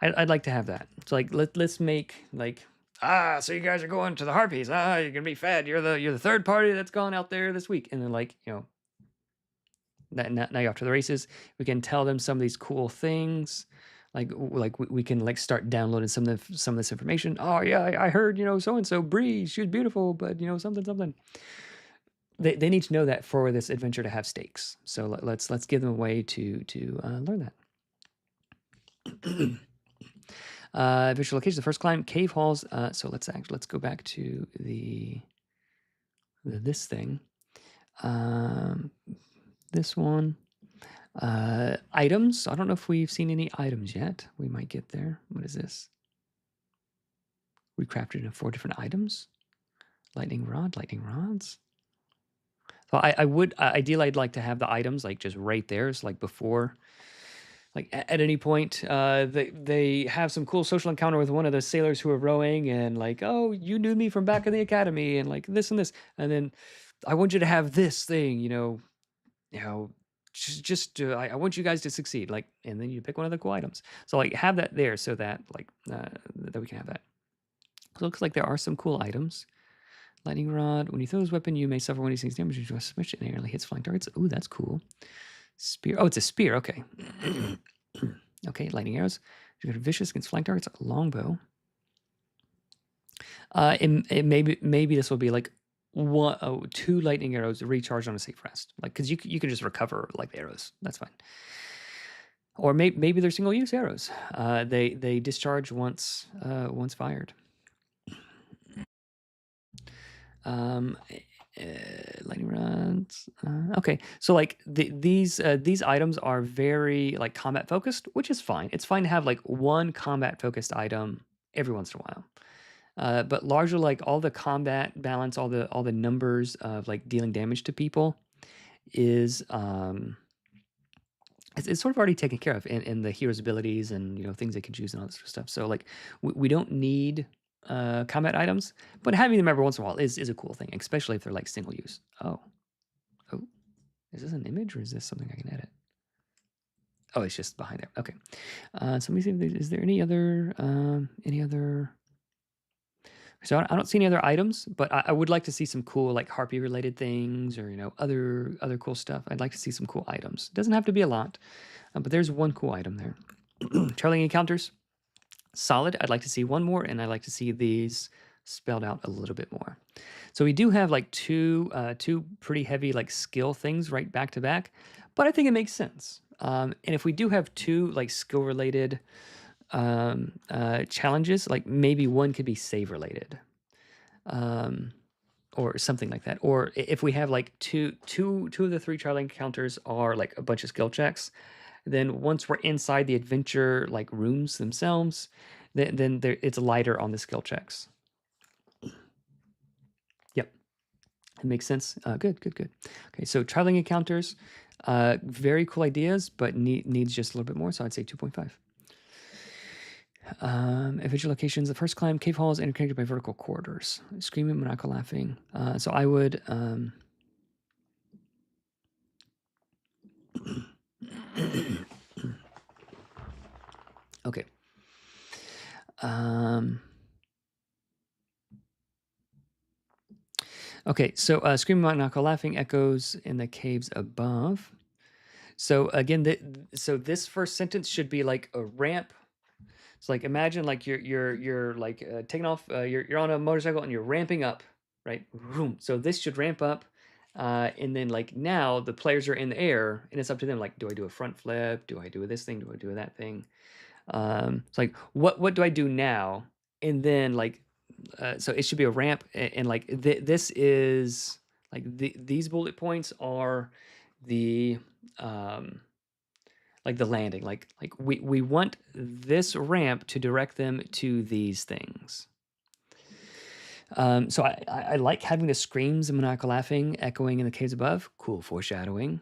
I'd like to have that. So like let's make like, so you guys are going to the Harpies. You're gonna be fed. You're the third party that's gone out there this week. And then like, now you're off to the races. We can tell them some of these cool things. Like we can like start downloading some of this information. Oh yeah, I heard, so and so Bree, she was beautiful, but something. They need to know that for this adventure to have stakes. So let's give them a way to learn that. Visual location, the first climb, cave halls. So let's go back to this thing. This one. Items. I don't know if we've seen any items yet. We might get there. What is this? We crafted into 4 different items. Lightning rods. So I would ideally I'd like to have the items like just right there. So like before, like at any point, they have some cool social encounter with one of the sailors who are rowing, and like, oh, you knew me from back in the academy, and like this and this, and then I want you to have this thing, I want you guys to succeed, like, and then you pick one of the cool items. So like have that there so that like that we can have that. So it looks like there are some cool items. Lightning rod. When you throw this weapon, you may suffer 1d6 damage if you smash it and nearly hits flying targets. Ooh, that's cool. Spear. Oh, it's a spear. Okay. Okay. Lightning arrows. You got vicious against flying targets. Longbow. Maybe this will be like 2 lightning arrows recharged on a safe rest. Like, because you can just recover like the arrows. That's fine. Or maybe they're single use arrows. They discharge once fired. Lightning rods. Okay, so like these items are very like combat focused, which is fine. It's fine to have like one combat focused item every once in a while. But largely like all the combat balance, all the numbers of like dealing damage to people is it's sort of already taken care of in the hero's abilities and things they can choose and all this sort of stuff. So like we don't need combat items, but having them every once in a while is a cool thing, especially if they're like single use. Oh, is this an image or is this something I can edit? Oh, it's just behind there. Okay. So let me see if is there any other So I don't see any other items, but I would like to see some cool like harpy related things or other cool stuff. I'd like to see some cool items. It doesn't have to be a lot, but there's one cool item there. Trailing encounters, solid. I'd like to see one more, and I'd like to see these spelled out a little bit more. So we do have like two pretty heavy like skill things right back to back, but I think it makes sense. And if we do have 2 like skill related challenges, like maybe one could be save related, or something like that. Or if we have like two of the 3 trial encounters are like a bunch of skill checks, then once we're inside the adventure like rooms themselves, then it's lighter on the skill checks. Yep, it makes sense. Good. Okay, so trialing encounters, very cool ideas, but needs just a little bit more. So I'd say 2.5. Adventure locations, the first climb, cave halls interconnected by vertical corridors. Screaming, maniacal laughing. So I would okay. Okay, so screaming, maniacal laughing echoes in the caves above. So again, so this first sentence should be like a ramp. It's like imagine like you're like taking off. You're on a motorcycle and you're ramping up, right? Vroom. So this should ramp up, and then like now the players are in the air and it's up to them. Like, do I do a front flip? Do I do this thing? Do I do that thing? It's like what do I do now? And then like so it should be a ramp, and like this is like these bullet points are the um like the landing, like we want this ramp to direct them to these things. So I like having the screams and maniacal laughing echoing in the caves above. Cool foreshadowing.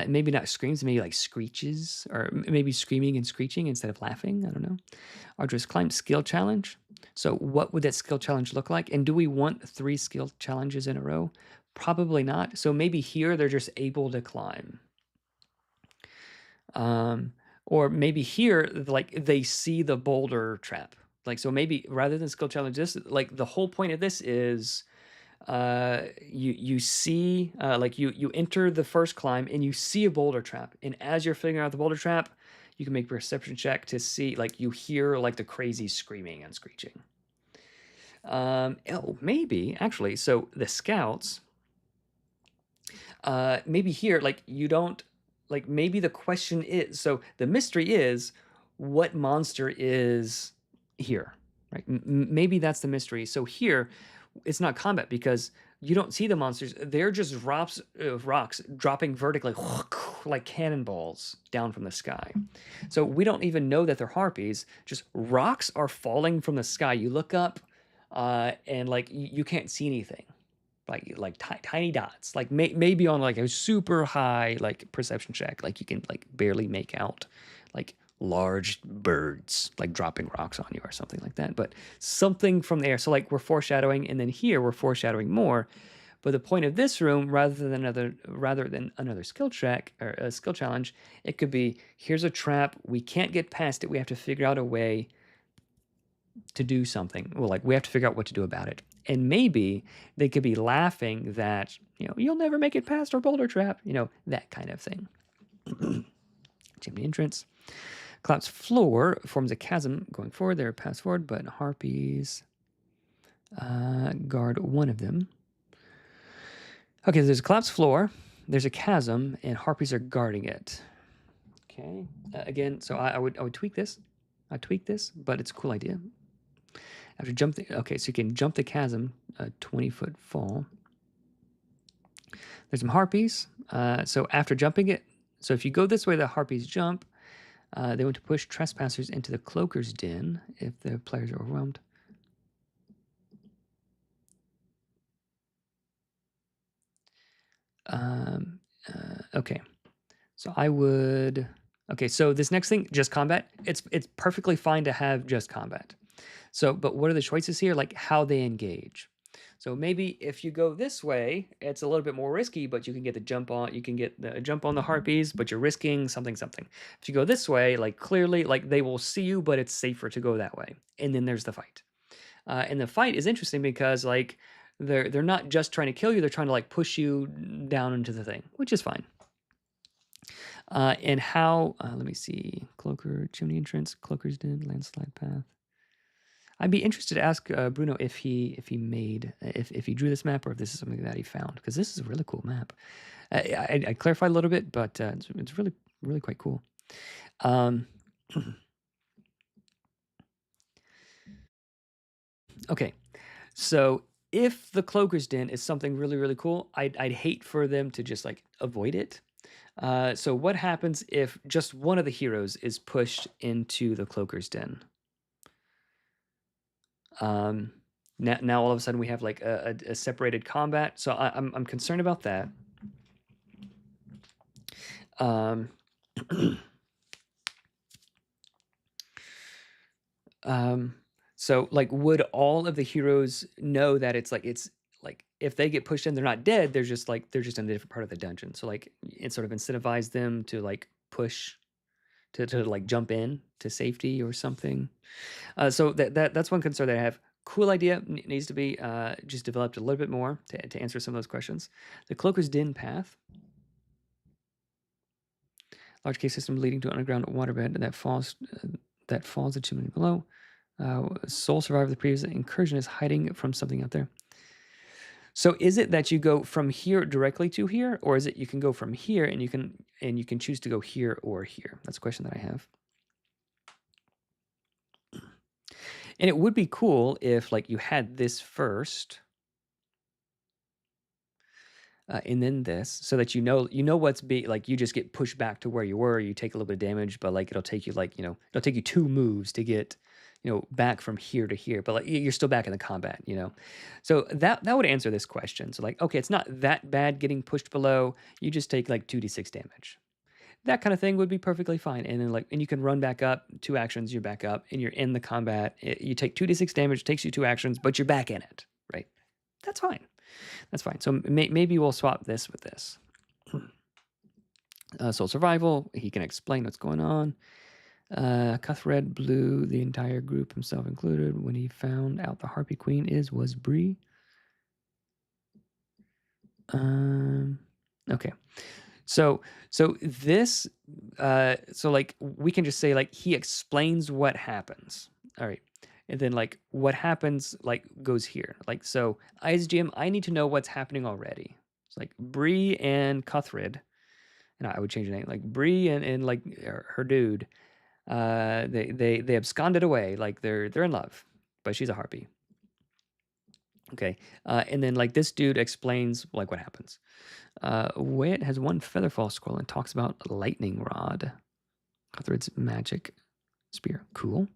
Maybe not screams, maybe like screeches, or maybe screaming and screeching instead of laughing. I don't know. Arduous climb skill challenge. So what would that skill challenge look like? And do we want 3 skill challenges in a row? Probably not. So maybe here they're just able to climb. Or maybe here, like they see the boulder trap. Like, so maybe rather than skill challenge, this like the whole point of this is you see like you enter the first climb and you see a boulder trap, and as you're figuring out the boulder trap, you can make a perception check to see, like you hear like the crazy screaming and screeching. Oh, maybe actually, so the scouts, maybe here, like you don't, like maybe the question is, so the mystery is what monster is here, right? Maybe that's the mystery. So here it's not combat because you don't see the monsters. They're just rocks dropping vertically like cannonballs down from the sky. So we don't even know that they're harpies. Just rocks are falling from the sky. You look up and like you can't see anything. Like tiny dots, like maybe on like a super high like perception check, like you can like barely make out like large birds like dropping rocks on you or something like that, but something from the air. So like we're foreshadowing, and then here we're foreshadowing more. But the point of this room, rather than another skill check or a skill challenge, it could be, here's a trap, we can't get past it, we have to figure out a way to do something. Well, like we have to figure out what to do about it. And maybe they could be laughing that, you'll never make it past our boulder trap, that kind of thing. Chimney entrance. Collapsed floor forms a chasm going forward. They're pass forward, but harpies guard one of them. Okay, there's a collapsed floor, there's a chasm, and harpies are guarding it. Okay, again, so I would tweak this. I tweak this, but it's a cool idea. After jump, okay, so you can jump the chasm, a 20-foot fall. There's some harpies. So after jumping it, so if you go this way, the harpies jump. They want to push trespassers into the cloaker's den if the players are overwhelmed. Okay, so I would. Okay, so this next thing, just combat. It's perfectly fine to have just combat. So, but what are the choices here? Like how they engage. So maybe if you go this way, it's a little bit more risky, but you can get the jump on. You can get the jump on the harpies, but you're risking something. If you go this way, like clearly, like they will see you, but it's safer to go that way. And then there's the fight. And the fight is interesting because like they're not just trying to kill you; they're trying to like push you down into the thing, which is fine. And how? Let me see. Cloaker, chimney entrance, cloaker's den, landslide path. I'd be interested to ask Bruno if he made if he drew this map or if this is something that he found, because this is a really cool map. I clarified a little bit, but it's really quite cool. Okay, so if the cloaker's den is something really cool, I'd hate for them to just like avoid it. So what happens if just one of the heroes is pushed into the cloaker's den? Now all of a sudden we have like a separated combat. So I'm concerned about that. So like, would all of the heroes know that it's like if they get pushed in, they're not dead. They're just in a different part of the dungeon. So like it sort of incentivized them to like push to like jump in to safety or something. So that's one concern that I have. Cool idea, needs to be just developed a little bit more to answer some of those questions. The Cloaker's Den path. Large cave system leading to an underground waterbed that falls the chimney below. Sole survivor of the previous incursion is hiding from something out there. So is it that you go from here directly to here, or is it you can go from here and you can choose to go here or here? That's a question that I have. And it would be cool if like you had this first, and then this, so that you know what's like you just get pushed back to where you were. You take a little bit of damage, but like it'll take you like it'll take you 2 moves to get back from here to here. But like you're still back in the combat. So that would answer this question. So like okay, it's not that bad getting pushed below. You just take like 2d6 damage. That kind of thing would be perfectly fine. And then and you can run back up, 2 actions, you're back up, and you're in the combat. You take 2d6 damage, takes you 2 actions, but you're back in it, right? That's fine. That's fine. So maybe we'll swap this with this. Soul survival. He can explain what's going on. Cuthred blew the entire group, himself included, when he found out the Harpy Queen was Bree. Okay. So this, so like we can just say like he explains what happens. All right. And then like what happens like goes here. Like, so I as GM, I need to know what's happening already. It's like Bree and Cuthred, and I would change the name, like Bree and like her dude, they absconded away, like they're in love, but she's a harpy. Okay. And then like this dude explains like what happens. Wyatt has 1 Featherfall scroll and talks about lightning rod. Cuthred's magic spear. Cool.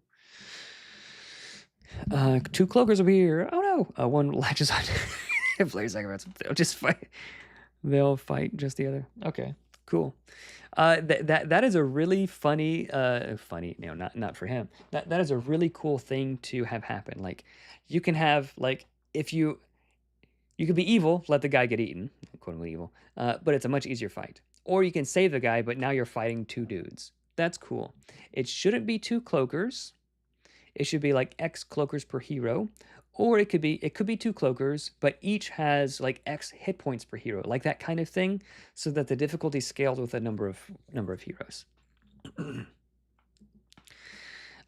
2 cloakers over here. Oh no. 1 latches on. Players cigarettes. They'll fight just the other. Okay. Cool. That is a really funny. No, not for him. That is a really cool thing to have happen. Like, you can have like if you could be evil, let the guy get eaten, quote unquote evil, but it's a much easier fight. Or you can save the guy, but now you're fighting 2 dudes. That's cool. It shouldn't be 2 cloakers. It should be like X cloakers per hero. Or it could be 2 cloakers, but each has like X hit points per hero, like that kind of thing, so that the difficulty scales with a number of heroes.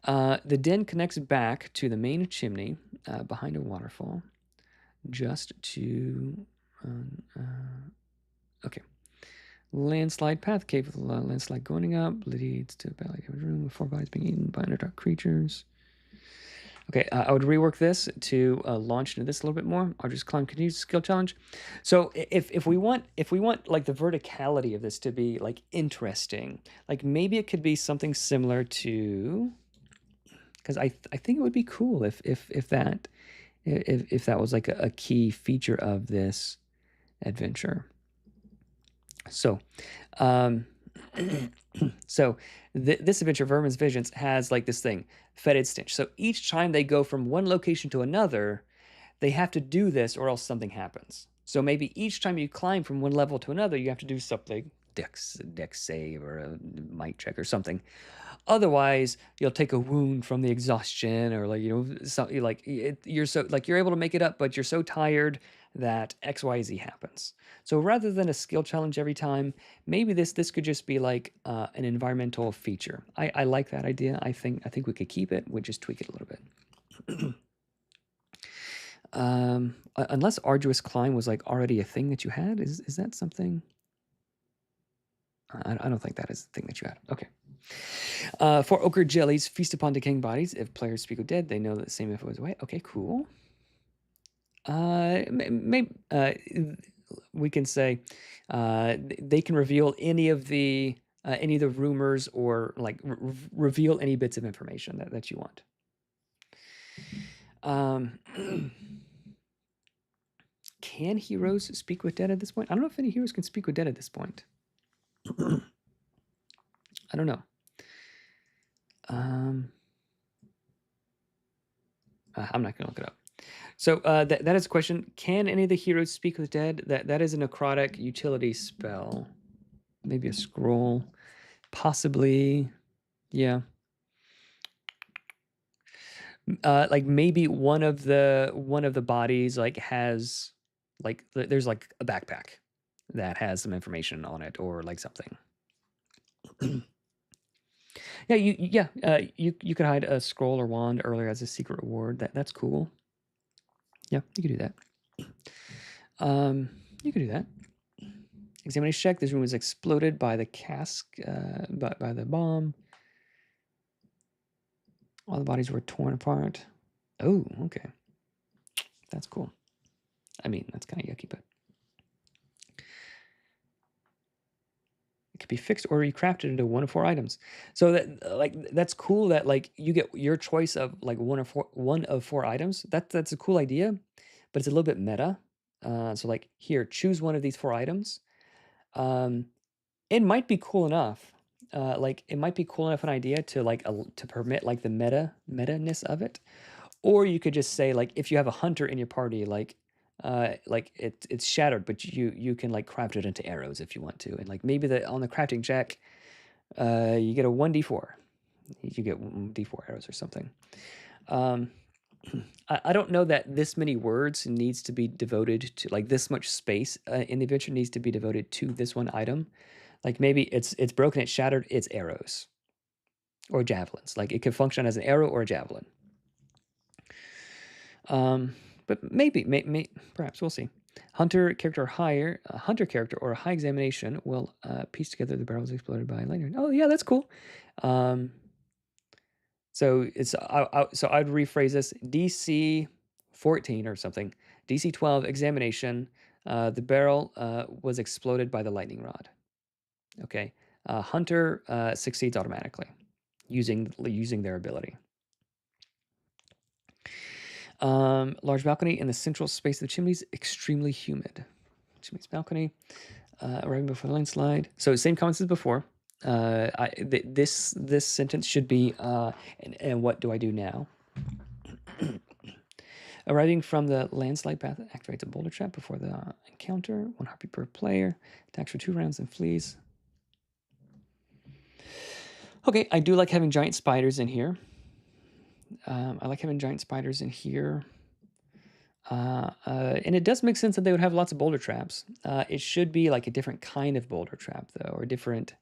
The den connects back to the main chimney behind a waterfall. Just to okay. Landslide path, cave with a landslide going up, leads to a badly damaged room with 4 bodies being eaten by underdark creatures. Okay, I would rework this to launch into this a little bit more. I'll just climb continues skill challenge. So if we want like the verticality of this to be like interesting, like maybe it could be something similar to, because I think it would be cool if that was like a key feature of this adventure. So, this adventure, Vermin's Visions, has like this thing, Fetid Stench. So each time they go from one location to another, they have to do this or else something happens. So maybe each time you climb from one level to another, you have to do something, dex save or a might check or something. Otherwise, you'll take a wound from the exhaustion, or like something like you're able to make it up, but you're so tired that XYZ happens. So rather than a skill challenge every time, maybe this could just be like an environmental feature. I like that idea. I think we could keep it. We just tweak it a little bit. Unless arduous climb was like already a thing that you had, is that something? I don't think that is the thing that you had. Okay. For ochre jellies, feast upon decaying bodies. If players speak with dead, they know that the same info is away. Okay, cool. Maybe we can say they can reveal any of the rumors, or like reveal any bits of information that you want. Can heroes speak with dead at this point? I don't know if any heroes can speak with dead at this point. I don't know. I'm not gonna look it up. So that is a question. Can any of the heroes speak with dead? That is a necrotic utility spell. Maybe a scroll. Possibly. Yeah. Like maybe one of the bodies like has like there's like a backpack that has some information on it, or like something. Yeah, you could hide a scroll or wand earlier as a secret reward. That's cool. Yeah, you could do that. Um, you could do that. Examination check. This room was exploded by the cask, by the bomb. All the bodies were torn apart. Oh, okay. That's cool. I mean, that's kind of yucky, but it could be fixed or recrafted into 1 of 4 items. So that's cool that like you get your choice of like 1 of 4 items. That's a cool idea, but it's a little bit meta. So like here, choose 1 of these 4 items. It might be cool enough. Like it might be cool enough an idea to like to permit like the meta-ness of it. Or you could just say like if you have a hunter in your party, like it's shattered, but you can like craft it into arrows if you want to, and like maybe on the crafting check, you get a 1d4. You get d4 arrows or something. I don't know that this many words needs to be devoted to like this much space in the adventure needs to be devoted to this one item. Like maybe it's broken, it's shattered, it's arrows or javelins. Like it could function as an arrow or a javelin. But maybe, perhaps we'll see. Hunter character or a high examination will piece together the barrels exploded by lightning. Oh yeah, that's cool. So so I'd rephrase this: DC 14 or something. DC 12 examination. The barrel was exploded by the lightning rod. Okay. Hunter succeeds automatically using their ability. Large balcony in the central space of the chimneys, extremely humid. Chimney's balcony, arriving before the landslide. So same comments as before. This sentence should be, and what do I do now? Arriving from the landslide path activates a boulder trap before the encounter. 1 harpy per player. Attacks for 2 rounds and flees. Okay, I do like having giant spiders in here. I like having giant spiders in here. And it does make sense that they would have lots of boulder traps. It should be like a different kind of boulder trap, though, or different.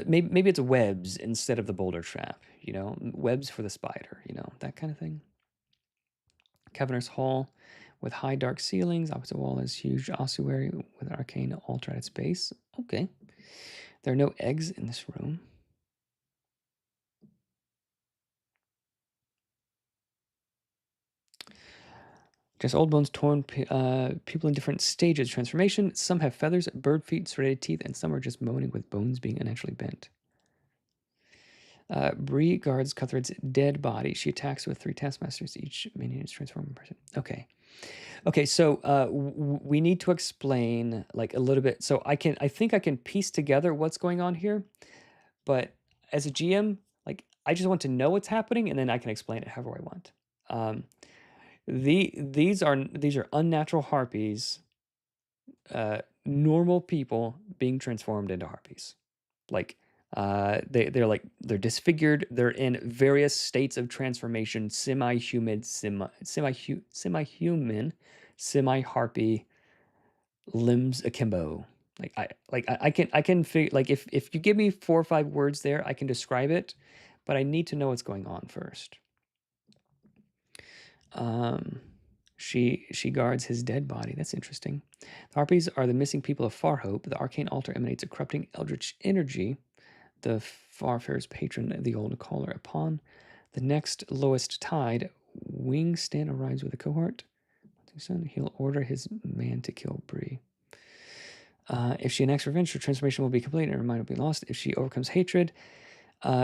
Maybe it's webs instead of the boulder trap, you know, webs for the spider, you know, that kind of thing. Caverner's Hall with high dark ceilings. Opposite wall is huge ossuary with an arcane altar at its base. Okay. There are no eggs in this room. Just old bones, torn people in different stages of transformation. Some have feathers, bird feet, serrated teeth, and some are just moaning with bones being unnaturally bent. Bree guards Cuthred's dead body. She attacks with 3 taskmasters. Each minion is transformed in person. Okay. Okay, so we need to explain like a little bit. So I think I can piece together what's going on here, but as a GM, like I just want to know what's happening, and then I can explain it however I want. These are unnatural harpies, normal people being transformed into harpies. Like they're disfigured. They're in various states of transformation: semi-human, semi-human, semi-harpy, limbs akimbo. I can figure like if you give me 4 or 5 words there, I can describe it, but I need to know what's going on first. She guards his dead body. That's interesting. The harpies are the missing people of Farhope. The arcane altar emanates a corrupting eldritch energy. The Farfarer's patron, the old caller. Upon the next lowest tide, Wingstan arrives with a cohort. He'll order his man to kill Bree. If she enacts revenge, her transformation will be complete and her mind will be lost. If she overcomes hatred,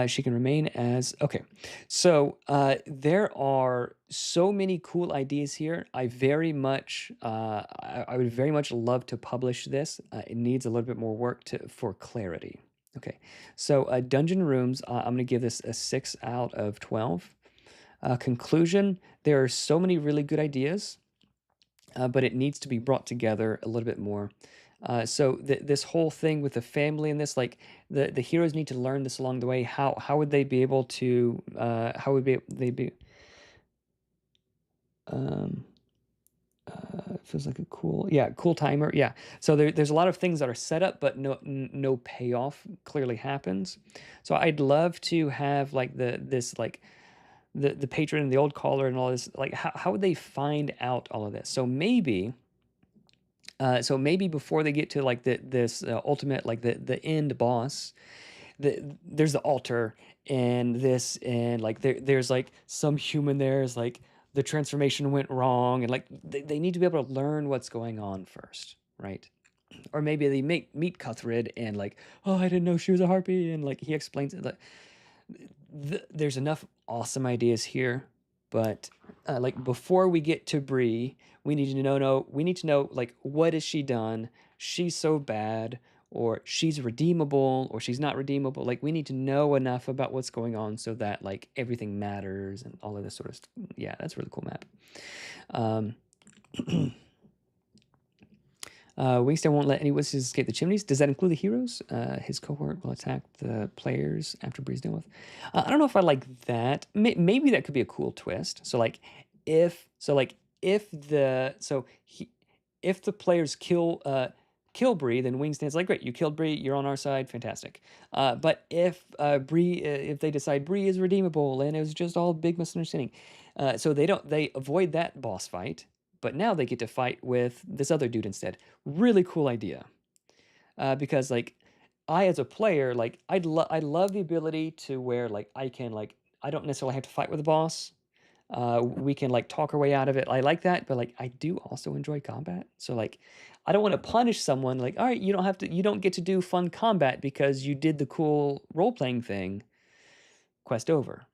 she can remain as... Okay, so there are so many cool ideas here. I very much... I would very much love to publish this. It needs a little bit more work for clarity. Okay, so Dungeon Rooms, I'm going to give this a 6 out of 12. Conclusion, there are so many really good ideas, but it needs to be brought together a little bit more. So this whole thing with the family and this, like the heroes need to learn this along the way. How would they be able to? How would they be? It feels like a cool timer. Yeah. So there's a lot of things that are set up, but no payoff clearly happens. So I'd love to have like this like the patron and the old caller and all this. Like how would they find out all of this? So maybe before they get to like this ultimate like the end boss, there's the altar and like there's like some human there is like the transformation went wrong and like they need to be able to learn what's going on first, right? Or maybe they meet Cuthred and like, oh, I didn't know she was a harpy, and like he explains it. Like, there's enough awesome ideas here, but like before we get to Bree, we need to know like what has she done? She's so bad, or she's redeemable, or she's not redeemable. Like we need to know enough about what's going on so that like everything matters and all of this sort of stuff. Yeah, that's a really cool map. Um, Wingston won't let any whistles escape the chimneys. Does that include the heroes? His cohort will attack the players after Bree's done with. I don't know if I like that. Maybe that could be a cool twist. So like, if the players kill Bree, then Wingstan's like, great, you killed Bree, you're on our side, fantastic. But if if they decide Bree is redeemable and it was just all big misunderstanding, so they avoid that boss fight. But now they get to fight with this other dude instead. Really cool idea. Because like I as a player, like I love the ability to where like I can like I don't necessarily have to fight with the boss. We can like talk our way out of it. I like that, but like I do also enjoy combat. So like I don't want to punish someone like, all right, you don't get to do fun combat because you did the cool role-playing thing. Quest over.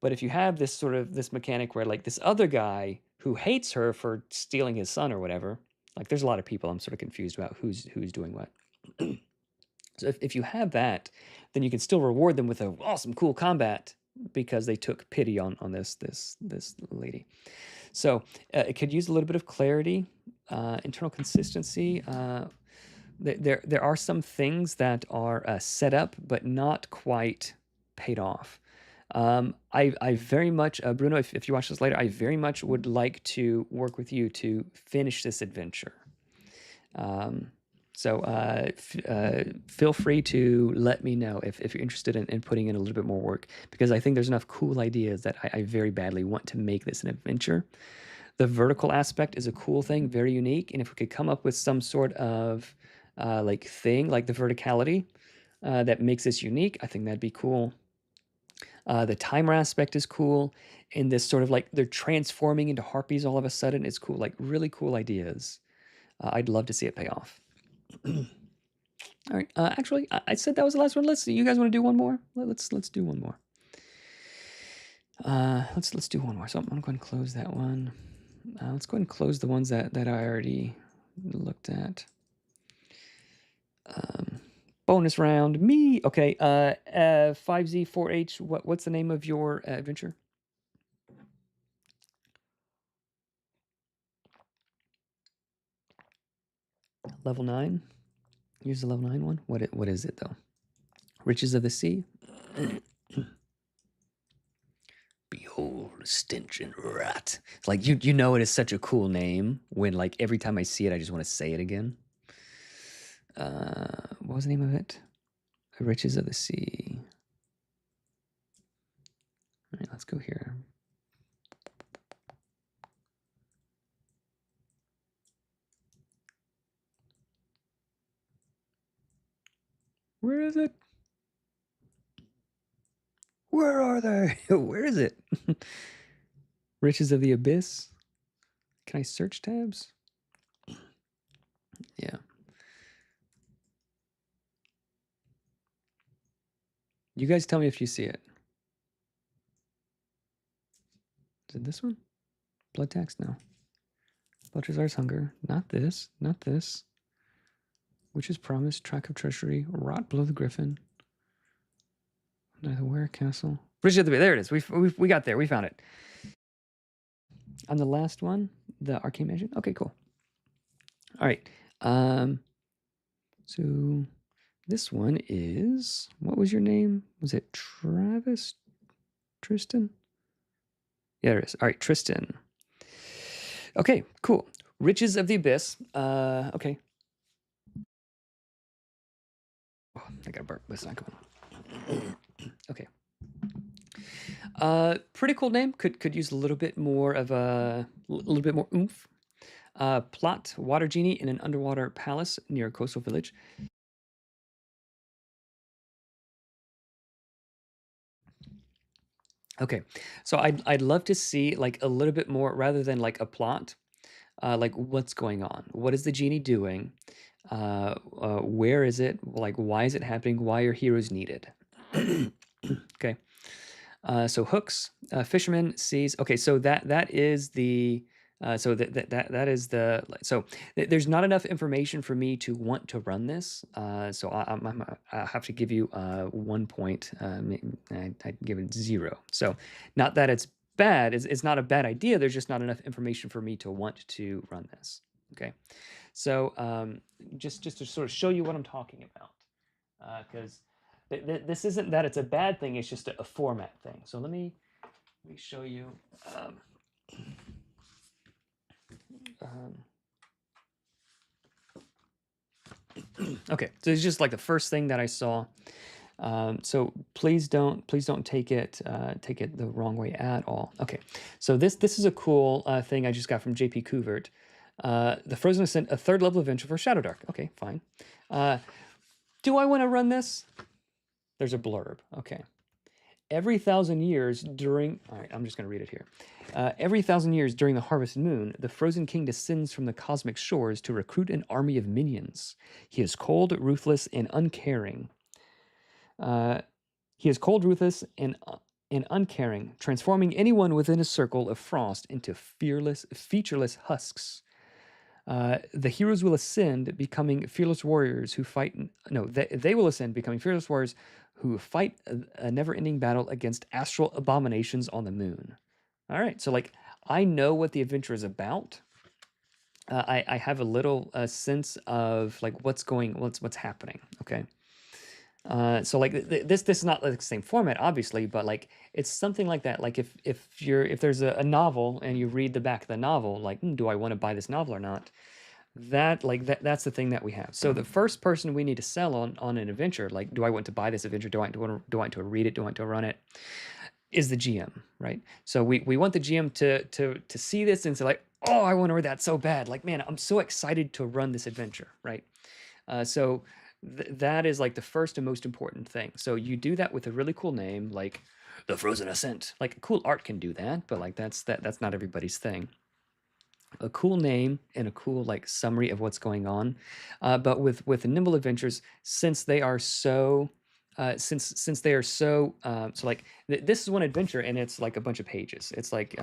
But if you have this mechanic where like this other guy who hates her for stealing his son or whatever, like there's a lot of people I'm sort of confused about who's doing what. So if you have that, then you can still reward them with a awesome cool combat because they took pity on this lady. So it could use a little bit of clarity, internal consistency. There are some things that are set up but not quite paid off. I very much, Bruno, if you watch this later, I very much would like to work with you to finish this adventure. So feel free to let me know if you're interested in putting in a little bit more work, because I think there's enough cool ideas that I very badly want to make this an adventure. The vertical aspect is a cool thing, very unique, and if we could come up with some sort of like thing, like the verticality that makes this unique, I think that'd be cool. The timer aspect is cool, and this sort of like they're transforming into harpies all of a sudden is cool, like really cool ideas. I'd love to see it pay off. All right. Actually, I said that was the last one. Let's see. You guys want to do one more? Let's do one more. Let's do one more. So I'm gonna go ahead and close that one. Let's go ahead and close the ones that I already looked at. Bonus round, me. Okay. 5Z4H. What's the name of your adventure? Level 9. Here's the level 9 one. What is it though? Riches of the Sea. Behold, stench and rot. It's like you know it is such a cool name when like every time I see it, I just want to say it again. What was the name of it? Riches of the Sea. All right, let's go here. Where is it? Where are they? Where is it? Riches of the Abyss. Can I search tabs? Yeah. You guys tell me if you see it. Is it this one? Blood tax? No. Balthazar's Hunger. Not this. Not this. Witch's Promise. Track of Treasury. Rot Below the Griffin. The Where Castle. Bridge of the Bay. There it is. We got there. We found it. On the last one, the Arcane Mansion. Okay, cool. All right. So this one is, what was your name? Was it Travis? Tristan? Yeah, there it is. All right, Tristan. Okay, cool. Riches of the Abyss. Okay. Oh, I got a burp. That's not going. Okay. Pretty cool name. Could use a little bit more of little bit more oomph. Plot: water genie in an underwater palace near a coastal village. Okay, so I'd love to see like a little bit more rather than like a plot. Like what's going on? What is the genie doing? Where is it? Like why is it happening? Why are heroes needed? Okay. So hooks, fisherman sees. Okay, so that is the so that is the so there's not enough information for me to want to run this. So I have to give you 1 point. I'd give it 0. So not that it's bad. It's not a bad idea. There's just not enough information for me to want to run this. Okay, so just to sort of show you what I'm talking about, because this isn't that it's a bad thing, it's just a format thing. So let me show you. Um, okay, so it's just like the first thing that I saw. So please don't take it the wrong way at all. Okay, so this is a cool thing I just got from JP Couvert. The Frozen Ascent, a 3rd level adventure for Shadow Dark. Okay, fine. Do I want to run this? There's a blurb. Okay. Every 1,000 years during... All right, I'm just going to read it here. Every 1,000 years during the harvest moon, the Frozen King descends from the cosmic shores to recruit an army of minions. He is cold, ruthless, and uncaring. And uncaring, transforming anyone within a circle of frost into fearless, featureless husks. The heroes will ascend, becoming fearless warriors who fight. No, they will ascend, becoming fearless warriors who fight a never-ending battle against astral abominations on the moon. All right, so like I know what the adventure is about. I have a little sense of like what's happening. Okay. So like this is not like the same format, obviously, but like it's something like that. Like if there's a novel and you read the back of the novel, like do I want to buy this novel or not? That's the thing that we have. So the first person we need to sell on an adventure, like do I want to buy this adventure? Do I want to read it? Do I want to run it? Is the GM, right? So we want the GM to see this and say like, oh, I want to read that so bad. Like, man, I'm so excited to run this adventure, right? So that is like the first and most important thing. So you do that with a really cool name, like the Frozen Ascent. Like cool art can do that, but like that's not everybody's thing. A cool name and a cool like summary of what's going on. But with Nimble Adventures, since they are so since they are so so like this is one adventure and it's like a bunch of pages. It's like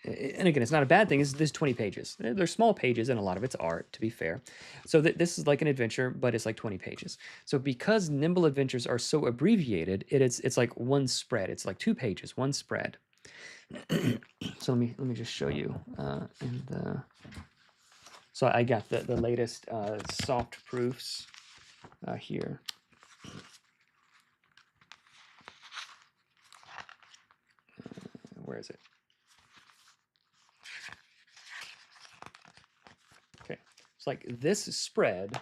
and again, it's not a bad thing. There's 20 pages. They're small pages, and a lot of it's art, to be fair. So this is like an adventure, but it's like 20 pages. So because Nimble Adventures are so abbreviated, it's like one spread. It's like 2 pages, one spread. So let me just show you. So I got the latest soft proofs here. Where is it? Okay, it's like this spread.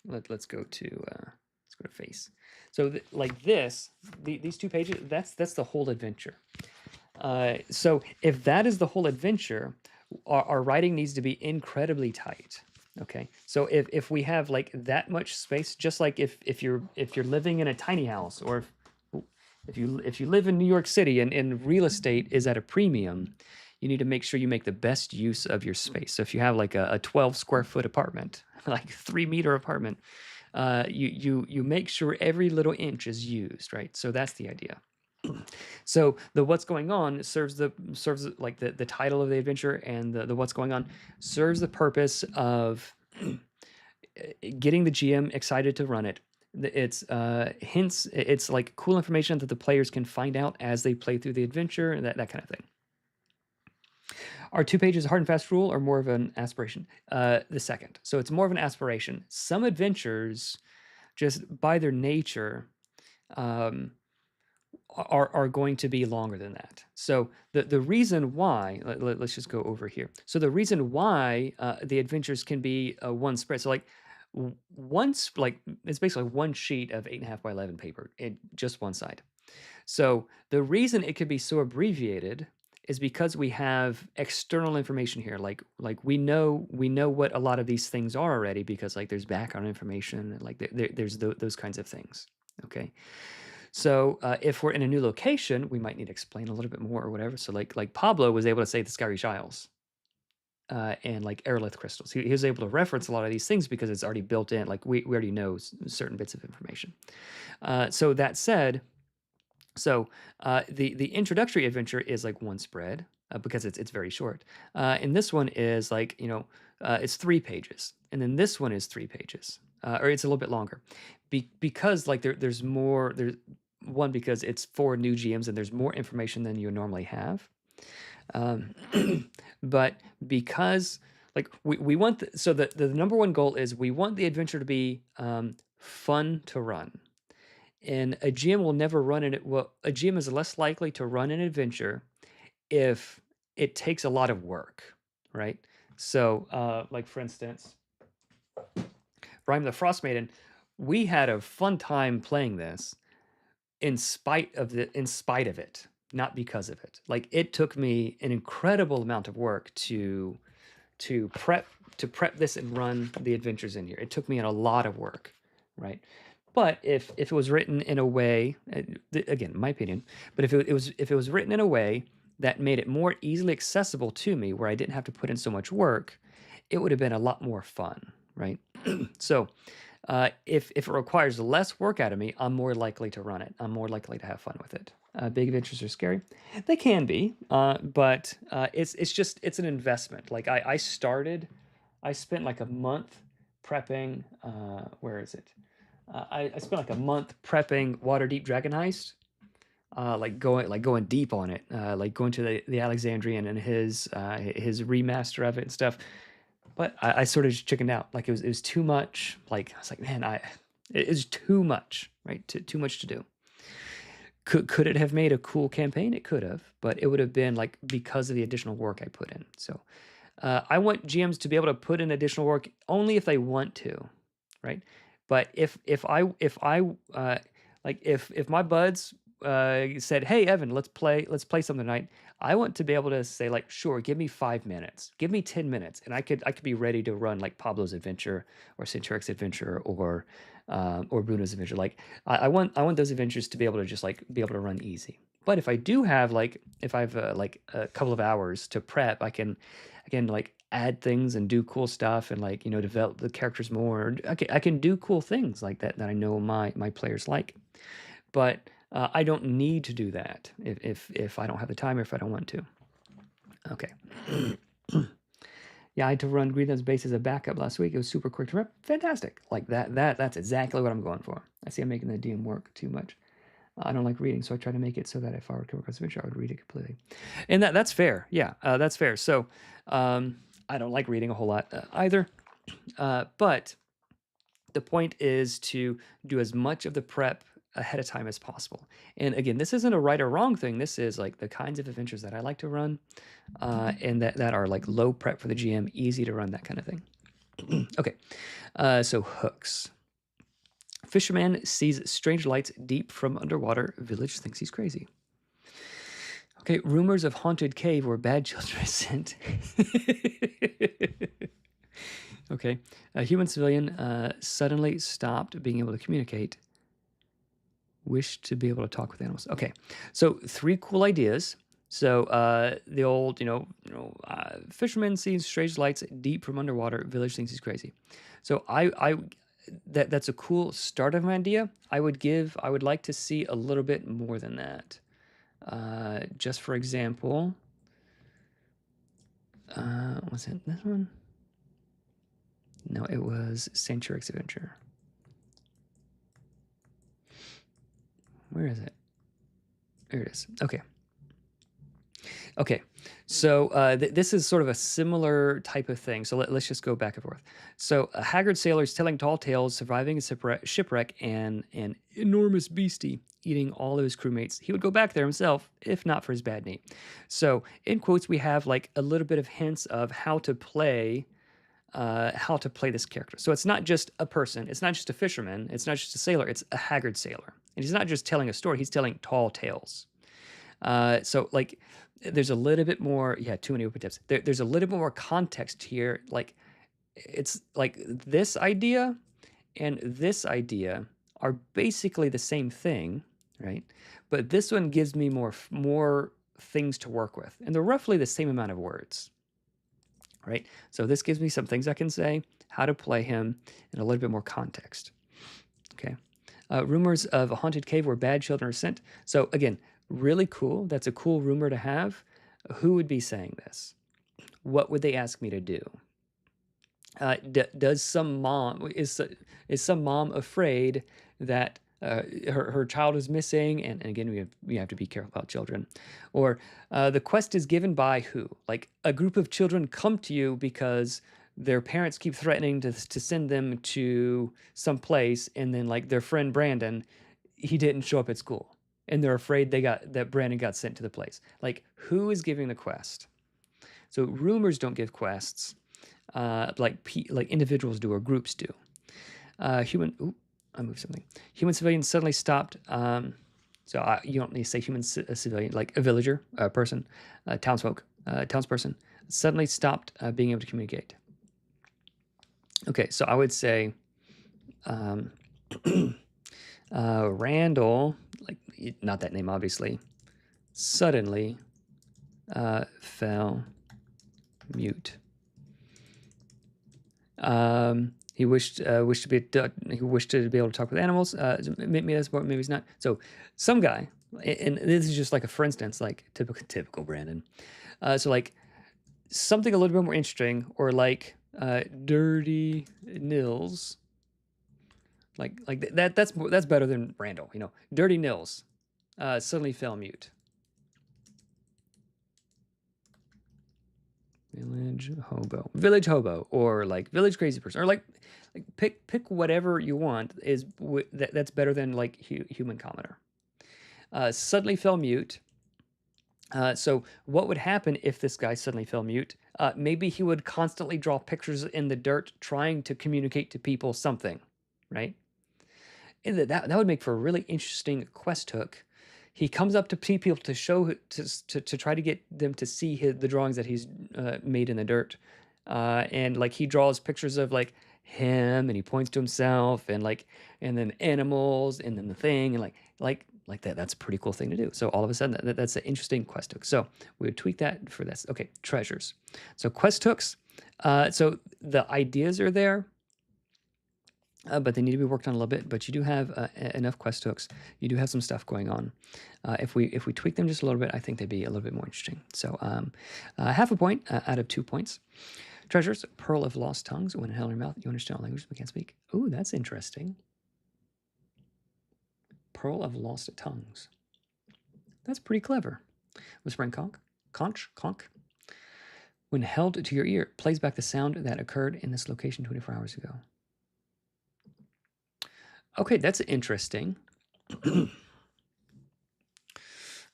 Let's go to face. So like this, these 2 pages. That's the whole adventure. So if that is the whole adventure, our writing needs to be incredibly tight. Okay, so if we have like that much space, just like if you're living in a tiny house, or if you live in New York City and real estate is at a premium, you need to make sure you make the best use of your space. So if you have like a 12 square foot apartment, like 3-meter apartment, you make sure every little inch is used, right? So that's the idea. So the what's going on serves like the title of the adventure, and the what's going on serves the purpose of getting the GM excited to run it. It's hints, it's like cool information that the players can find out as they play through the adventure, that kind of thing. Are 2 pages a hard and fast rule or more of an aspiration? The second. So it's more of an aspiration. Some adventures, just by their nature, are going to be longer than that. So the reason why, let's just go over here. So the reason why the adventures can be one spread. So like once, like it's basically one sheet of 8.5 by 11 paper, just one side. So the reason it could be so abbreviated is because we have external information here. Like we know what a lot of these things are already, because like there's background information, and like there's those kinds of things. Okay. So if we're in a new location, we might need to explain a little bit more or whatever. So like Pablo was able to say the Skyreach Isles and like aerolith crystals. He was able to reference a lot of these things because it's already built in. Like we already know certain bits of information. So that said, so the introductory adventure is like one spread because it's very short. And this one is like, it's 3 pages. And then this one is 3 pages. Or it's a little bit longer. Because like there's more, one, because it's for new GMs and there's more information than you normally have. But because like we want, so the number one goal is we want the adventure to be fun to run. And a GM will never run it. Well, a GM is less likely to run an adventure if it takes a lot of work, right? So, like for instance, Rhyme the Frost Maiden, we had a fun time playing this in spite of it, not because of it. Like it took me an incredible amount of work to prep this and run the adventures in here. It took me a lot of work, right? But if it was written in a way, again, my opinion, but if it was written in a way that made it more easily accessible to me, where I didn't have to put in so much work, it would have been a lot more fun, right? So if it requires less work out of me, I'm more likely to run it. I'm more likely to have fun with it. Big adventures are scary. They can be, but it's an investment. Like I spent like a month prepping. Where is it? I spent like a month prepping Waterdeep Dragon Heist. Like going deep on it, like going to the Alexandrian and his remaster of it and stuff. But I sort of just chickened out. Like it was too much. Like I was like, man, it is too much, right? Too much to do. Could it have made a cool campaign? It could have, but it would have been like because of the additional work I put in. So I want GMs to be able to put in additional work only if they want to, right? But if my buds said, "Hey Evan, let's play something tonight," I want to be able to say like, "Sure, give me 5 minutes, give me 10 minutes," and I could be ready to run like Pablo's adventure or Centuric's adventure or Bruno's adventure. Like I want those adventures to be able to just like be able to run easy. But if I do have like if I have like a couple of hours to prep, I can like add things and do cool stuff and like develop the characters more. I can do cool things like that I know my players like. But I don't need to do that if I don't have the time or if I don't want to. Okay. Yeah, I had to run Greenland's base as a backup last week. It was super quick to rep. Fantastic. Like that's exactly what I'm going for. I see I'm making the DM work too much. I don't like reading, so I try to make it so that if I were to come across a picture, I would read it completely. And that's fair. Yeah, that's fair. So I don't like reading a whole lot either. But the point is to do as much of the prep ahead of time as possible. And again, this isn't a right or wrong thing. This is like the kinds of adventures that I like to run and that are like low prep for the GM, easy to run, that kind of thing. Okay, so hooks. Fisherman sees strange lights deep from underwater. Village thinks he's crazy. Okay, rumors of haunted cave where bad children are sent. Okay, a human civilian suddenly stopped being able to communicate. Wished to be able to talk with animals. Okay, so 3 cool ideas. So the old, fisherman sees strange lights deep from underwater. Village thinks he's crazy. So that's a cool start of an idea. I would like to see a little bit more than that. Just for example, was it this one? No, it was Centuric's adventure. Where is it? There it is. Okay. Okay, so this is sort of a similar type of thing. So let's just go back and forth. So a haggard sailor is telling tall tales, surviving a shipwreck, and an enormous beastie eating all of his crewmates. He would go back there himself if not for his bad knee. So in quotes, we have like a little bit of hints of how to play this character. So it's not just a person, it's not just a fisherman, it's not just a sailor, it's a haggard sailor. And he's not just telling a story, he's telling tall tales. So like there's a little bit more, yeah, too many open tips. There's a little bit more context here. Like it's like this idea and this idea are basically the same thing, right? But this one gives me more things to work with, and they're roughly the same amount of words, right? So this gives me some things I can say, how to play him, and a little bit more context. Okay. Rumors of a haunted cave where bad children are sent. So again, really cool. That's a cool rumor to have. Who would be saying this? What would they ask me to do? Does some mom is some mom afraid that her child is missing? And again, we have to be careful about children. Or the quest is given by who? Like a group of children come to you because their parents keep threatening to send them to some place, and then like their friend Brandon, he didn't show up at school, and they're afraid that Brandon got sent to the place. Like who is giving the quest? So rumors don't give quests, like individuals do or groups do. I moved something. Human civilians suddenly stopped. You don't need to say human civilian, like a villager, a person, townsperson, suddenly stopped being able to communicate. Okay, so I would say Randall, like not that name obviously, suddenly fell mute. He wished to be able to talk with animals. Maybe that's what, maybe he's not. So some guy, and this is just like a for instance, like typical Brandon. So like something a little bit more interesting, or like Dirty Nils. Like that's better than Randall. You know, Dirty Nils suddenly fell mute. Village hobo, or like village crazy person, or like pick whatever you want. That's better than like human commoner. Suddenly fell mute. So what would happen if this guy suddenly fell mute? Maybe he would constantly draw pictures in the dirt, trying to communicate to people something, right? And that would make for a really interesting quest hook. He comes up to people to show to try to get them to see the drawings that he's made in the dirt, and like he draws pictures of like him, and he points to himself, and then animals, and then the thing, and like that. That's a pretty cool thing to do. So all of a sudden, that's an interesting quest hook. So we would tweak that for this. Okay, treasures. So quest hooks. So the ideas are there. But they need to be worked on a little bit. But you do have enough quest hooks. You do have some stuff going on. If we tweak them just a little bit, I think they'd be a little bit more interesting. So half a point out of 2 points. Treasures, pearl of lost tongues. When held in your mouth, you understand all languages but can't speak. Ooh, that's interesting. Pearl of lost tongues. That's pretty clever. Whispering conch. When held to your ear, plays back the sound that occurred in this location 24 hours ago. Okay, that's interesting.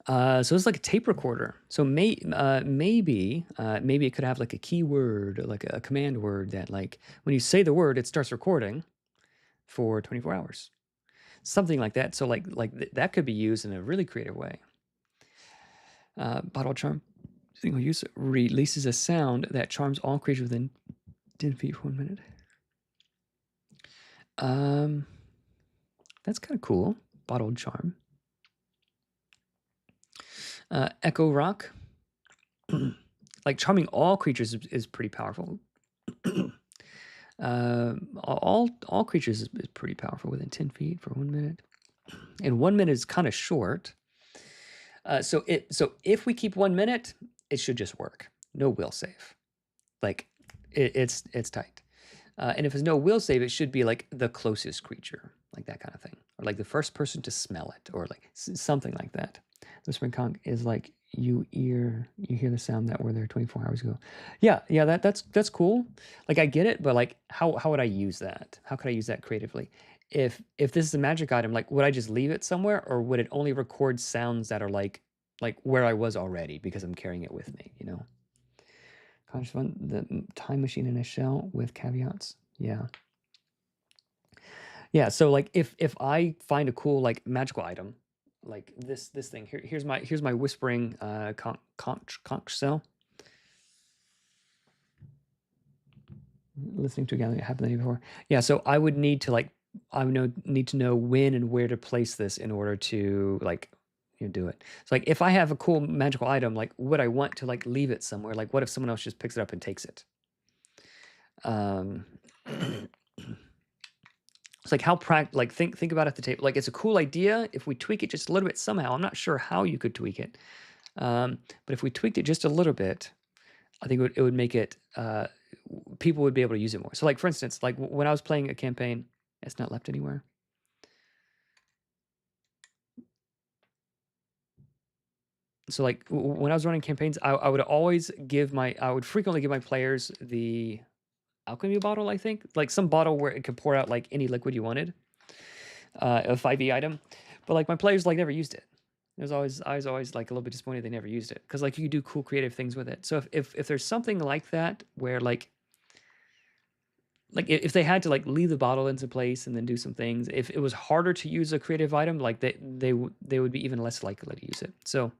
So it's like a tape recorder. So maybe it could have like a keyword, like a command word that like when you say the word, it starts recording for 24 hours. Something like that. So like that could be used in a really creative way. Bottle charm. Single use releases a sound that charms all creatures within 10 feet for 1 minute. That's kind of cool. Bottled charm. Echo rock. Like charming all creatures is pretty powerful. All creatures is pretty powerful within 10 feet for 1 minute. And 1 minute is kind of short. So if we keep 1 minute, it should just work. No will save. Like it's tight. And if there's no will save, it should be like the closest creature, like that kind of thing, or like the first person to smell it, or like something like that. The spring conch is like you hear the sound that were there 24 hours ago. Yeah, yeah, that's cool. Like I get it, but like how would I use that? How could I use that creatively? If this is a magic item, like would I just leave it somewhere or would it only record sounds that are like where I was already because I'm carrying it with me, you know? Conscious fun, the time machine in a shell with caveats. Yeah. Yeah, so like if I find a cool like magical item, like this thing here, here's my whispering conch cell. Listening to a gathering that happened the day before. Yeah, so I would need to like need to know when and where to place this in order to like do it. So like if I have a cool magical item, like would I want to like leave it somewhere? Like what if someone else just picks it up and takes it? Um It's like how like think about it at the table. Like it's a cool idea if we tweak it just a little bit somehow. I'm not sure how you could tweak it, but if we tweaked it just a little bit, I think it would make it people would be able to use it more. So like for instance, like when I was playing a campaign, it's not left anywhere. So like when I was running campaigns, I would frequently give my players the alchemy bottle. I think like some bottle where it could pour out like any liquid you wanted. A 5e item, but like my players like never used it. I was always like a little bit disappointed they never used it because like you do cool creative things with it. So if there's something like that where like if they had to like leave the bottle into place and then do some things, if it was harder to use a creative item, like they would be even less likely to use it. So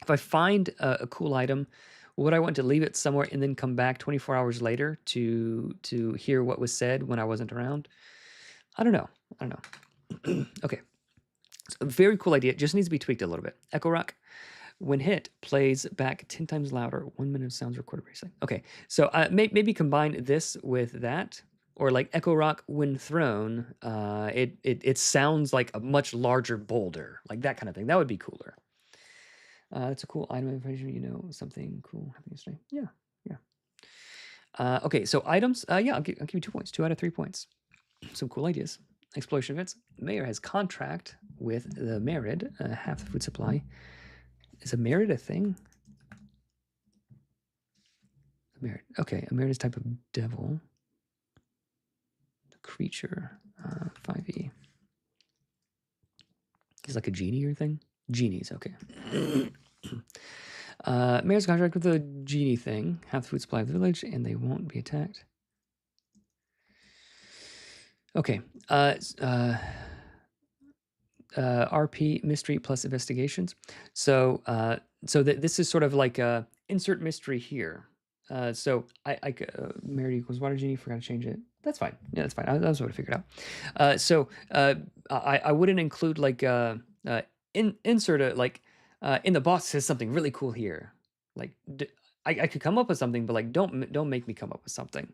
if I find a cool item, would I want to leave it somewhere and then come back 24 hours later to hear what was said when I wasn't around? I don't know. Okay. So a very cool idea. It just needs to be tweaked a little bit. Echo Rock, when hit, plays back 10 times louder. 1 minute of sounds recorded per second. Okay. So maybe combine this with that. Or like Echo Rock, when thrown, it sounds like a much larger boulder. Like that kind of thing. That would be cooler. That's a cool item information. You know, something cool happening yesterday. Yeah. Yeah. Okay. So items. Yeah, I'll give you 2 points. 2 out of 3 points. Some cool ideas. Exploration events. Mayor has contract with the Merid, half the food supply. Is a Merid a thing? A Merid. Okay, a Merid is type of devil. Creature, 5e. He's like a genie or thing? Genies, okay. Mayor's contract with the genie thing. Half the food supply of the village, and they won't be attacked. Okay. RP mystery plus investigations. So this is sort of like a insert mystery here. So Merit equals water genie. Forgot to change it. That's fine. Yeah, that's fine. I was able to figure it out. I wouldn't include like insert a like in the box says something really cool here. Like I could come up with something, but like don't make me come up with something.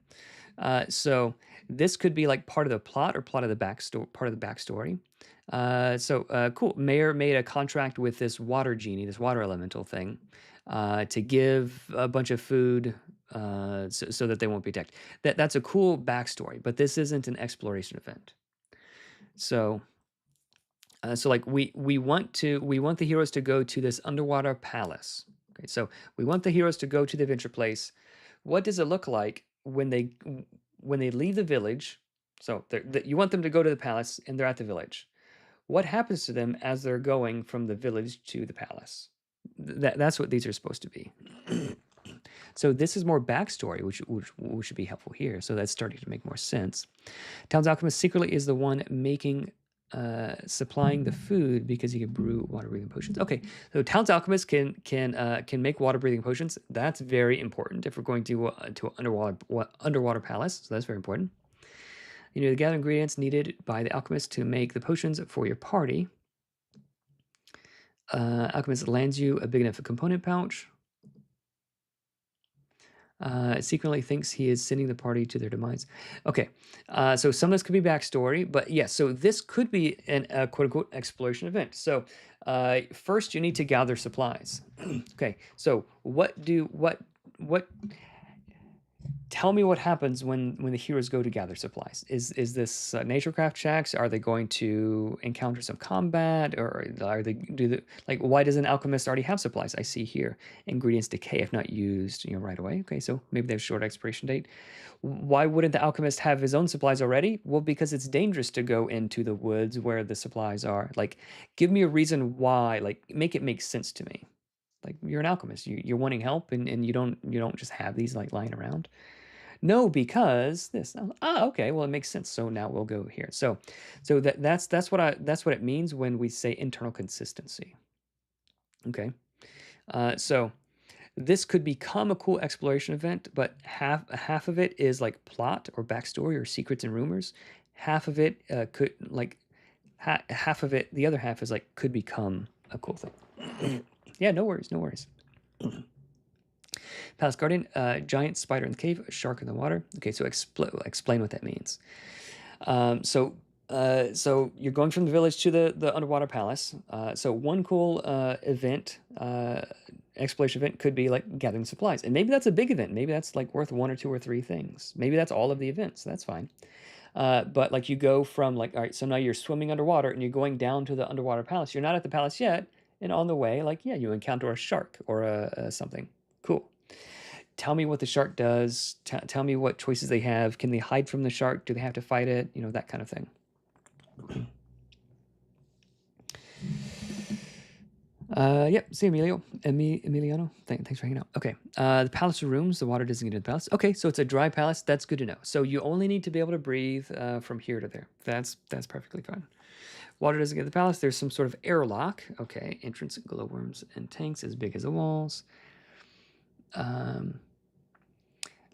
So this could be like part of the plot or part of the backstory. Cool. Mayor made a contract with this water genie, this water elemental thing, to give a bunch of food so that they won't be attacked. That's a cool backstory, but this isn't an exploration event. So like we want the heroes to go to this underwater palace. Okay, so we want the heroes to go to the adventure place. What does it look like when they leave the village? So you want them to go to the palace and they're at the village. What happens to them as they're going from the village to the palace? That's what these are supposed to be. So this is more backstory, which should be helpful here. So that's starting to make more sense. Town's alchemist secretly is the one supplying the food because he can brew water breathing potions. Okay, so Town's alchemist can make water breathing potions. That's very important if we're going to an underwater palace. So that's very important. You know the gather ingredients needed by the alchemist to make the potions for your party. Alchemist lands you a big enough component pouch. Secretly thinks he is sending the party to their demise. Okay, so some of this could be backstory, but yes, so this could be a quote-unquote exploration event. So first you need to gather supplies. Okay, so what Tell me what happens when the heroes go to gather supplies. Is this naturecraft checks? Are they going to encounter some combat, or are they do the like? Why does an alchemist already have supplies? I see here ingredients decay if not used, right away. Okay, so maybe they have short expiration date. Why wouldn't the alchemist have his own supplies already? Well, because it's dangerous to go into the woods where the supplies are. Like, give me a reason why. Like, make it make sense to me. Like, you're an alchemist. You're wanting help, and you don't just have these like lying around. No, because this. Okay. Well, it makes sense. So now we'll go here. So that's what it means when we say internal consistency. Okay. So this could become a cool exploration event, but half of it is like plot or backstory or secrets and rumors. Half of it could like half of it. The other half is like could become a cool thing. Yeah. No worries. No worries. Palace Guardian, giant spider in the cave, a shark in the water. Okay, so explain what that means. So you're going from the village to the underwater palace. So one cool event, exploration event could be like gathering supplies, and maybe that's a big event. Maybe that's like worth one or two or three things. Maybe that's all of the events. That's fine. But like you go from like, all right, so now you're swimming underwater and you're going down to the underwater palace. You're not at the palace yet, and on the way, like yeah, you encounter a shark or a something. Cool. Tell me what the shark does. Tell me what choices they have. Can they hide from the shark? Do they have to fight it? That kind of thing. Yep. See Emiliano. Thanks for hanging out. Okay. The palace rooms. The water doesn't get into the palace. Okay, so it's a dry palace. That's good to know. So you only need to be able to breathe from here to there. That's perfectly fine. Water doesn't get to the palace. There's some sort of airlock. Okay. Entrance glowworms and tanks as big as the walls.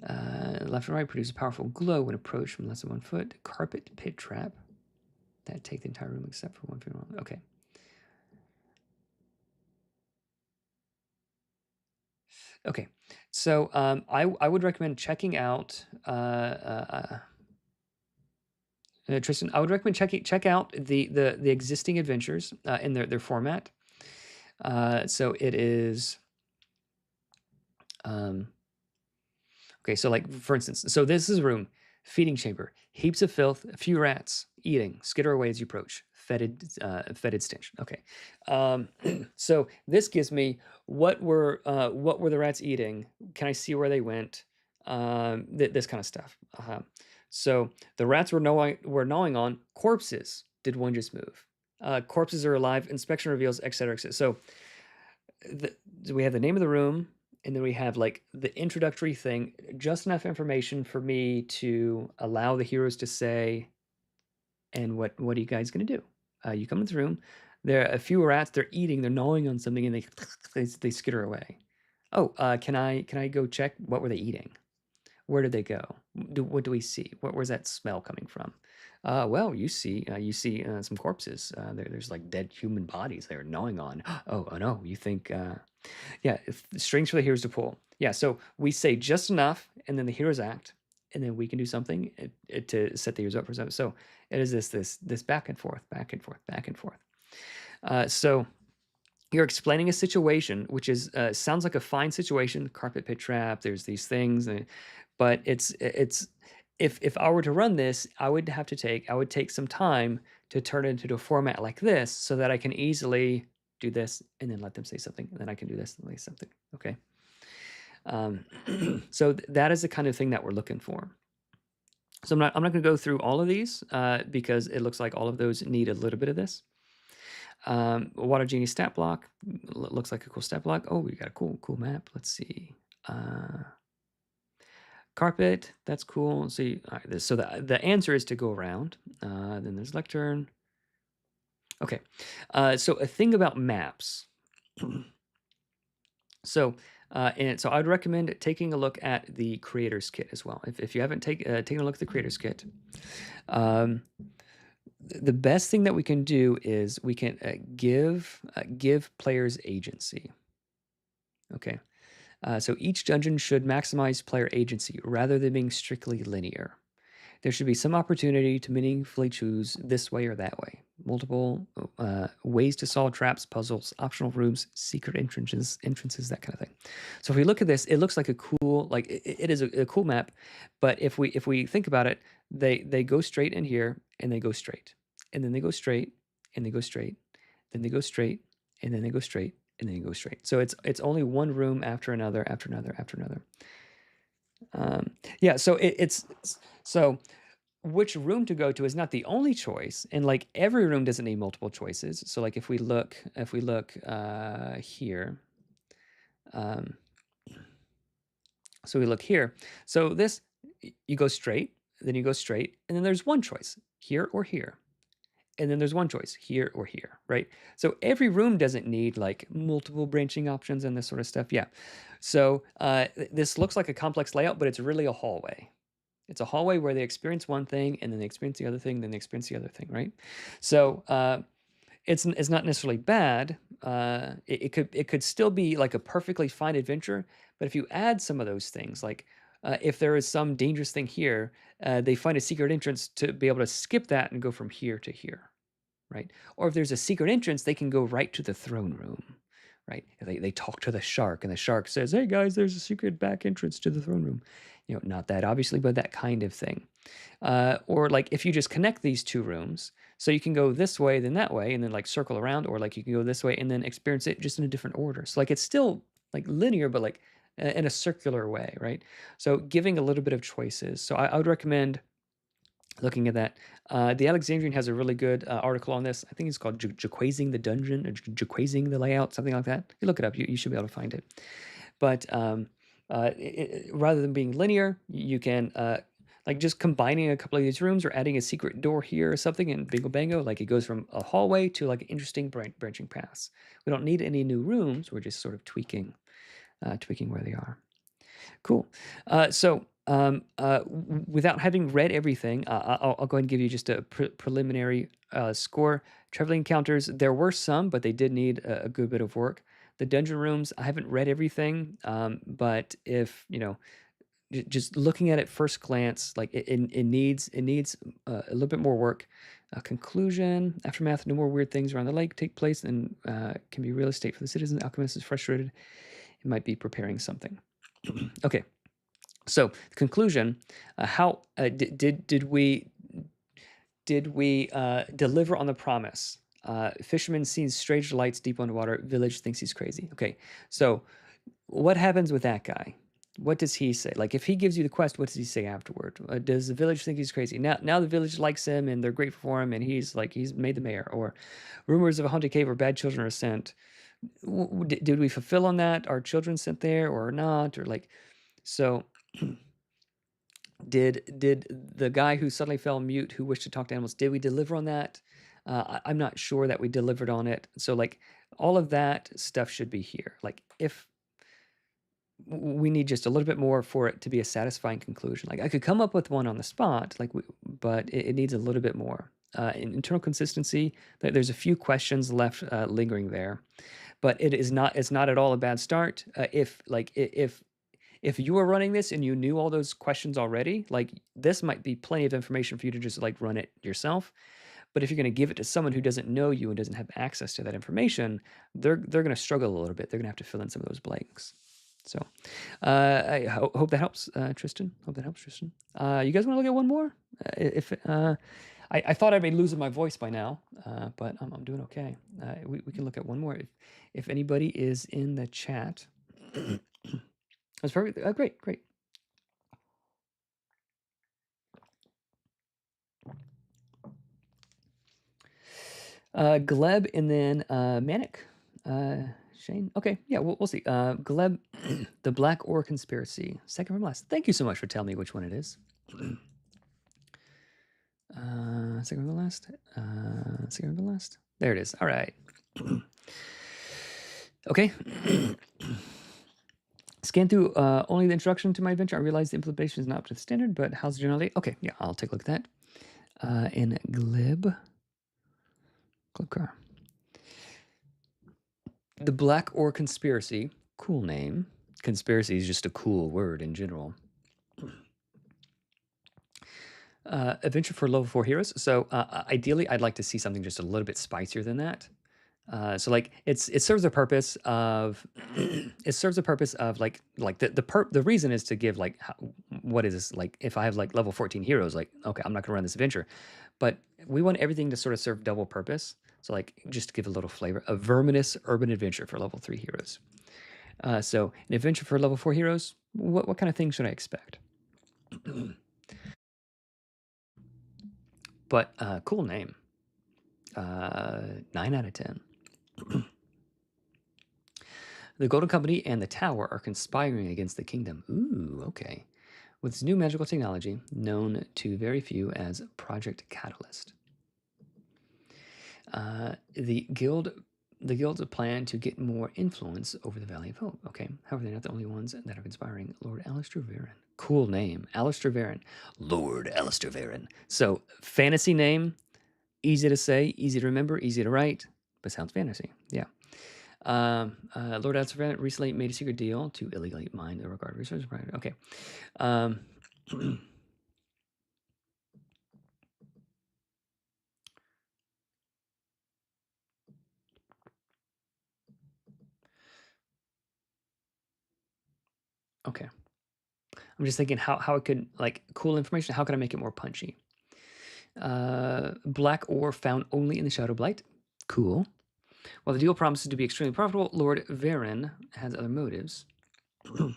Left and right produce a powerful glow when approached from less than 1 foot. Carpet pit trap that take the entire room except for 1 foot long. Okay. Okay. So I would recommend checking out Tristan. I would recommend check out the existing adventures in their format. So it is. Okay, so like for instance, so this is a room, feeding chamber, heaps of filth, a few rats eating, skitter away as you approach, fetid stench. Okay, so this gives me what were the rats eating? Can I see where they went? This kind of stuff. So the rats were gnawing on corpses. Did one just move? Corpses are alive. Inspection reveals, etc. etc. So we have the name of the room, and then we have like the introductory thing, just enough information for me to allow the heroes to say, and what are you guys going to do? You come into the room, there are a few rats, they're eating, they're gnawing on something, and they skitter away. Oh, can I go check what were they eating? Where did they go? What do we see? Where's that smell coming from? Well, you see some corpses. There's like dead human bodies they're gnawing on. Oh no, you think? Yeah, strings for the heroes to pull. Yeah, so we say just enough, and then the heroes act, and then we can do something to set the heroes up for something. So it is this back and forth, back and forth, back and forth. So you're explaining a situation, which is sounds like a fine situation. Carpet pit trap. There's these things, but it's if I were to run this, I would take some time to turn it into a format like this, so that I can easily do this and then let them say something, and then I can do this and say something. Okay. So that is the kind of thing that we're looking for. So I'm not going to go through all of these because it looks like all of those need a little bit of this. Water Genie stat block looks like a cool stat block. Oh, we got a cool map. Let's see. Carpet, that's cool. See, so the answer is to go around. Then there's lectern. Okay, so a thing about maps. So I'd recommend taking a look at the creator's kit as well. If you haven't taken a look at the creator's kit, the best thing that we can do is we can give players agency. Okay, so each dungeon should maximize player agency rather than being strictly linear. There should be some opportunity to meaningfully choose this way or that way. multiple ways to solve traps, puzzles, optional rooms, secret entrances, that kind of thing. So if we look at this, it looks like a cool, like it is a cool map. But if we think about it, they go straight in here and they go straight, and then they go straight and they go straight, then they go straight and then they go straight and then they go straight. So it's only one room after another after another after another. Yeah. So it's so which room to go to is not the only choice, and like every room doesn't need multiple choices. So like if we look here, so we look here. So this, you go straight, then you go straight, and then there's one choice, here or here, and then there's one choice, here or here, right? So every room doesn't need like multiple branching options and this sort of stuff. Yeah. So this looks like a complex layout, but it's really a hallway. It's a hallway where they experience one thing, and then they experience the other thing, then they experience the other thing, right? So it's not necessarily bad. It could still be like a perfectly fine adventure, but if you add some of those things, like if there is some dangerous thing here, they find a secret entrance to be able to skip that and go from here to here, right? Or if there's a secret entrance, they can go right to the throne room, right? They talk to the shark, and the shark says, "Hey guys, there's a secret back entrance to the throne room." You know, not that obviously, but that kind of thing. Or like if you just connect these two rooms, so you can go this way, then that way, and then like circle around, or like you can go this way and then experience it just in a different order. So like it's still like linear, but like in a circular way, right? So giving a little bit of choices. So I would recommend looking at that. The Alexandrian has a really good article on this. I think it's called Jaquazing the Dungeon, or Jaquazing the Layout, something like that. You look it up, you should be able to find it. But rather than being linear, you can like just combining a couple of these rooms or adding a secret door here or something, and bingo bango, like it goes from a hallway to like interesting branching paths. We don't need any new rooms. We're just sort of tweaking where they are. Cool. Without having read everything, I'll go ahead and give you just a preliminary score. Traveling encounters, there were some, but they did need a good bit of work. The dungeon rooms, I haven't read everything, but if, you know, just looking at it first glance, like it needs a little bit more work. Conclusion, aftermath, no more weird things around the lake take place and can be real estate for the citizens. Alchemist is frustrated. It might be preparing something. Okay. So conclusion, how did we deliver on the promise? Fisherman sees strange lights deep underwater. Village thinks he's crazy. Okay, so what happens with that guy? What does he say? Like, if he gives you the quest, what does he say afterward? Does the village think he's crazy? Now the village likes him and they're grateful for him, and he's made the mayor. Or rumors of a haunted cave where bad children are sent. Did we fulfill on that? Are children sent there or not? Or like, so did the guy who suddenly fell mute, who wished to talk to animals, did we deliver on that? I'm not sure that we delivered on it. So like all of that stuff should be here. Like if we need just a little bit more for it to be a satisfying conclusion. Like I could come up with one on the spot, but it needs a little bit more. In internal consistency, there's a few questions left lingering there, but it's not at all a bad start. If you were running this and you knew all those questions already, like this might be plenty of information for you to just like run it yourself. But if you're going to give it to someone who doesn't know you and doesn't have access to that information, they're going to struggle a little bit. They're going to have to fill in some of those blanks. So I hope that helps, Tristan. Hope that helps, Tristan. You guys want to look at one more? I thought I'd be losing my voice by now, but I'm doing okay. We can look at one more if anybody is in the chat. That's perfect. Great. Gleb and then Manic. Shane. Okay, yeah, we'll see. Gleb, the Black Ore Conspiracy, second from last. Thank you so much for telling me which one it is. Second from the last. Second from the last. There it is. All right. Okay. Scan through only the introduction to my adventure. I realize the implementation is not up to the standard, but how's it generally? Okay, yeah, I'll take a look at that. In Glib car. The Black Ore Conspiracy, cool name. Conspiracy is just a cool word in general. Adventure for level 4 heroes. So ideally, I'd like to see something just a little bit spicier than that. So like it serves a purpose of it serves a purpose of like the reason is to give like what is this, like if I have like level 14 heroes, like okay, I'm not gonna run this adventure, but we want everything to sort of serve double purpose. So like just to give a little flavor, a verminous urban adventure for level 3 heroes. So an adventure for level 4 heroes, what kind of things should I expect? But cool name. 9 out of 10. The Golden Company and the Tower are conspiring against the kingdom. Ooh, okay. With its new magical technology, known to very few as Project Catalyst. The guild's plan to get more influence over the Valley of Hope. Okay, however, they're not the only ones that are conspiring. Lord Alistair Varen. Cool name, Alistair Varen. Lord Alistair Varen. So, fantasy name, easy to say, easy to remember, easy to write, but sounds fantasy. Yeah. Lord Alistair Varen recently made a secret deal to illegally mine the regard resources. Okay. Um, okay. I'm just thinking how it could, like, cool information, how can I make it more punchy? Black ore found only in the Shadow Blight. Cool. While the deal promises to be extremely profitable, Lord Varen has other motives. The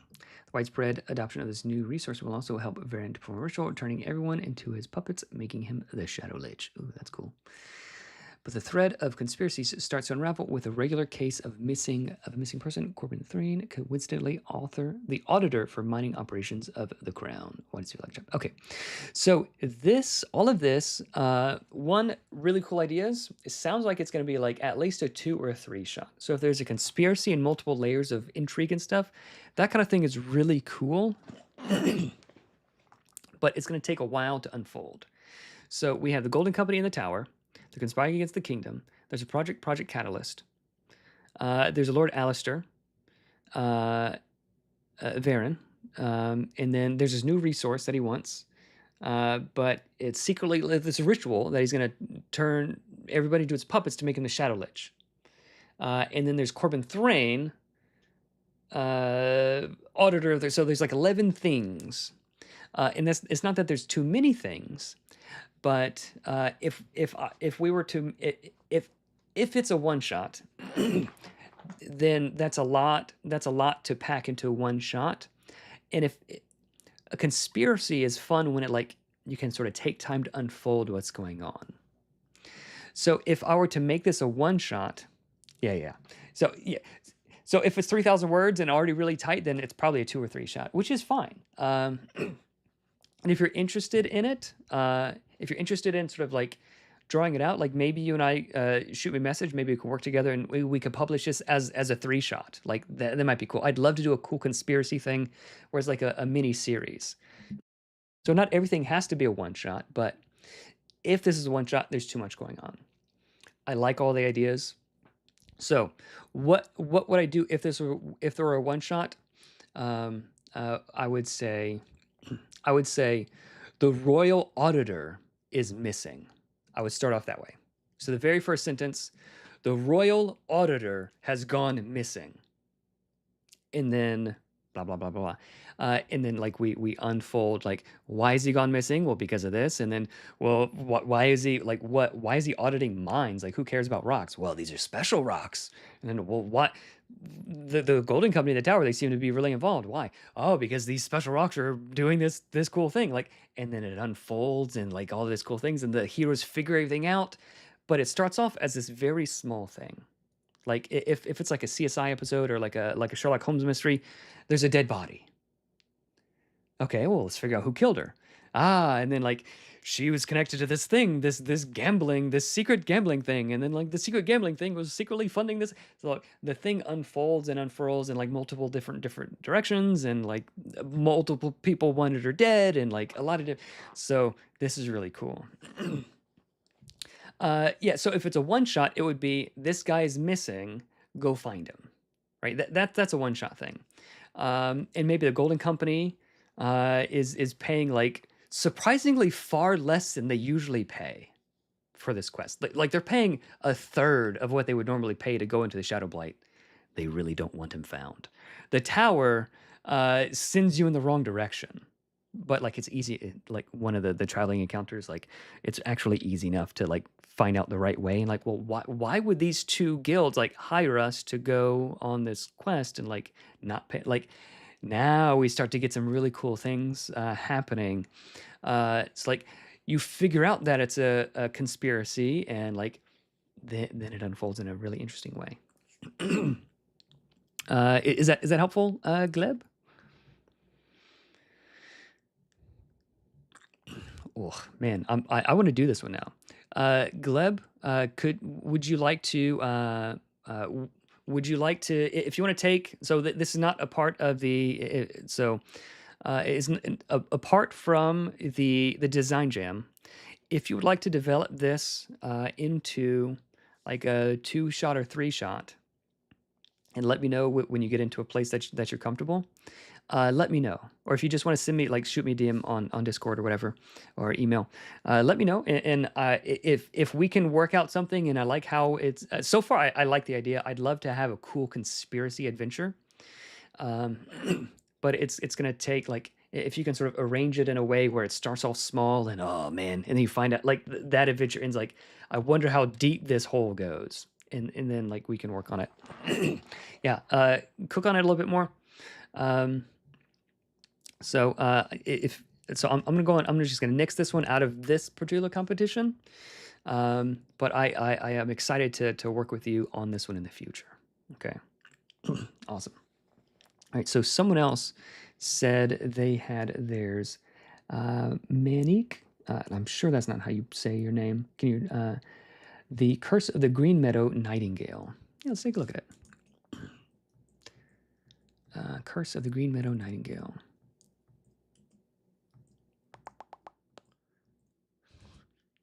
widespread adoption of this new resource will also help Varen to perform a ritual, turning everyone into his puppets, making him the Shadow Lich. Ooh, that's cool. But the thread of conspiracies starts to unravel with a regular case of a missing person. Corbin Thrain, coincidentally the auditor for mining operations of the Crown. Why does he like jump? Okay, so all of this, one really cool ideas. It sounds like it's going to be like at least a 2 or a 3 shot. So if there's a conspiracy and multiple layers of intrigue and stuff, that kind of thing is really cool. But it's going to take a while to unfold. So we have the Golden Company in the Tower. They're conspiring against the kingdom. There's a Project Catalyst. There's a Lord Alistair, Varen, and then there's this new resource that he wants. But it's secretly this ritual that he's going to turn everybody into his puppets to make him the Shadow Lich. And then there's Corbin Thrain, auditor. So there's like 11 things, and it's not that there's too many things. But if we were to if it's a one shot, then that's a lot to pack into one shot. And if a conspiracy is fun when it like you can sort of take time to unfold what's going on. So if I were to make this a one shot, yeah. So if it's 3,000 words and already really tight, then it's probably a 2 or 3 shot, which is fine. And if you're interested in it, if you're interested in sort of like drawing it out, like maybe you and I shoot me a message, maybe we can work together and we could publish this as a 3 shot. Like that might be cool. I'd love to do a cool conspiracy thing where it's like a mini series. So not everything has to be a 1 shot, but if this is a 1 shot, there's too much going on. I like all the ideas. So what would I do if there were a 1 shot? I would say the royal auditor is missing. I would start off that way. So the very first sentence, the royal auditor has gone missing. And then blah, blah, blah, blah, blah. And then like we unfold like, why is he gone missing? Well, because of this. And then, well, why is he auditing mines? Like who cares about rocks? Well, these are special rocks. And then, well, what? The Golden Company in the Tower, they seem to be really involved. Why? Oh, because these special rocks are doing this cool thing. Like, and then it unfolds and like all this cool things, and the heroes figure everything out. But it starts off as this very small thing. Like if it's like a CSI episode or like a Sherlock Holmes mystery, there's a dead body. Okay, well, let's figure out who killed her. And then like she was connected to this thing, this secret gambling thing, and then like the secret gambling thing was secretly funding this. So like, the thing unfolds and unfurls in like multiple different directions, and like multiple people wanted her dead, and like a lot of different. So this is really cool. Yeah. So if it's a 1 shot, it would be this guy is missing. Go find him. Right. That's a 1 shot thing. And maybe the Golden Company is paying like surprisingly far less than they usually pay for this quest. Like they're paying a third of what they would normally pay to go into the Shadow Blight. They really don't want him found. The tower sends you in the wrong direction, but like it's easy. Like one of the traveling encounters, like it's actually easy enough to like find out the right way. And like, well, why would these two guilds like hire us to go on this quest and like not pay? Like now we start to get some really cool things happening. It's like you figure out that it's a conspiracy, and like then it unfolds in a really interesting way. Is that helpful, Gleb? Oh man, I want to do this one now. Gleb, would you like to would you like to, if you want to take, so this is not a part of the is apart from the design jam. If you would like to develop this into like a 2-shot or 3-shot, and let me know when you get into a place that you're comfortable, let me know. Or if you just want to send me, like, shoot me a DM on Discord or whatever, or email, let me know. And if we can work out something, and I like how it's so far, I like the idea. I'd love to have a cool conspiracy adventure. But it's gonna take, like, if you can sort of arrange it in a way where it starts off small and oh man, and then you find out like that adventure ends like, I wonder how deep this hole goes, and then like we can work on it. Yeah, cook on it a little bit more. So I'm gonna go on. I'm just gonna nix this one out of this particular competition. But I am excited to work with you on this one in the future. Okay, awesome. All right, so someone else said they had theirs. Manik, I'm sure that's not how you say your name. Can you, The Curse of the Green Meadow Nightingale. Yeah, let's take a look at it. Curse of the Green Meadow Nightingale.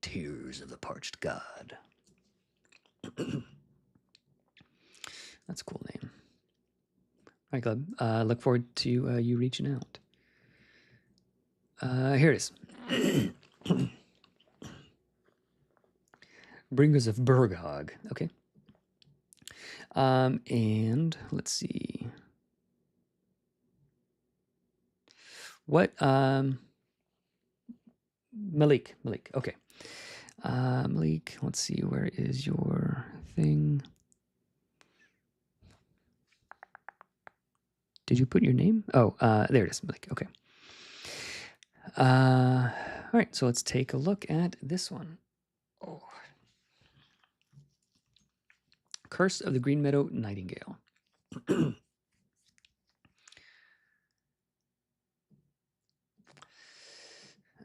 Tears of the Parched God. That's a cool name. All right, Gleb. Look forward to you reaching out. Here it is. Bringers of Burghog. Okay. And let's see. What? Malik. Okay. Malik, let's see. Where is your thing? Did you put your name? Oh, there it is, Malik. Okay. All right, so let's take a look at this one. Oh. Curse of the Green Meadow Nightingale. All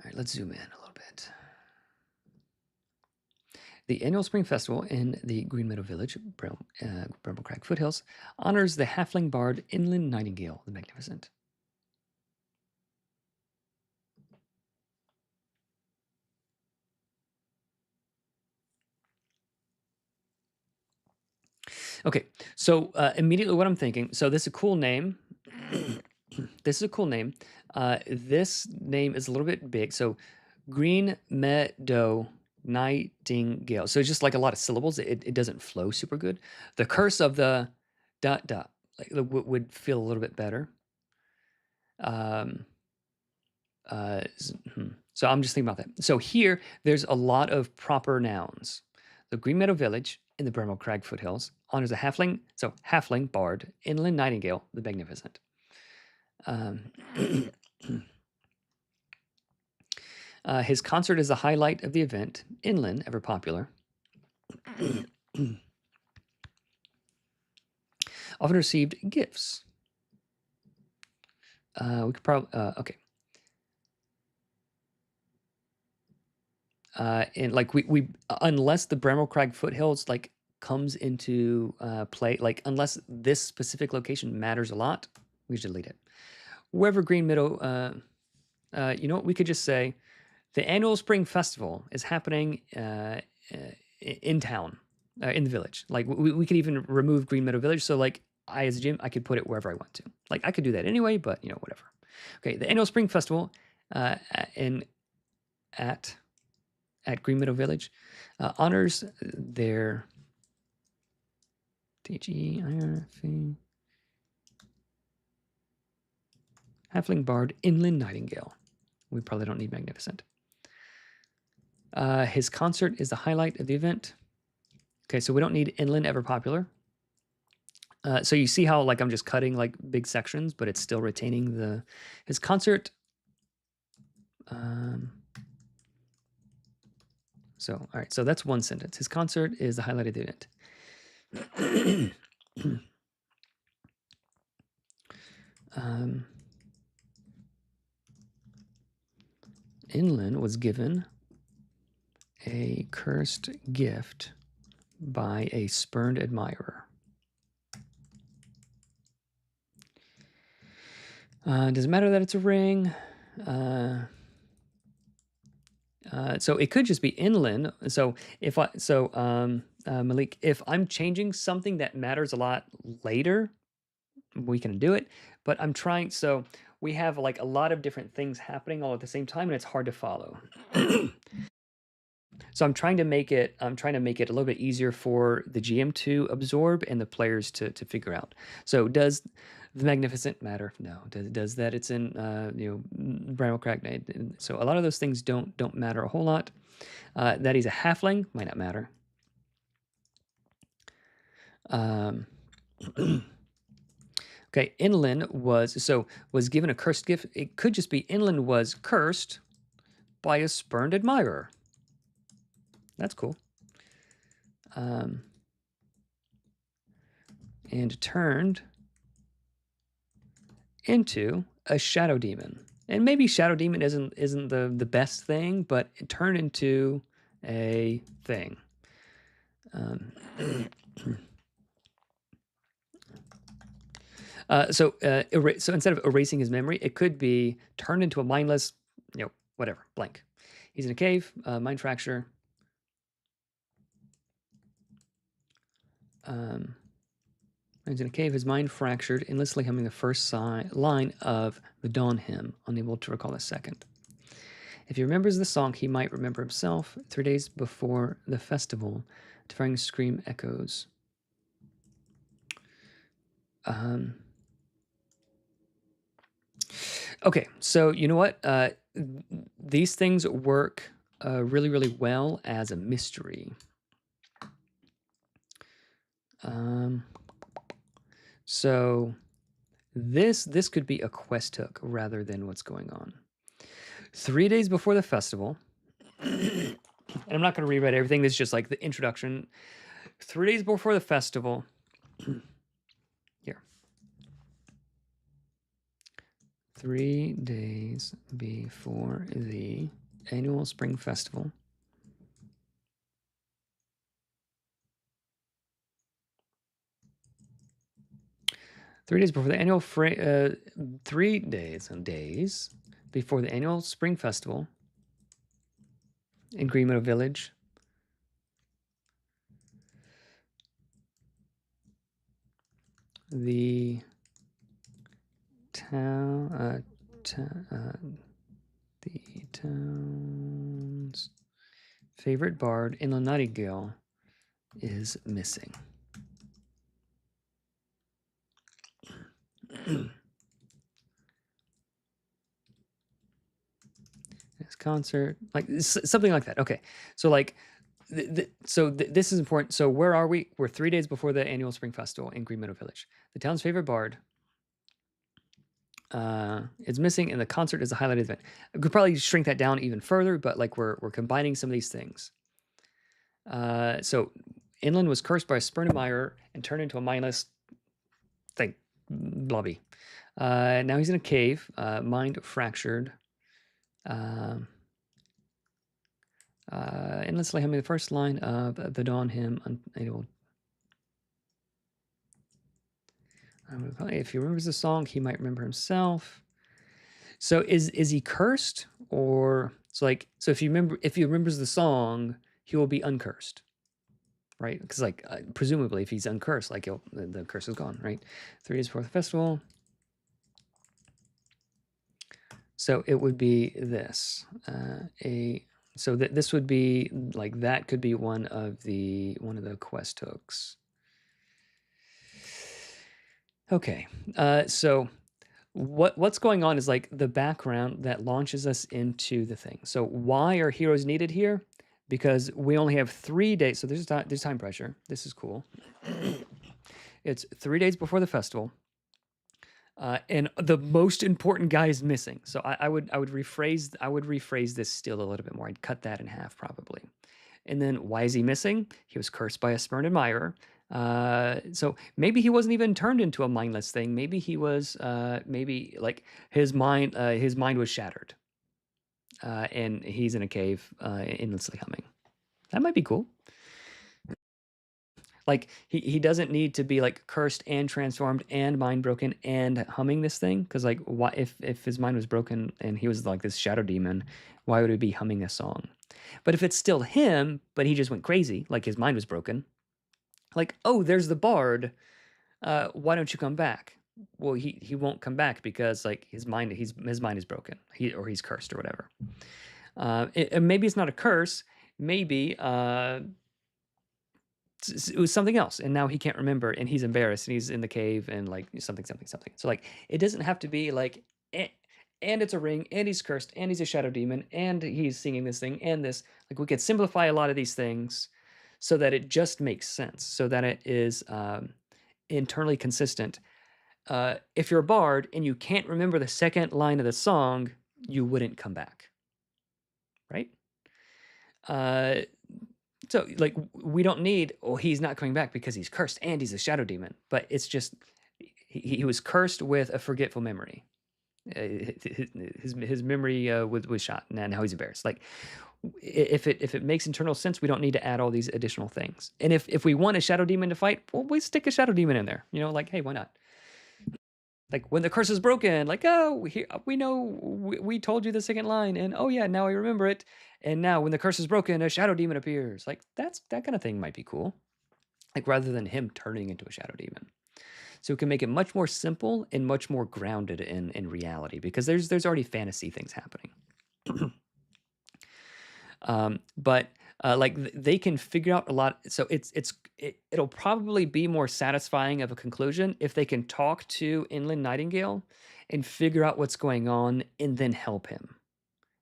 right, let's zoom in a little bit. The annual spring festival in the Green Meadow Village, Bramblecrag Foothills, honors the halfling bard Inland Nightingale the Magnificent. Okay, so immediately what I'm thinking, so this is a cool name. This is a cool name. This name is a little bit big. So Green Meadow Nightingale. So it's just like a lot of syllables. It doesn't flow super good. The curse of the ... like, would feel a little bit better. So I'm just thinking about that. So here, there's a lot of proper nouns. The Green Meadow Village in the Bramblecrag Foothills honors a halfling, so halfling bard, Inland Nightingale the Magnificent. His concert is the highlight of the event. Inland, ever popular. Often received gifts. We could probably, okay. And like we unless the Bramblecrag Foothills like comes into play, like unless this specific location matters a lot, we should delete it. Wherever Green Meadow, you know what, we could just say the annual spring festival is happening in town, in the village. Like we could even remove Green Meadow Village. So like I, as a gym, I could put it wherever I want to. Like I could do that anyway, but you know, whatever. Okay, the annual spring festival in at Green Meadow Village honors their TGIRF Halfling Bard Inland Nightingale. We probably don't need Magnificent. His concert is the highlight of the event. Okay, so we don't need Inland Ever Popular. So you see how like I'm just cutting like big sections, but it's still retaining his concert. So all right, so that's one sentence. His concert is the highlight of the event. Inland was given a cursed gift by a spurned admirer. Does it matter that it's a ring? So it could just be inland. So if Malik, if I'm changing something that matters a lot later, we can do it. But I'm trying. So we have like a lot of different things happening all at the same time, and it's hard to follow. So I'm trying to make it a little bit easier for the GM to absorb and the players to figure out. So does the Magnificent matter? No. Does that it's in Bramble Crack? So a lot of those things don't matter a whole lot. That he's a halfling might not matter. Okay, Inland was given a cursed gift. It could just be Inland was cursed by a spurned admirer. That's cool. And turned into a shadow demon. And maybe shadow demon isn't the best thing, but it turned into a thing. So instead of erasing his memory, it could be turned into a mindless, whatever, blank. He's in a cave, mind fracture. He's in a cave, his mind fractured, endlessly humming the first line of the Dawn Hymn, unable to recall the second. If he remembers the song, he might remember himself. 3 days before the festival, Defying Scream echoes. Okay, so you know what? These things work really, really well as a mystery. So this could be a quest hook rather than what's going on. 3 days before the festival, and I'm not going to rewrite everything. This is just like the introduction. 3 days before the festival, here. 3 days before the annual spring festival. Three days before the annual 3 days before the annual spring festival in Green Meadow Village. The town's favorite bard, Inland Nightingale, is missing. His concert, like something like that. Okay, so like, this is important. So where are we? We're 3 days before the annual spring festival in Green Meadow Village. The town's favorite bard is missing, and the concert is the highlight event. I could probably shrink that down even further, but like we're combining some of these things. So Inland was cursed by a spurned admirer and turned into a mindless thing, blobby. Now he's in a cave, mind fractured. Endlessly humming the first line of the Dawn Hymn, unable. If he remembers the song, he might remember himself. So is he cursed, or so if he remembers the song, he will be uncursed, right? Because like presumably, if he's uncursed, like the curse is gone, right? 3 days before the festival. So it would be this. This would be like that could be one of the quest hooks. Okay. So what's going on is like the background that launches us into the thing. So why are heroes needed here? Because we only have 3 days. So there's time pressure. This is cool. It's 3 days before the festival. And the most important guy is missing. So I would rephrase this still a little bit more. I'd cut that in half probably. And then why is he missing? He was cursed by a spurned admirer. So maybe he wasn't even turned into a mindless thing. Maybe he was. Maybe like his mind was shattered, and he's in a cave, endlessly humming. That might be cool. Like he doesn't need to be like cursed and transformed and mind broken and humming this thing, because like why if his mind was broken and he was like this shadow demon, why would he be humming a song? But if it's still him, but he just went crazy, like his mind was broken, like, oh, there's the bard, why don't you come back? Well, he won't come back because like his mind is broken, he's cursed or whatever. And maybe it's not a curse, maybe it was something else, and now he can't remember, and he's embarrassed, and he's in the cave, and like something. So like it doesn't have to be like and it's a ring, and he's cursed, and he's a shadow demon, and he's singing this thing, and this. Like we could simplify a lot of these things so that it just makes sense, so that it is internally consistent. If you're a bard and you can't remember the second line of the song, you wouldn't come back, right? So like we don't need, oh, he's not coming back because he's cursed and he's a shadow demon, but it's just he was cursed with a forgetful memory. His memory was shot, and now he's embarrassed. Like if it makes internal sense, we don't need to add all these additional things. And if we want a shadow demon to fight, well, we stick a shadow demon in there. Like, hey, why not? Like when the curse is broken, like, oh, we know, we told you the second line, and oh yeah, now I remember it. And now when the curse is broken, a shadow demon appears. Like that kind of thing might be cool. Like rather than him turning into a shadow demon. So we can make it much more simple and much more grounded in reality, because there's already fantasy things happening. But like they can figure out a lot. So it'll probably be more satisfying of a conclusion if they can talk to Inland Nightingale and figure out what's going on and then help him.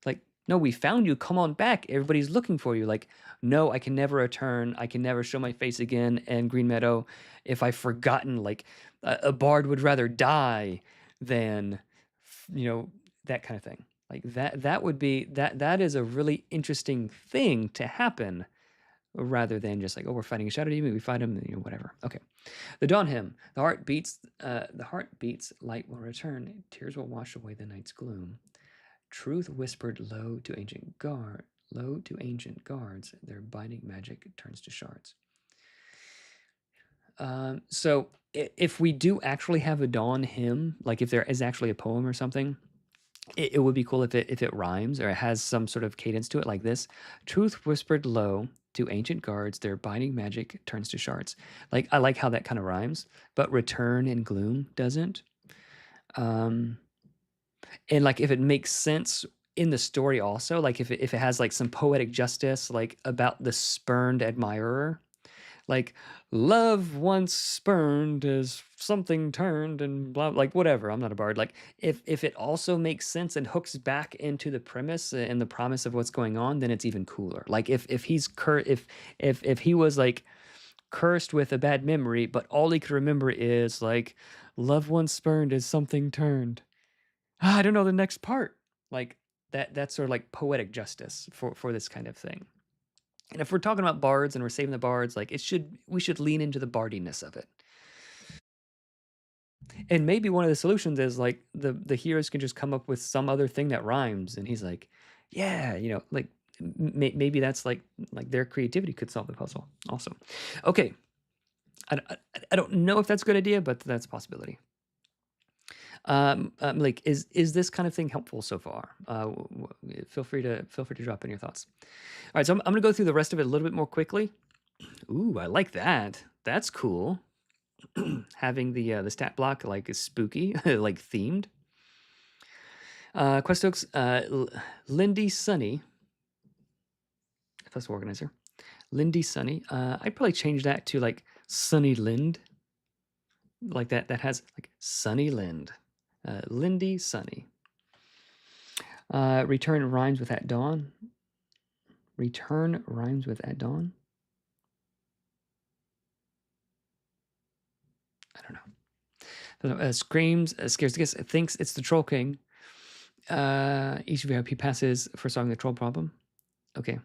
Like, no, we found you. Come on back. Everybody's looking for you. Like, no, I can never return. I can never show my face again. And Green Meadow, if I've forgotten, like a bard would rather die than, that kind of thing. Like that would be that is a really interesting thing to happen, rather than just like, oh, we're fighting a shadow demon, we fight him, whatever. Okay. The dawn hymn. The heart beats, light will return, tears will wash away the night's gloom. Truth whispered low to ancient guards, their binding magic turns to shards. So if we do actually have a dawn hymn, like if there is actually a poem or something, it would be cool if it rhymes or it has some sort of cadence to it, like this. Truth whispered low to ancient guards, their binding magic turns to shards. Like, I like how that kind of rhymes, but return and gloom doesn't. And like if it makes sense in the story also, like if it has like some poetic justice, like about the spurned admirer, like love once spurned is something turned and blah, like whatever. I'm not a bard. Like if it also makes sense and hooks back into the premise and the promise of what's going on, then it's even cooler. Like if he's if he was like cursed with a bad memory, but all he could remember is like love once spurned is something turned. I don't know the next part. Like that's sort of like poetic justice for this kind of thing. And if we're talking about bards and we're saving the bards, like we should lean into the bardiness of it. And maybe one of the solutions is like the heroes can just come up with some other thing that rhymes, and he's like, yeah, like maybe that's like their creativity could solve the puzzle also. Okay. I don't know if that's a good idea, but that's a possibility. Like, is this kind of thing helpful so far? Feel free to drop in your thoughts. All right, so I'm gonna go through the rest of it a little bit more quickly. Ooh, I like that. That's cool. Having the stat block like is spooky, like themed. Quest hooks, Lindy Sunny, festival organizer. Lindy Sunny. I'd probably change that to like Sunny Lind, like that. That has like Sunny Lind, Lindy Sunny. Return rhymes with at dawn. Return rhymes with at dawn. I don't know. Screams, scares the guest, thinks it's the Troll King. Each VIP passes for solving the troll problem. Okay.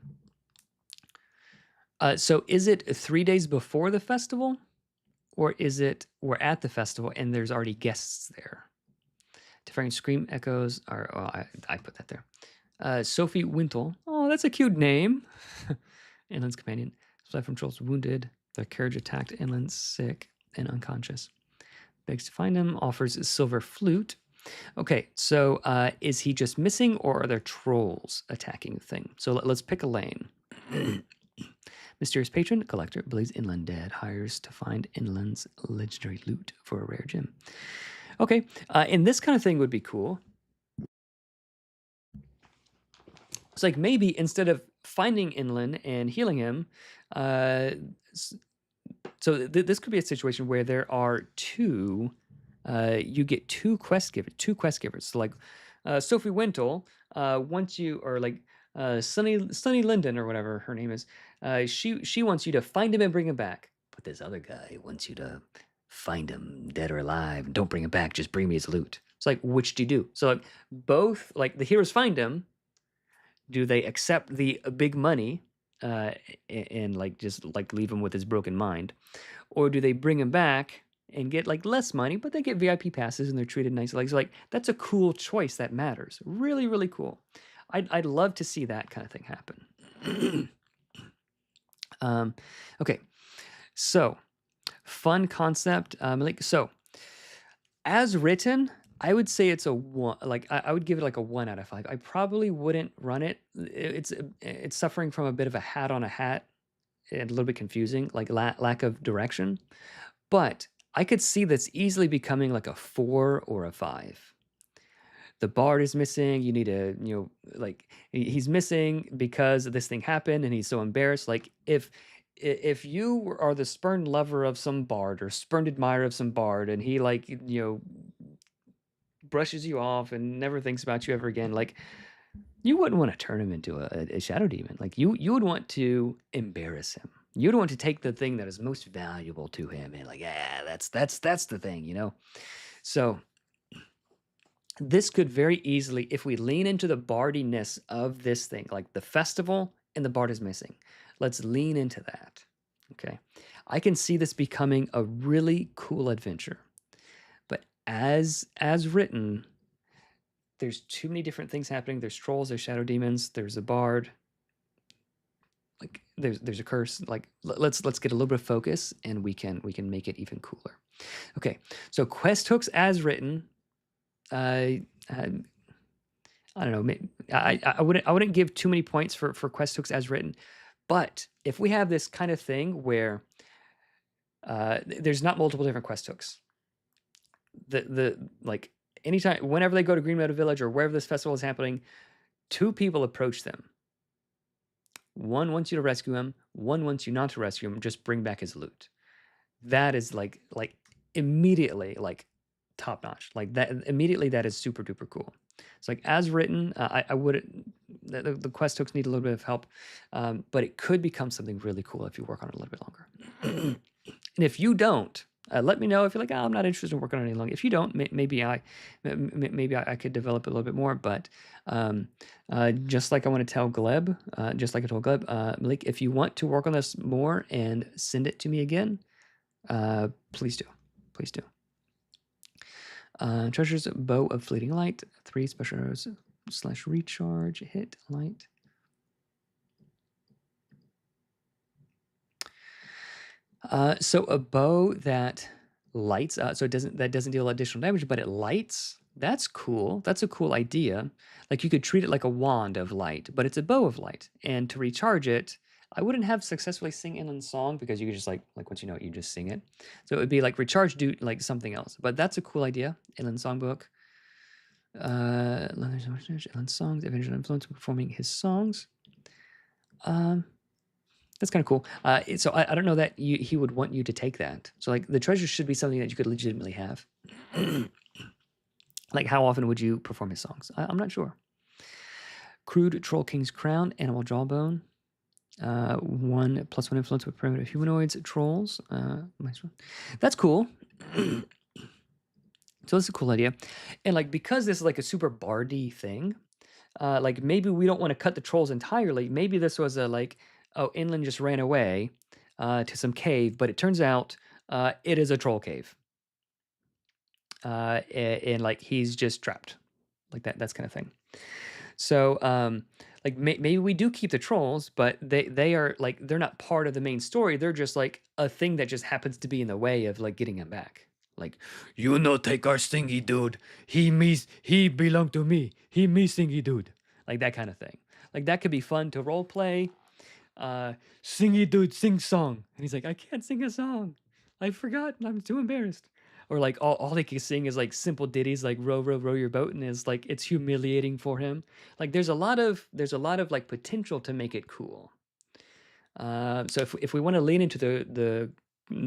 So is it 3 days before the festival? Or is it we're at the festival and there's already guests there? Differing scream echoes are, oh, I put that there. Sophie Wintle. Oh, that's a cute name. Inland's companion. Fly from trolls wounded. Their carriage attacked. Inland sick and unconscious. Begs to find him. Offers a silver flute. Okay, so is he just missing or are there trolls attacking the thing? So let's pick a lane. Mysterious patron, collector, believes Inland dead, hires to find Inland's legendary loot for a rare gem. Okay, and this kind of thing would be cool. It's like maybe instead of finding Inland and healing him, so this could be a situation where there are two, you get two quest givers. So like Sophie Wintle, once you, or like Sunny Linden or whatever her name is, she wants you to find him and bring him back. But this other guy wants you to find him dead or alive. Don't bring him back. Just bring me his loot. It's like, which do you do? So like both, like the heroes find him. Do they accept the big money and like just like leave him with his broken mind, or do they bring him back and get like less money, but they get VIP passes and they're treated nicely? Like that's a cool choice that matters. Really, really cool. I'd love to see that kind of thing happen. Okay, so fun concept. So as written, I would say it's a 1. Like I would give it like a 1 out of 5. I probably wouldn't run it. It's suffering from a bit of a hat on a hat and a little bit confusing, like lack of direction. But I could see this easily becoming like a 4 or a 5. The bard is missing. You need to, like he's missing because this thing happened and he's so embarrassed. Like if you are the spurned lover of some bard or spurned admirer of some bard and he like, brushes you off and never thinks about you ever again, like you wouldn't want to turn him into a shadow demon. Like you would want to embarrass him. You'd want to take the thing that is most valuable to him and like, yeah, that's the thing, So this could very easily, if we lean into the bardiness of this thing, like the festival and the bard is missing, let's lean into that. Okay, I can see this becoming a really cool adventure. But as written, there's too many different things happening. There's trolls, there's shadow demons, there's a bard. Like there's a curse. Like let's get a little bit of focus and we can make it even cooler. Okay, so quest hooks as written. I don't know. I wouldn't give too many points for quest hooks as written, but if we have this kind of thing where there's not multiple different quest hooks, like anytime, whenever they go to Green Meadow Village or wherever this festival is happening, 2 people approach them. One wants you to rescue him. One wants you not to rescue him. Just bring back his loot. That is like immediately like top notch. Like that immediately, that is super duper cool. It's like as written, I wouldn't. The quest hooks need a little bit of help, but it could become something really cool if you work on it a little bit longer. And if you don't, let me know if you're like, oh, I'm not interested in working on it any longer. If you don't, maybe I could develop it a little bit more. But just like I want to tell Gleb, just like I told Gleb, Malik, if you want to work on this more and send it to me again, please do. Please do. Treasure's Bow of Fleeting Light, 3 special arrows / recharge, hit light. So a bow that lights, so that doesn't deal additional damage, but it lights. That's cool. That's a cool idea. Like you could treat it like a wand of light, but it's a bow of light. And to recharge it, I wouldn't have successfully sing Inland's song because you could just like once you know it, you just sing it. So it would be like recharge, do like something else. But that's a cool idea. Inland songbook. Alan's songs, eventual influence when performing his songs. That's kind of cool. So I don't know that he would want you to take that. So like the treasure should be something that you could legitimately have. Like how often would you perform his songs? I'm not sure. Crude Troll King's Crown, Animal Jawbone. 1+1 influence with primitive humanoids, trolls. That's cool. So that's a cool idea. And like because this is like a super bardy thing, like maybe we don't want to cut the trolls entirely. Maybe this was a like, oh, Inland just ran away to some cave, but it turns out it is a troll cave. And like he's just trapped, like that's kind of thing. So like maybe we do keep the trolls, but they are like they're not part of the main story. They're just like a thing that just happens to be in the way of like getting him back. Like, you no take our stingy dude. He belong to me. He me stingy dude. Like that kind of thing. Like that could be fun to role play. Singy dude sing song, and he's like, I can't sing a song. I forgot. I'm too embarrassed. Or like all they can sing is like simple ditties like row row row your boat, and is like it's humiliating for him. Like there's a lot of like potential to make it cool. So if we want to lean into the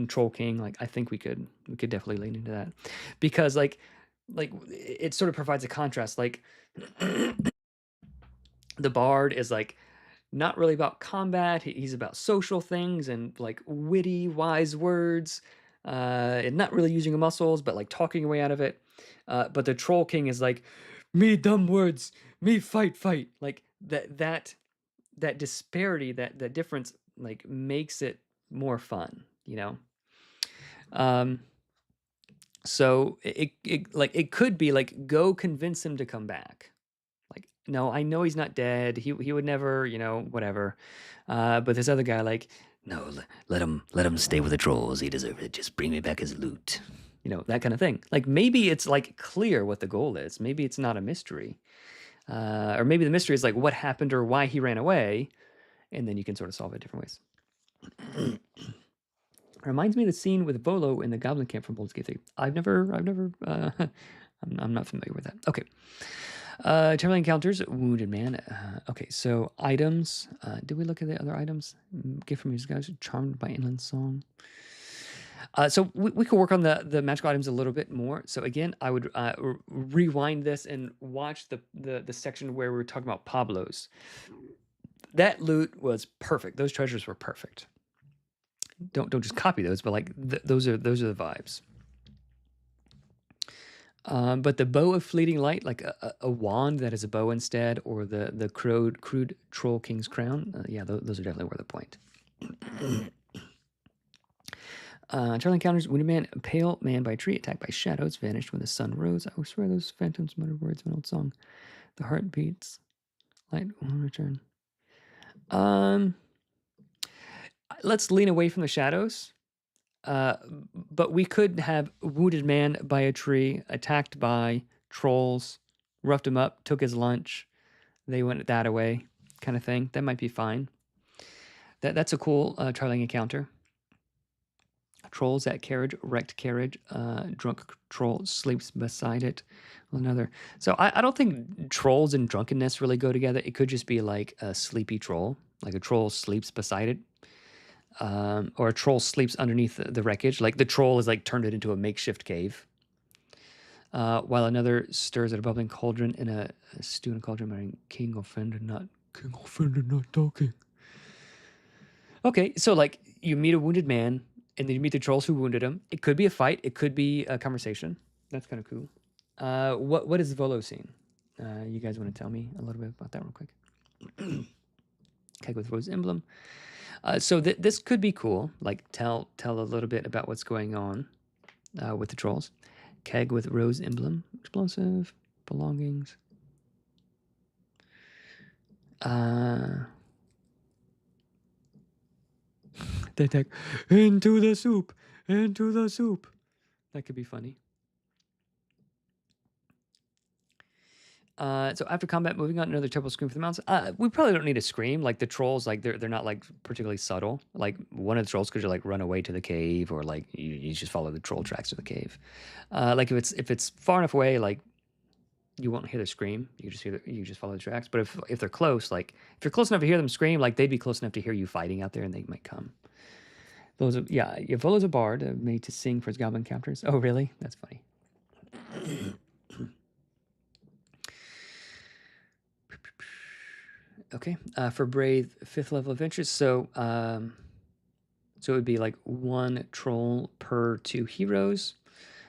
Troll King, like I think we could definitely lean into that, because like it sort of provides a contrast. Like the bard is like not really about combat. He's about social things and like witty, wise words, and not really using muscles, but like talking away out of it. But the Troll King is like, me dumb words, me fight. Like that disparity, that difference, like makes it more fun, you know. So it could be like, go convince him to come back. Like, no, I know he's not dead. He would never, you know, whatever. But this other guy, like, no, let him stay with the trolls. He deserves it. Just bring me back his loot. You know, that kind of thing. Like maybe it's like clear what the goal is. Maybe it's not a mystery. Or maybe the mystery is like what happened or why he ran away, and then you can sort of solve it different ways. Reminds me of the scene with Volo in the Goblin Camp from Baldur's Gate 3. I'm not familiar with that. Okay. Traveling encounters, Wounded Man. Okay, so items. Did we look at the other items? Gift from these guys, Charmed by Inland Song. So we could work on the magical items a little bit more. So again, I would rewind this and watch the section where we were talking about Pablo's. That loot was perfect. Those treasures were perfect. Don't just copy those, but like those are the vibes. But the bow of fleeting light, like a wand that is a bow instead, or the crude Troll King's crown, yeah, those are definitely worth a point. Charlie encounters Wounded Man, a pale man by a tree, attacked by shadows, vanished when the sun rose. I swear those phantoms muttered words of an old song. The heart beats, light will return. Let's lean away from the shadows. But we could have Wounded Man by a tree, attacked by trolls, roughed him up, took his lunch, they went that away, kind of thing. That might be fine. That's a cool traveling encounter. Trolls at carriage, wrecked carriage, drunk troll sleeps beside it. Another. So I don't think trolls and drunkenness really go together. It could just be like a sleepy troll, like a troll sleeps beside it. Or a troll sleeps underneath the wreckage. Like the troll is like turned it into a makeshift cave. While another stirs at a bubbling cauldron in a stew in a cauldron, muttering, King offended not talking. Okay, so like you meet a wounded man, and then you meet the trolls who wounded him. It could be a fight. It could be a conversation. That's kind of cool. What is the Volo scene? You guys want to tell me a little bit about that real quick? Keg with Rose Emblem. So this could be cool. Like tell a little bit about what's going on with the trolls. Keg with Rose Emblem. Explosive. Belongings. They take into the soup. That could be funny. So after combat, moving on, another terrible scream from the mountains. We probably don't need a scream. Like the trolls, like they're not like particularly subtle. Like one of the trolls could just like run away to the cave, or like you just follow the troll tracks to the cave. Like if it's far enough away, like you won't hear the scream. You just you just follow the tracks. But if they're close, like if you're close enough to hear them scream, like they'd be close enough to hear you fighting out there, and they might come. Yeah, Volo's a bard made to sing for his goblin captors. Oh, really? That's funny. Okay, for brave 5th level adventures, so it would be like 1 troll per 2 heroes.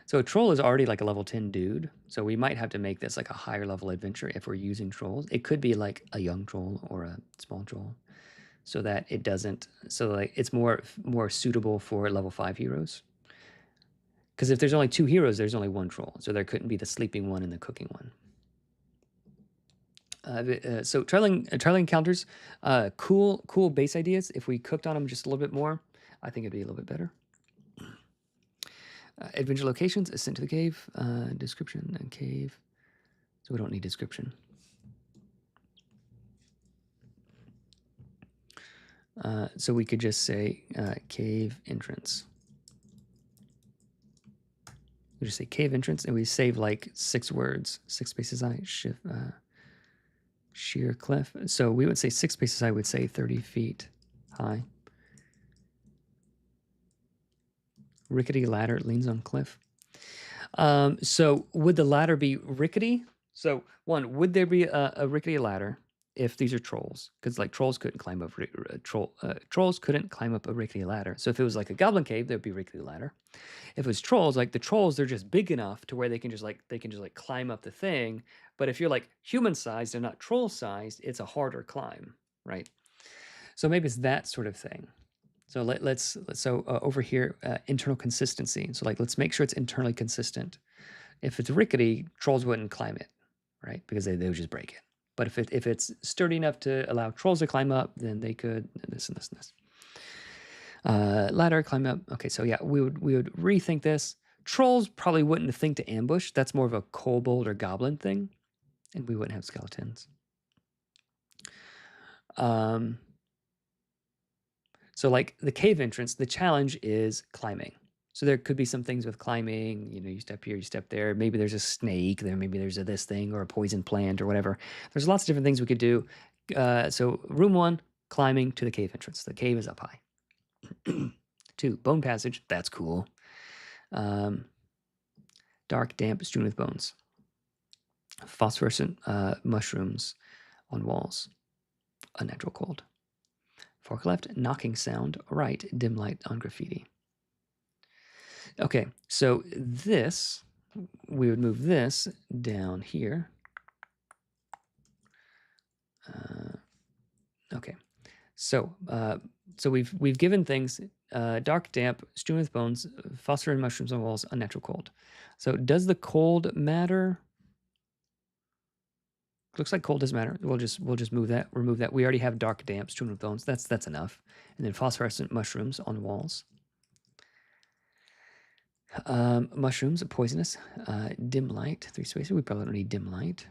So a troll is already like a level 10 dude, so we might have to make this like a higher level adventure if we're using trolls. It could be like a young troll or a small troll, so that it doesn't, so like it's more suitable for level 5 heroes. Because if there's only 2 heroes, there's only 1 troll, so there couldn't be the sleeping one and the cooking one. So trialing encounters, cool base ideas. If we cooked on them just a little bit more, I think it'd be a little bit better. Adventure locations, ascent to the cave, description and cave. So we don't need description. So we could just say cave entrance. We just say cave entrance, and we save like 6 words, 6 spaces high, shift, sheer cliff. So we would say 6 spaces high, would say 30 feet high. Rickety ladder leans on cliff. So would the ladder be rickety? So 1, would there be a rickety ladder if these are trolls? Because like trolls couldn't climb up trolls couldn't climb up a rickety ladder. So if it was like a goblin cave, there'd be a rickety ladder. If it was trolls, like the trolls, they're just big enough to where they can just like climb up the thing. But if you're like human sized and not troll sized, it's a harder climb, right? So maybe it's that sort of thing. So let's over here, internal consistency. So like let's make sure it's internally consistent. If it's rickety, trolls wouldn't climb it, right? Because they would just break it. But if it's sturdy enough to allow trolls to climb up, then they could this and this and this. Ladder, climb up. Okay, so yeah, we would rethink this. Trolls probably wouldn't think to ambush. That's more of a kobold or goblin thing, and we wouldn't have skeletons. So like the cave entrance, the challenge is climbing. So there could be some things with climbing, you step here, you step there. Maybe there's a snake there. Maybe there's this thing or a poison plant or whatever. There's lots of different things we could do. So room 1, climbing to the cave entrance. The cave is up high. 2, bone passage. That's cool. Dark, damp, strewn with bones. Phosphorescent mushrooms on walls. Unnatural cold. Fork left, knocking sound. Right, dim light on graffiti. Okay, so this, we would move this down here. Okay, so we've given things dark, damp, strewn with bones, phosphor and mushrooms on walls, unnatural cold. So does the cold matter? Looks like cold doesn't matter. We'll just move that, remove that. We already have dark, damp, strewn with bones. That's enough. And then phosphorescent mushrooms on walls. Mushrooms, poisonous. Dim light, 3 spaces. We probably don't need dim light.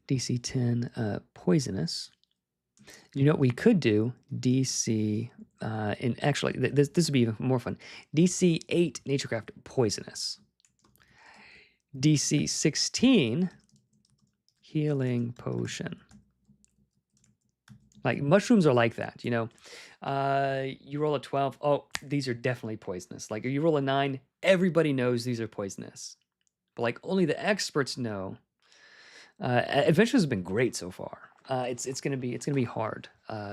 DC 10, poisonous. You know what we could do? DC, and actually, this would be even more fun. DC 8, Naturecraft, poisonous. DC 16, healing potion. Like mushrooms are like that, you roll a 12. Oh, these are definitely poisonous. Like if you roll a 9, everybody knows these are poisonous. But like only the experts know. Adventures has been great so far. It's gonna be hard.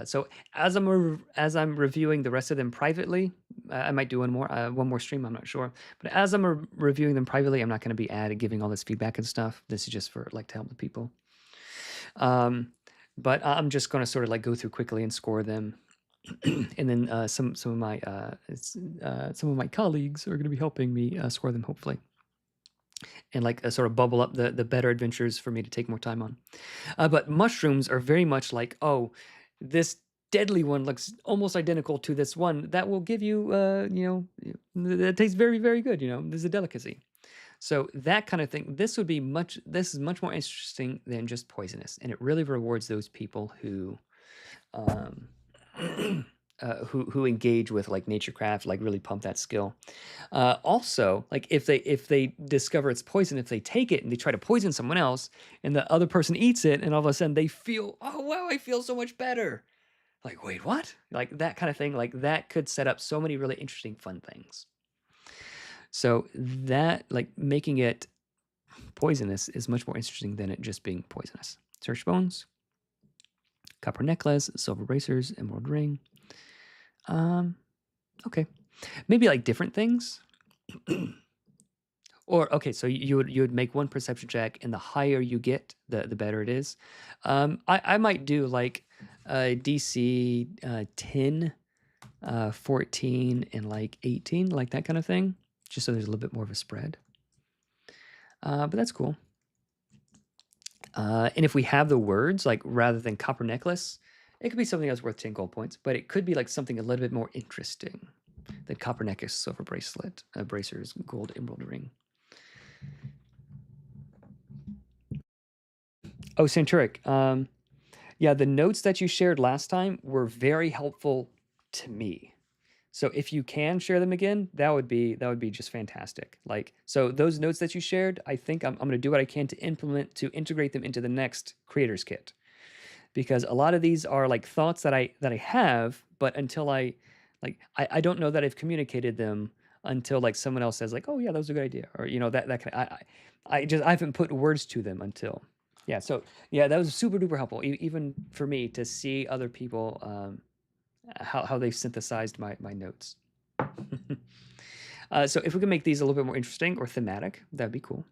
So as I'm reviewing the rest of them privately, I might do one more stream. I'm not sure, but as I'm reviewing them privately, I'm not going to be giving all this feedback and stuff. This is just for like to help the people. But I'm just going to sort of like go through quickly and score them, and then some of my colleagues are going to be helping me score them hopefully. And like sort of bubble up the better adventures for me to take more time on. But mushrooms are very much like, oh, this deadly one looks almost identical to this one. That will give you, that tastes very, very good. This is a delicacy. So that kind of thing, this is much more interesting than just poisonous. And it really rewards those people who who engage with like naturecraft, like really pump that skill. Also, like if they discover it's poison, if they take it and they try to poison someone else, and the other person eats it, and all of a sudden they feel, oh wow, I feel so much better. Like, wait, what? Like that kind of thing. Like that could set up so many really interesting, fun things. So that, like, making it poisonous is much more interesting than it just being poisonous. Search bones, copper necklace, silver bracers, emerald ring. Okay, maybe like different things. Or okay, so you would make one perception check, and the higher you get, the better it is. I might do like DC 10, 14, and like 18, like that kind of thing, just so there's a little bit more of a spread. But that's cool. And if we have the words, like rather than copper necklace, it could be something else worth 10 gold points, but it could be like something a little bit more interesting than copper necklace, silver bracelet, bracers, gold emerald ring. Oh, Centuric. Yeah, the notes that you shared last time were very helpful to me. So if you can share them again, that would be just fantastic. Like, so those notes that you shared, I think I'm going to do what I can to integrate them into the next creators kit, because a lot of these are like thoughts that I have, but until I don't know that I've communicated them until like someone else says like, oh yeah, that was a good idea, or that kind of, I haven't put words to them until. Yeah, so yeah, that was super duper helpful, even for me to see other people, how they've synthesized my notes. So if we can make these a little bit more interesting or thematic, that'd be cool.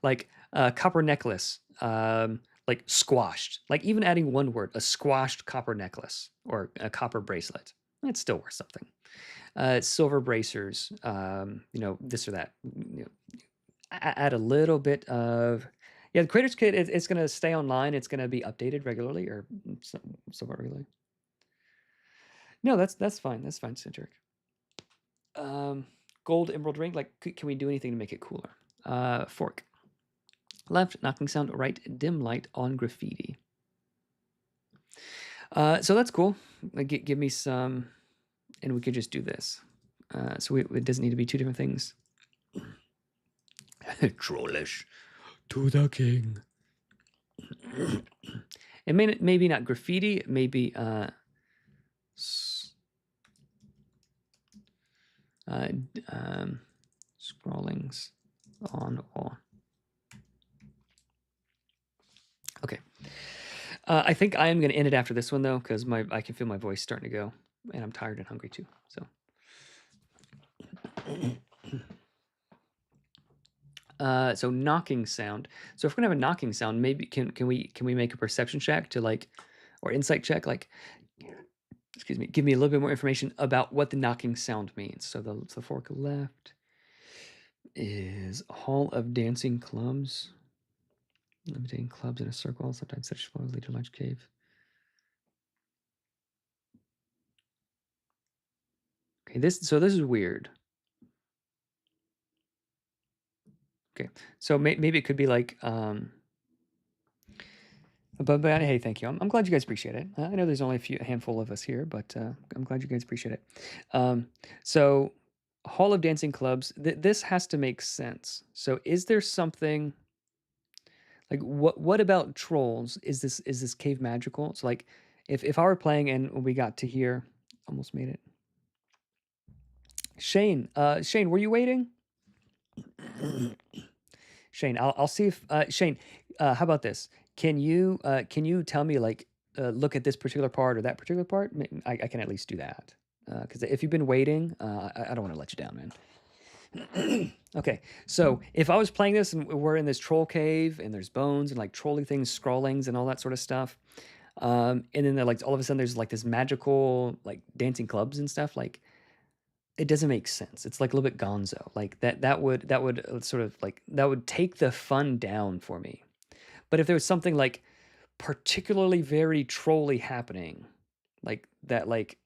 Like copper necklace, like squashed. Like even adding one word, a squashed copper necklace or a copper bracelet. It's still worth something. Silver bracers, this or that. Add a little bit of, yeah, the creators kit, it's going to stay online. It's going to be updated regularly, or somewhat regularly. No, that's fine. That's fine, Centric. Gold emerald ring. Like, can we do anything to make it cooler? Fork. Left, knocking sound. Right, dim light on graffiti. So that's cool. Like, give me some, and we could just do this. So it doesn't need to be two different things. Trollish to the king. It maybe not graffiti, maybe scrawlings on wall. Okay. I think I am going to end it after this one though, because I can feel my voice starting to go, and I'm tired and hungry too. So. So knocking sound. So if we're gonna have a knocking sound, maybe can we make a perception check to like, or insight check, like, excuse me, give me a little bit more information about what the knocking sound means. So the fork left is Hall of Dancing Clubs. Levitating clubs in a circle, sometimes such flows lead to a large cave. Okay, this is weird. Okay, so maybe it could be like, but hey, thank you. I'm glad you guys appreciate it. I know there's only a handful of us here, but I'm glad you guys appreciate it. So Hall of Dancing Clubs, this has to make sense. So is there something like, what about trolls? Is this cave magical? So like, if I were playing and we got to here, almost made it. Shane, were you waiting? Shane, I'll see if Shane. How about this? Can you tell me, like, look at this particular part or that particular part? I can at least do that, because if you've been waiting, I don't want to let you down, man. Okay, so if I was playing this and we're in this troll cave and there's bones and like trolly things, scrawlings and all that sort of stuff, and then they're like, all of a sudden there's like this magical like dancing clubs and stuff, like, it doesn't make sense. It's like a little bit gonzo. Like that would sort of like, that would take the fun down for me. But if there was something like particularly very trolly happening, like that, like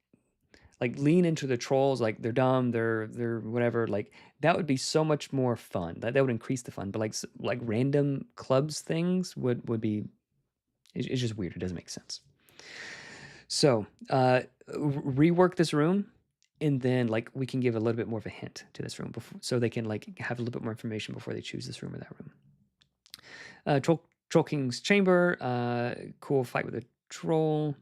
lean into the trolls, like they're dumb, they're whatever, like that would be so much more fun. That would increase the fun. But like random clubs things would be, it's just weird. It doesn't make sense. So rework this room, and then like we can give a little bit more of a hint to this room before, so they can like have a little bit more information before they choose this room or that room. Troll King's Chamber, cool fight with a troll.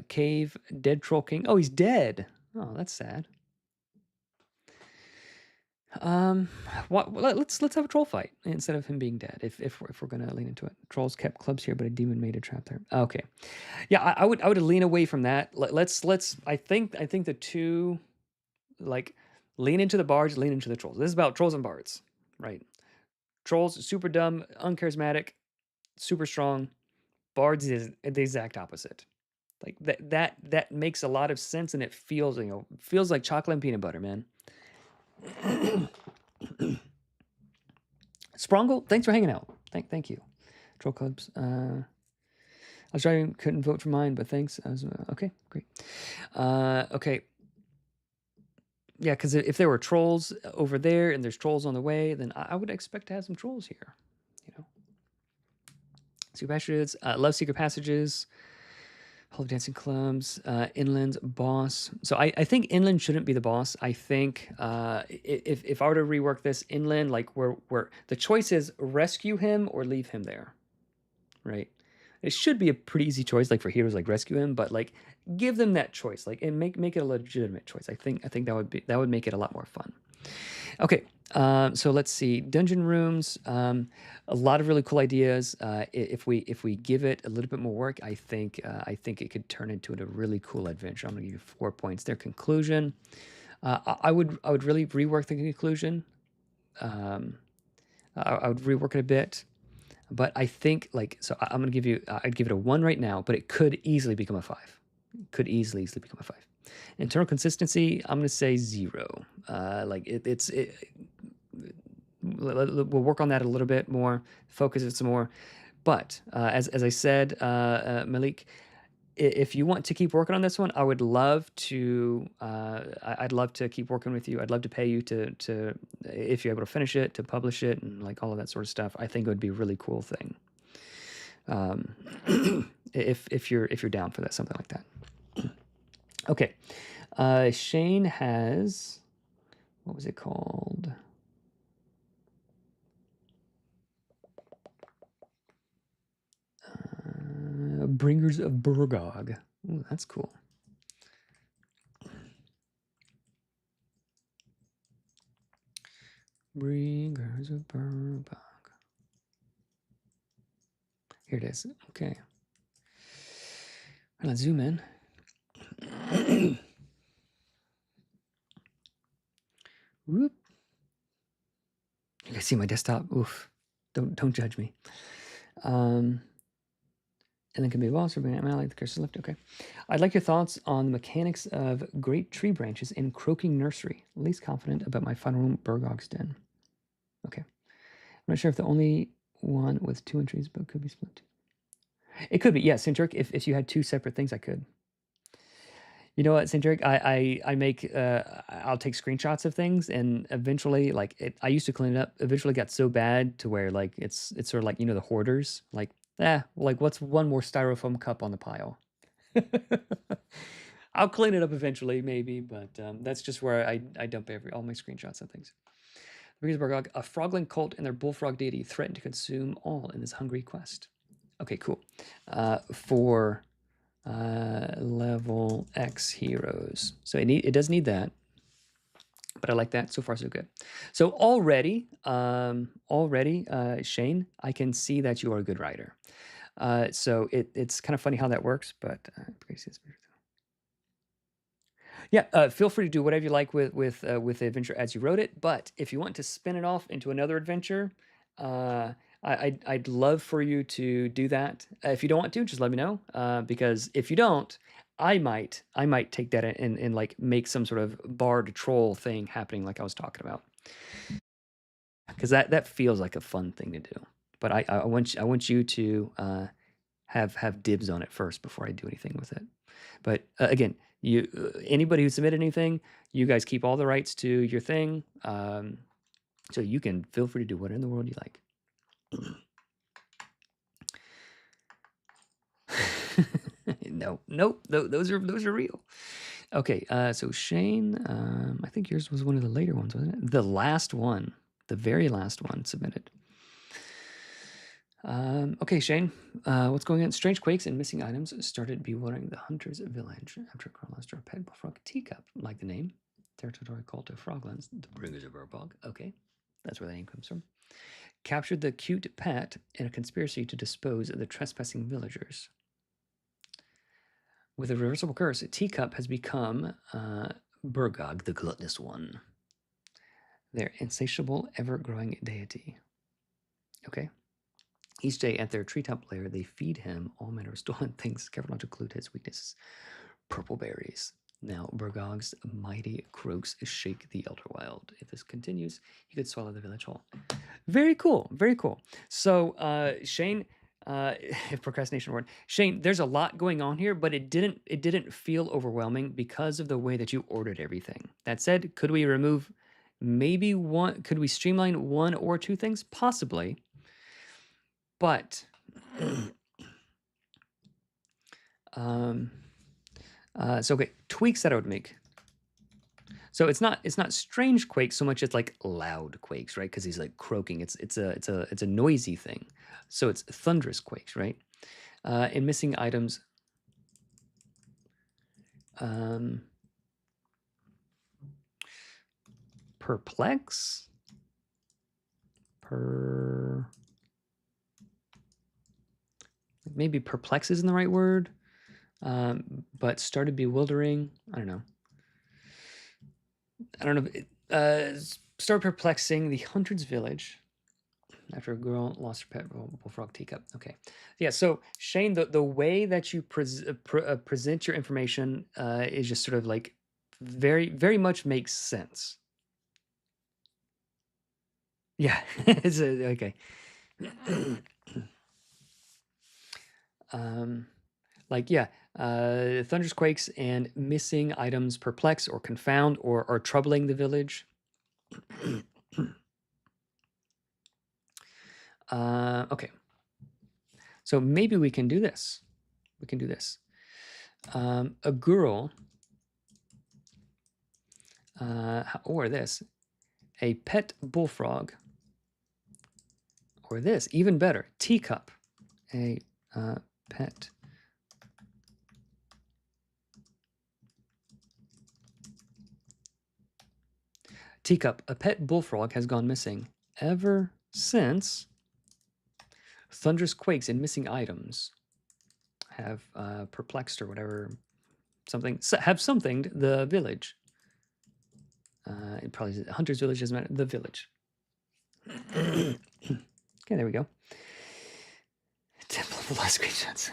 Cave, dead Troll King. Oh, he's dead. Oh, that's sad. Um, let's have a troll fight instead of him being dead. If we're gonna lean into it, trolls kept clubs here, but a demon made a trap there. Okay, yeah, I would lean away from that. Let's I think the two, like, lean into the bards, lean into the trolls. This is about trolls and bards, right? Trolls super dumb, uncharismatic, super strong. Bards is the exact opposite. Like that makes a lot of sense, and it feels, feels like chocolate and peanut butter, man. Sprongle, thanks for hanging out. Thank you. Troll clubs. I was driving, couldn't vote for mine, but thanks. I was okay, great. Okay. Yeah, because if there were trolls over there and there's trolls on the way, then I would expect to have some trolls here. You know, secret passages. Love secret passages. Hall of Dancing Clubs, Inland's boss. So I think Inland shouldn't be the boss. I think if I were to rework this, Inland, like where the choice is rescue him or leave him there, right? It should be a pretty easy choice, like for heroes, like rescue him, but like give them that choice, like, and make it a legitimate choice. I think that would make it a lot more fun. Okay, so let's see. Dungeon rooms, a lot of really cool ideas. If we give it a little bit more work, I think it could turn into a really cool adventure. I'm gonna give you 4 points. Their conclusion, I would really rework the conclusion. I would rework it a bit, but I think, like, so I'm gonna give you, I'd give it a 1 right now, but it could easily become a 5. Could easily become a 5. Internal consistency, I'm gonna say 0. Like we'll work on that a little bit more, focus it some more. But as I said, Malik, if you want to keep working on this one, I would love to. I'd love to keep working with you. I'd love to pay you to if you're able to finish it, to publish it, and like all of that sort of stuff. I think it would be a really cool thing. If you're down for that, something like that. Okay, Shane has, what was it called? Bringers of Burgog. Ooh, that's cool. Bringers of Burgog. Here it is. Okay. Let's zoom in. Whoop. You guys see my desktop? Oof. Don't judge me. And then can be a boss or be an ally. The curse is left. Okay. I'd like your thoughts on the mechanics of great tree branches in Croaking Nursery. Least confident about my final room, Burgog's Den. Okay. I'm not sure if the only one with 2 entries, but could be split. It could be, yeah, Sinturk. If you had 2 separate things, I could. You know what, Sinturk? I make I'll take screenshots of things, and eventually, like, I used to clean it up. Eventually, got so bad to where, like, it's sort of like, the hoarders. Like, like, what's one more styrofoam cup on the pile? I'll clean it up eventually, maybe, but that's just where I dump all my screenshots and things. Regensburg, a frogling cult and their bullfrog deity threaten to consume all in this hungry quest. Okay, cool. For level X heroes. So it does need that, but I like that. So far, so good. So already, Shane, I can see that you are a good writer. So it's kind of funny how that works, but yeah, feel free to do whatever you like with the adventure as you wrote it. But if you want to spin it off into another adventure, I'd love for you to do that. If you don't want to, just let me know. Because if you don't, I might take that and like make some sort of bard troll thing happening, like I was talking about. Because that feels like a fun thing to do. But I want you to have dibs on it first before I do anything with it. But again, anybody who submitted anything, you guys keep all the rights to your thing. So you can feel free to do whatever in the world you like. No, nope. Those are real. Okay, so Shane, I think yours was one of the later ones, wasn't it? The last one, the very last one submitted. Okay, Shane, what's going on? Strange quakes and missing items started bewildering the hunter's village after Carl lost her pet bullfrog teacup, like the name. Territory cult of Froglands, the bringers of Urbog. Okay, that's where the name comes from. Captured the cute pet in a conspiracy to dispose of the trespassing villagers. With a reversible curse, Teacup has become Burgog, the gluttonous one. Their insatiable, ever-growing deity. Okay. Each day at their treetop lair, they feed him all manner of stolen things, careful not to include his weakness. Purple berries. Now, Burgog's mighty croaks shake the Elderwild. If this continues, he could swallow the village whole. Very cool. Very cool. So, Shane, procrastination word. Shane, there's a lot going on here, but it didn't feel overwhelming because of the way that you ordered everything. That said, could we remove maybe one? Could we streamline one or two things? Possibly. But so okay, tweaks that I would make. So it's not strange quakes so much as like loud quakes, right? Because he's like croaking. It's a noisy thing. So it's thunderous quakes, right? And missing items. Perplex. Maybe perplex isn't the right word. But started bewildering. I don't know. Start perplexing the hunter's village after a girl lost her pet bullfrog teacup. Okay, yeah. So Shane, the way that you present your information is just sort of like very much makes sense. Yeah, it's okay. Like yeah, thunders, quakes, and missing items perplex or confound or are troubling the village. Okay. So maybe we can do this. We can do this. A girl, or this, a pet bullfrog, or this, even better, teacup, a pet teacup, a pet bullfrog has gone missing ever since thunderous quakes and missing items have perplexed or whatever, have somethinged the village. It probably is hunter's village, doesn't matter, the village. Okay, there we go. Temple of the last screenshots.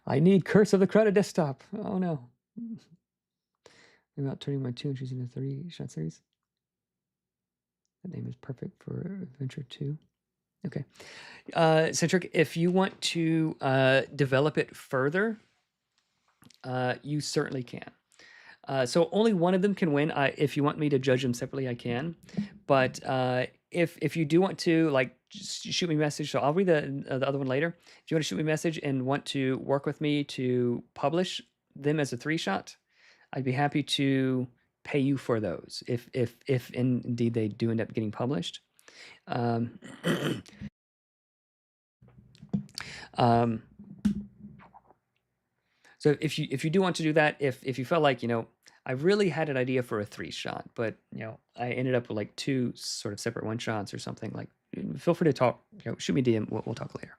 I need Curse of the Crowded Desktop. Oh no. I'm about turning my 2 entries into 3-shot series. That name is perfect for Adventure 2. Okay. Centric, if you want to develop it further, you certainly can. So only one of them can win. If you want me to judge them separately, I can. But if you do want to, like, just shoot me a message, so I'll read the other one later. If you want to shoot me a message and want to work with me to publish them as a 3-shot, I'd be happy to pay you for those if indeed they do end up getting published. So if you do want to do that, if you felt like, I really had an idea for a 3-shot, but I ended up with like 2 sort of separate 1-shots or something, like, feel free to talk, shoot me a DM, we'll talk later.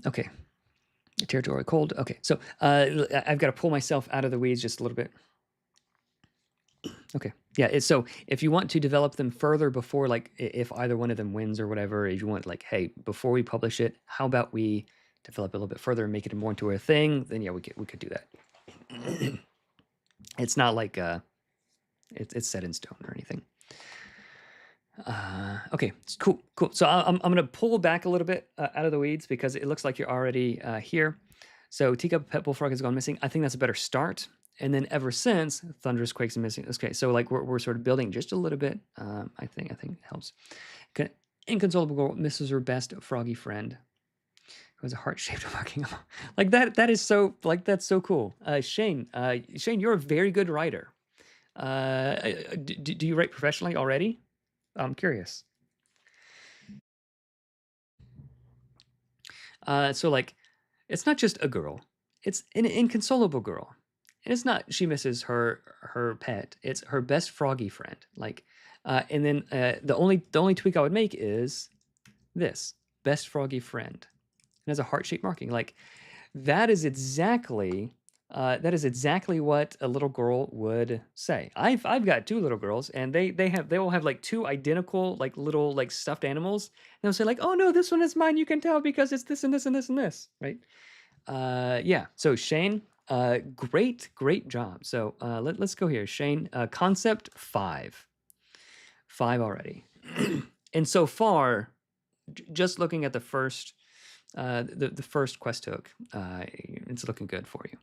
Okay. Territory cold. Okay, so I've got to pull myself out of the weeds just a little bit. Okay, yeah, so if you want to develop them further before, like, if either one of them wins or whatever, if you want, like, hey, before we publish it, how about we develop it a little bit further and make it more into a thing, then yeah, we could do that. It's not like it's set in stone or anything. Okay, cool. So I'm gonna pull back a little bit out of the weeds because it looks like you're already here. So Teacup Pet Bullfrog has gone missing. I think that's a better start. And then ever since, thunderous quakes and missing. Okay, so like we're sort of building just a little bit. I think it helps. Inconsolable girl misses her best froggy friend, It was a heart-shaped marking. Like that is so like that's so cool. Shane, you're a very good writer. Do you write professionally already? I'm curious. So like, it's not just a girl; it's an inconsolable girl, and it's not she misses her pet. It's her best froggy friend. Like, and then the only tweak I would make is this best froggy friend. It has a heart-shaped marking. Like, that is exactly what a little girl would say. I've got two little girls, and they will have like two identical like little like stuffed animals. And they'll say like, "Oh no, this one is mine. You can tell because it's this and this and this and this." Right? Yeah. So Shane, great job. So let's go here. Shane, concept five already. And so far, just looking at the first the first quest hook, it's looking good for you.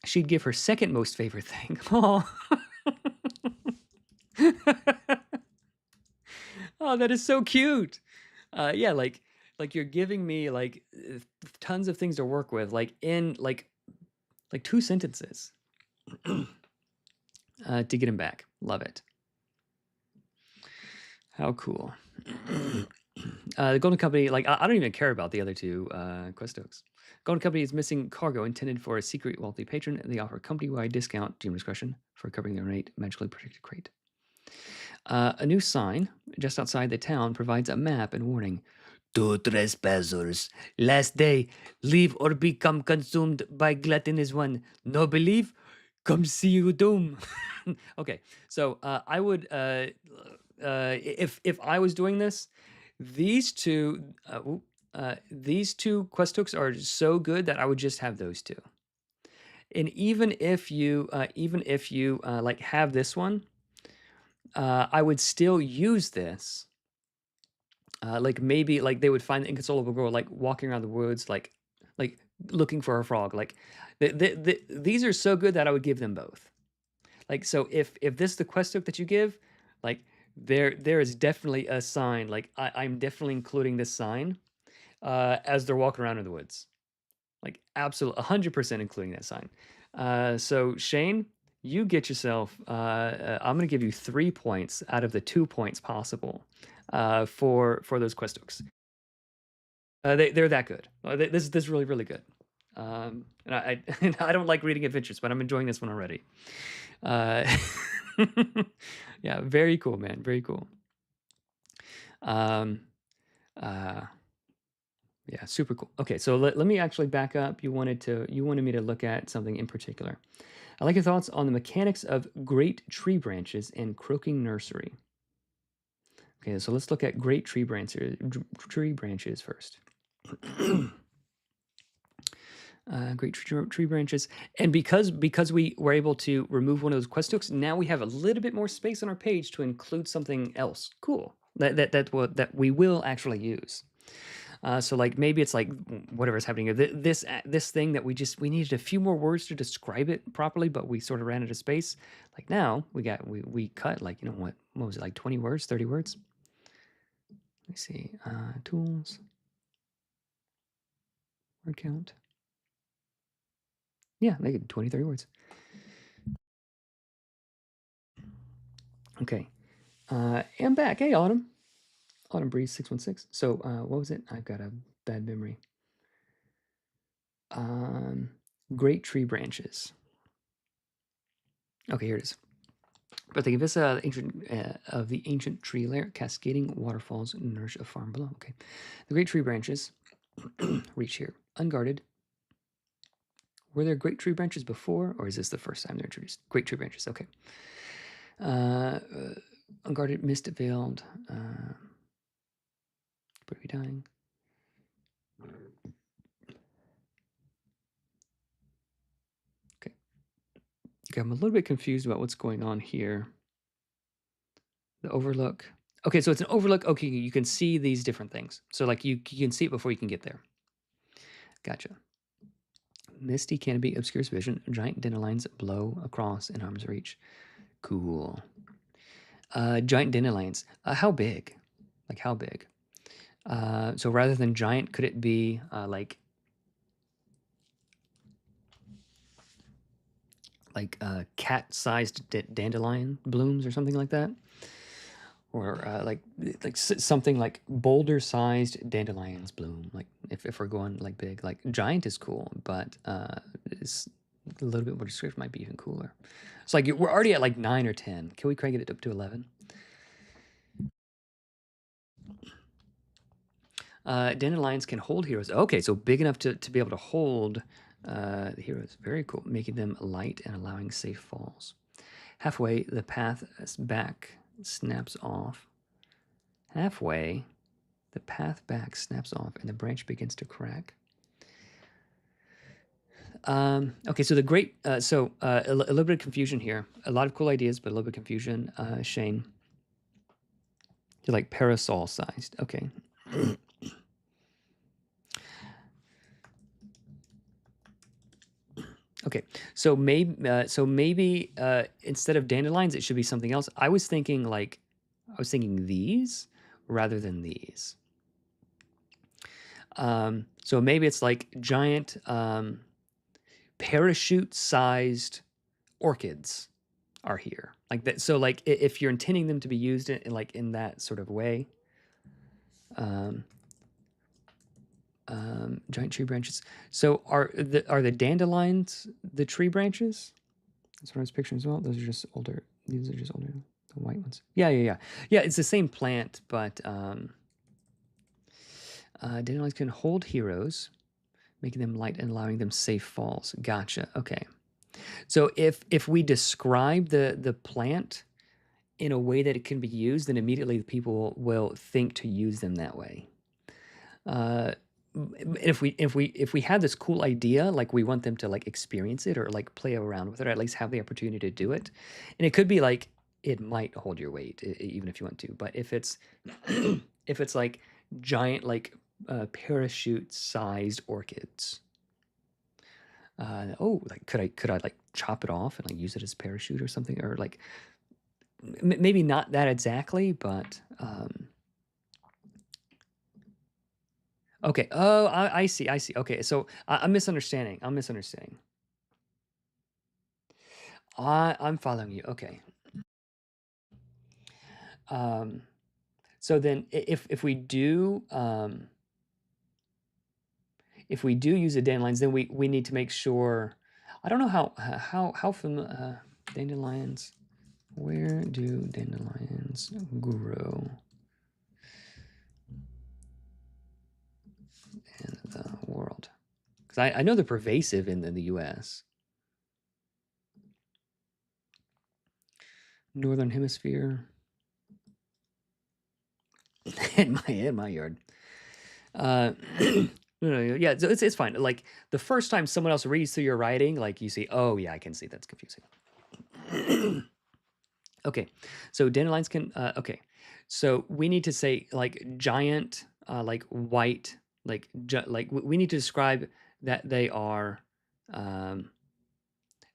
She'd give her second most favorite thing. Oh, oh, that is so cute. Yeah, like you're giving me like tons of things to work with, like in like two sentences to get him back. Love it. How cool. The Golden Company, like I don't even care about the other two quest hooks. Golden Company is missing cargo intended for a secret wealthy patron, and they offer company-wide discount, GM discretion, for covering the ornate, magically protected crate. A new sign just outside the town provides a map and warning. To trespassers, last day, leave or become consumed by gluttonous one. No belief? Come see you doom. Okay, so I would, if I was doing this, these two quest hooks are so good that I would just have those two. And even if you like have this one, I would still use this. Like maybe like they would find the inconsolable girl like walking around the woods, like looking for a frog. Like these are so good that I would give them both. Like so, if this is the quest hook that you give, like there is definitely a sign. Like I'm definitely including this sign as they're walking around in the woods. Like absolute 100% including that sign. So Shane, you get yourself. I'm gonna give you 3 points out of the 2 points possible for those quest hooks. They're that good. This is really good. And and I don't like reading adventures, but I'm enjoying this one already. Uh, yeah, very cool, man. Very cool. Um, uh, yeah, super cool. Okay, so let me actually back up. You wanted me to look at something in particular. I like your thoughts on the mechanics of great tree branches and croaking nursery. Okay, so let's look at great tree branches first. Great tree branches, and because we were able to remove one of those quest hooks, now we have a little bit more space on our page to include something else. Cool. That we will actually use. So like maybe it's like whatever's happening here. This thing that we needed a few more words to describe it properly, but we sort of ran out of space. Like now we cut like what was it, like 20 words, 30 words. Let me see. Tools. Word count. Yeah, they get 20, 30 words. Okay. I'm back. Hey, Autumn. Autumn Breeze 616. So, what was it? I've got a bad memory. Great tree branches. Okay, here it is. But think of this of the ancient tree layer, cascading waterfalls nourish a farm below. Okay. The great tree branches reach here, unguarded. Were there great tree branches before, or is this the first time they're introduced? Great tree branches, okay. Unguarded, mist veiled, pretty dying. Okay. Okay, I'm a little bit confused about what's going on here. The overlook. Okay, so it's an overlook. Okay, you can see these different things. So like you can see it before you can get there. Gotcha. Misty canopy obscures vision. Giant dandelions blow across in arm's reach. Cool. Giant dandelions. How big? Like how big? So rather than giant, could it be like cat-sized dandelion blooms or something like that? Or something like boulder-sized dandelions bloom. Like if we're going like big, like giant is cool, but it's a little bit more descriptive might be even cooler. It's like we're already at like 9 or 10. Can we crank it up to 11? Dandelions can hold heroes. Okay, so big enough to be able to hold the heroes. Very cool. Making them light and allowing safe falls. Halfway, the path back snaps off. Halfway, the path back snaps off and the branch begins to crack. Okay, so a little bit of confusion here. A lot of cool ideas, but a little bit of confusion. Shane, you're like parasol sized. Okay. Okay, so maybe instead of dandelions, it should be something else. I was thinking these rather than these. So maybe it's like giant parachute-sized orchids are here, like that. So like if you're intending them to be used in that sort of way. Giant tree branches. So are the dandelions the tree branches? That's what I was picturing as well. Those are just older. These are just older. The white ones. Yeah. Yeah, it's the same plant, but dandelions can hold heroes, making them light and allowing them safe falls. Gotcha. Okay. So if we describe the plant in a way that it can be used, then immediately the people will think to use them that way. If we have this cool idea, like we want them to like experience it or like play around with it, or at least have the opportunity to do it, and it could be like it might hold your weight even if you want to. But if it's if it's like giant like parachute-sized orchids, like could I like chop it off and like use it as a parachute or something, or like maybe not that exactly, but okay. Oh, I see. I see. Okay, so I'm misunderstanding. I'm following you. Okay. Um, so then, if we do use the dandelions, then we need to make sure. I don't know how dandelions. Where do dandelions grow in the world? Because I know they're pervasive in the U.S. Northern Hemisphere. in my yard. No, yeah, it's fine. Like the first time someone else reads through your writing, like you see, oh yeah, I can see that's confusing. Okay, so dandelions can. Okay, so we need to say like giant, like white, like we need to describe that they are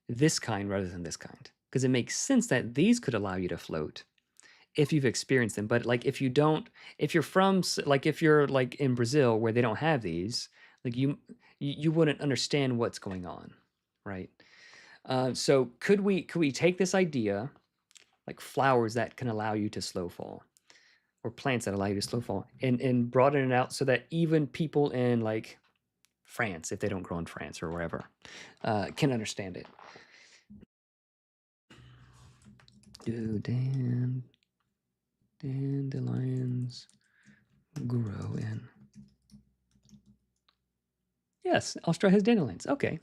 this kind rather than this kind, because it makes sense that these could allow you to float if you've experienced them. But like if you don't, if you're from like if you're like in Brazil where they don't have these, like you wouldn't understand what's going on, right? So could we take this idea, like flowers that can allow you to slow fall, or plants that allow you to slow fall, and broaden it out so that even people in like France, if they don't grow in France or wherever, can understand it. Do dandelions grow in? Yes, Australia has dandelions. Okay.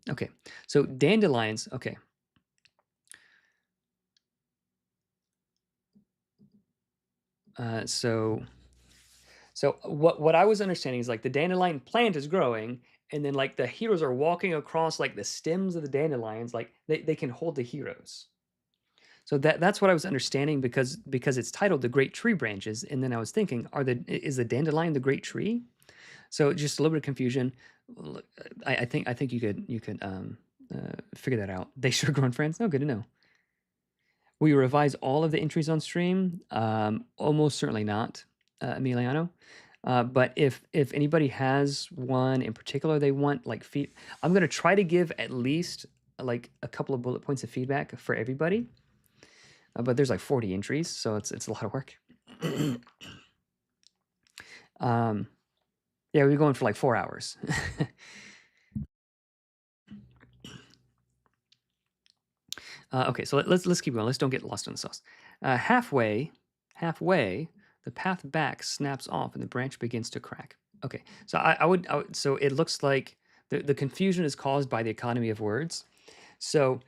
Okay, so dandelions. Okay. So what I was understanding is like the dandelion plant is growing, and then like the heroes are walking across like the stems of the dandelions, like they can hold the heroes. So that's what I was understanding because it's titled the Great Tree Branches, and then I was thinking, is the dandelion the great tree? So just a little bit of confusion. I think you could figure that out. They sure grow in France. Oh, good to know. Will you revise all of the entries on stream? Almost certainly not, Emiliano. But if anybody has one in particular they want, like I'm gonna try to give at least like a couple of bullet points of feedback for everybody. But there's like 40 entries, so it's a lot of work. Yeah, we're going for like 4 hours. Okay, so let's keep going. Let's don't get lost in the sauce. Halfway, the path back snaps off and the branch begins to crack. Okay, so I would so it looks like the confusion is caused by the economy of words. So,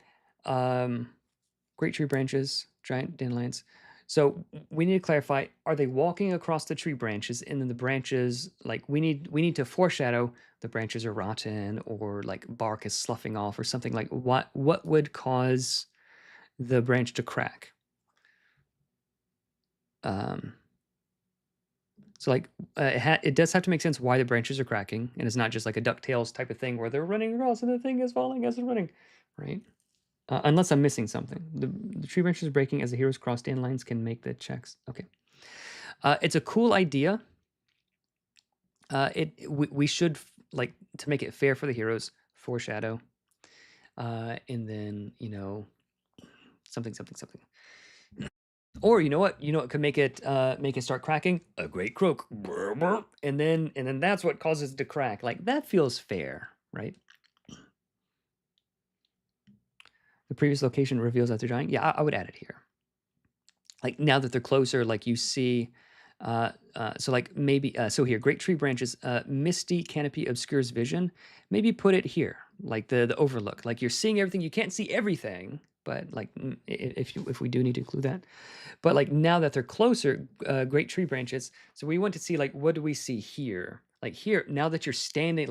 great tree branches, giant dandelions. So we need to clarify: are they walking across the tree branches, and then the branches, like we need to foreshadow the branches are rotten or like bark is sloughing off or something. Like what would cause the branch to crack? So like it does have to make sense why the branches are cracking, and it's not just like a DuckTales type of thing where they're running across and the thing is falling as they're running, right? Unless I'm missing something. The tree branches breaking as the heroes cross dandelions can make the checks. Okay. It's a cool idea. We should, like, to make it fair for the heroes, foreshadow. And then, something. Or you know what? You know what could make it start cracking? A great croak. And then that's what causes it to crack. Like that feels fair, right? The previous location reveals that they're dying. Yeah, I would add it here. Like now that they're closer, like you see, so like maybe, so here, great tree branches, misty canopy obscures vision. Maybe put it here, like the overlook. Like you're seeing everything. You can't see everything, but like if we do need to include that. But like now that they're closer, great tree branches. So we want to see like what do we see here? Like here, now that you're standing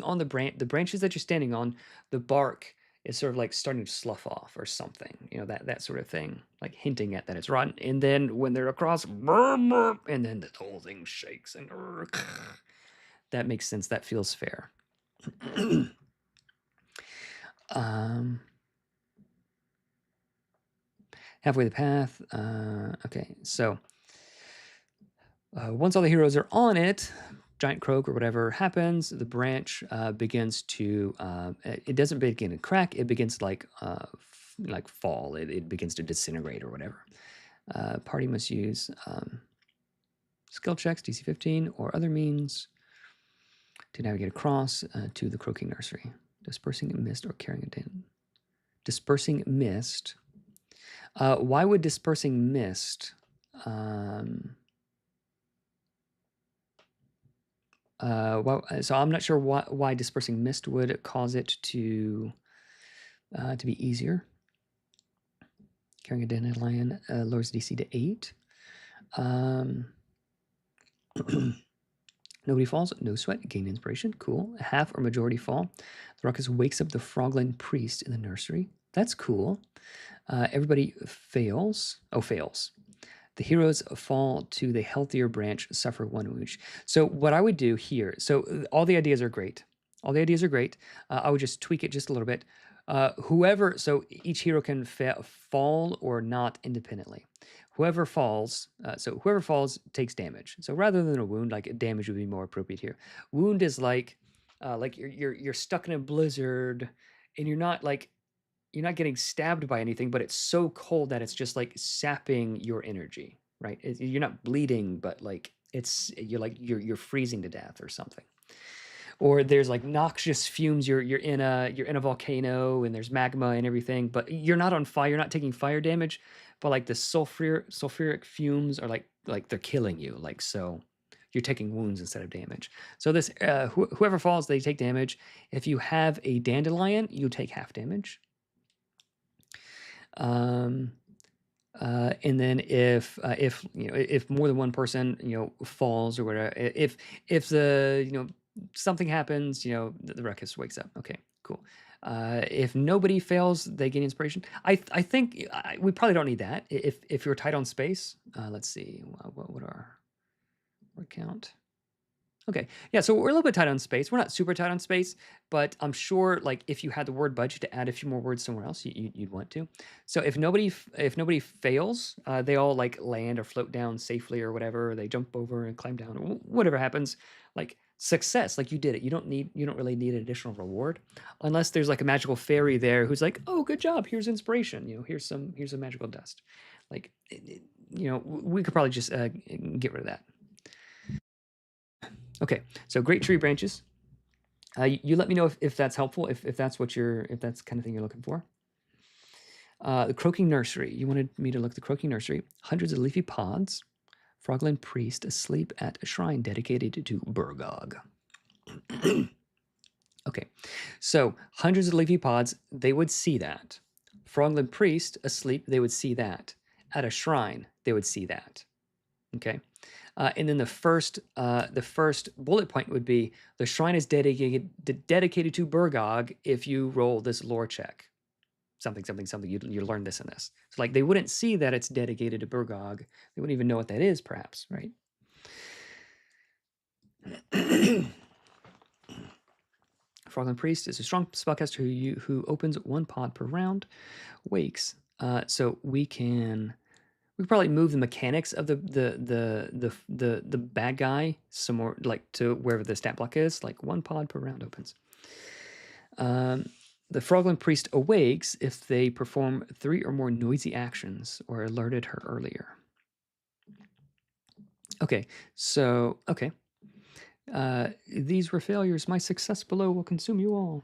on the branches that you're standing on, the bark is sort of like starting to slough off or something, that sort of thing, like hinting at that it's rotten. And then when they're across, and then the whole thing shakes and that makes sense. That feels fair. Halfway the path. Okay, so once all the heroes are on it, giant croak or whatever happens, the branch begins to, it doesn't begin to crack, it begins to like fall, it begins to disintegrate or whatever. Party must use skill checks, DC 15, or other means to navigate across to the croaking nursery. Dispersing mist or carrying a den. Dispersing mist. Why would dispersing mist... well, so I'm not sure why dispersing mist would cause it to be easier. Carrying a dandelion lowers DC to 8. Nobody falls, no sweat, gain inspiration. Cool. Half or majority fall. The ruckus wakes up the frogland priest in the nursery. That's cool. Everybody fails. Oh, fails. The heroes fall to the healthier branch, suffer 1 wound. So what I would do here, so all the ideas are great. I would just tweak it just a little bit. So each hero can fall or not independently. Whoever falls takes damage. So rather than a wound, like damage would be more appropriate here. Wound is like you're stuck in a blizzard, and you're not getting stabbed by anything, but it's so cold that it's just like sapping your energy, right? You're not bleeding, but like you're freezing to death or something. Or there's like noxious fumes. You're in a volcano and there's magma and everything, but you're not on fire. You're not taking fire damage, but like the sulfuric fumes are like they're killing you. Like so, you're taking wounds instead of damage. So this whoever falls, they take damage. If you have a dandelion, you take half damage. And then if more than one person falls or whatever, if the something happens, the ruckus wakes up. Okay, cool. If nobody fails, they gain inspiration. I think we probably don't need that. If you're tight on space, let's see, what would our word count? Okay. Yeah, so we're a little bit tight on space. We're not super tight on space, but I'm sure like if you had the word budget to add a few more words somewhere else, you'd want to. So if nobody fails, they all like land or float down safely or whatever. Or they jump over and climb down. Whatever happens, like success, like you did it. You don't really need an additional reward, unless there's like a magical fairy there who's like, oh, good job. Here's inspiration. Here's some magical dust. Like, we could probably just get rid of that. Okay, so great tree branches. You let me know if that's helpful, if that's if that's the kind of thing you're looking for. The croaking nursery. You wanted me to look at the croaking nursery. Hundreds of leafy pods. Frogland priest asleep at a shrine dedicated to Burgog. Okay, so hundreds of leafy pods. They would see that. Frogland priest asleep. They would see that. At a shrine, they would see that. Okay. And then the first bullet point would be the shrine is dedicated to Burgog if you roll this lore check. Something. You learned this in this. So like they wouldn't see that it's dedicated to Burgog. They wouldn't even know what that is, perhaps, right? Frogland Priest is a strong spellcaster who opens one pod per round, wakes. So we can probably move the mechanics of the bad guy some more, like to wherever the stat block is, like one pod per round opens. The Frogland Priest awakes if they perform 3 or more noisy actions or alerted her earlier. Okay, so these were failures. My success below will consume you all.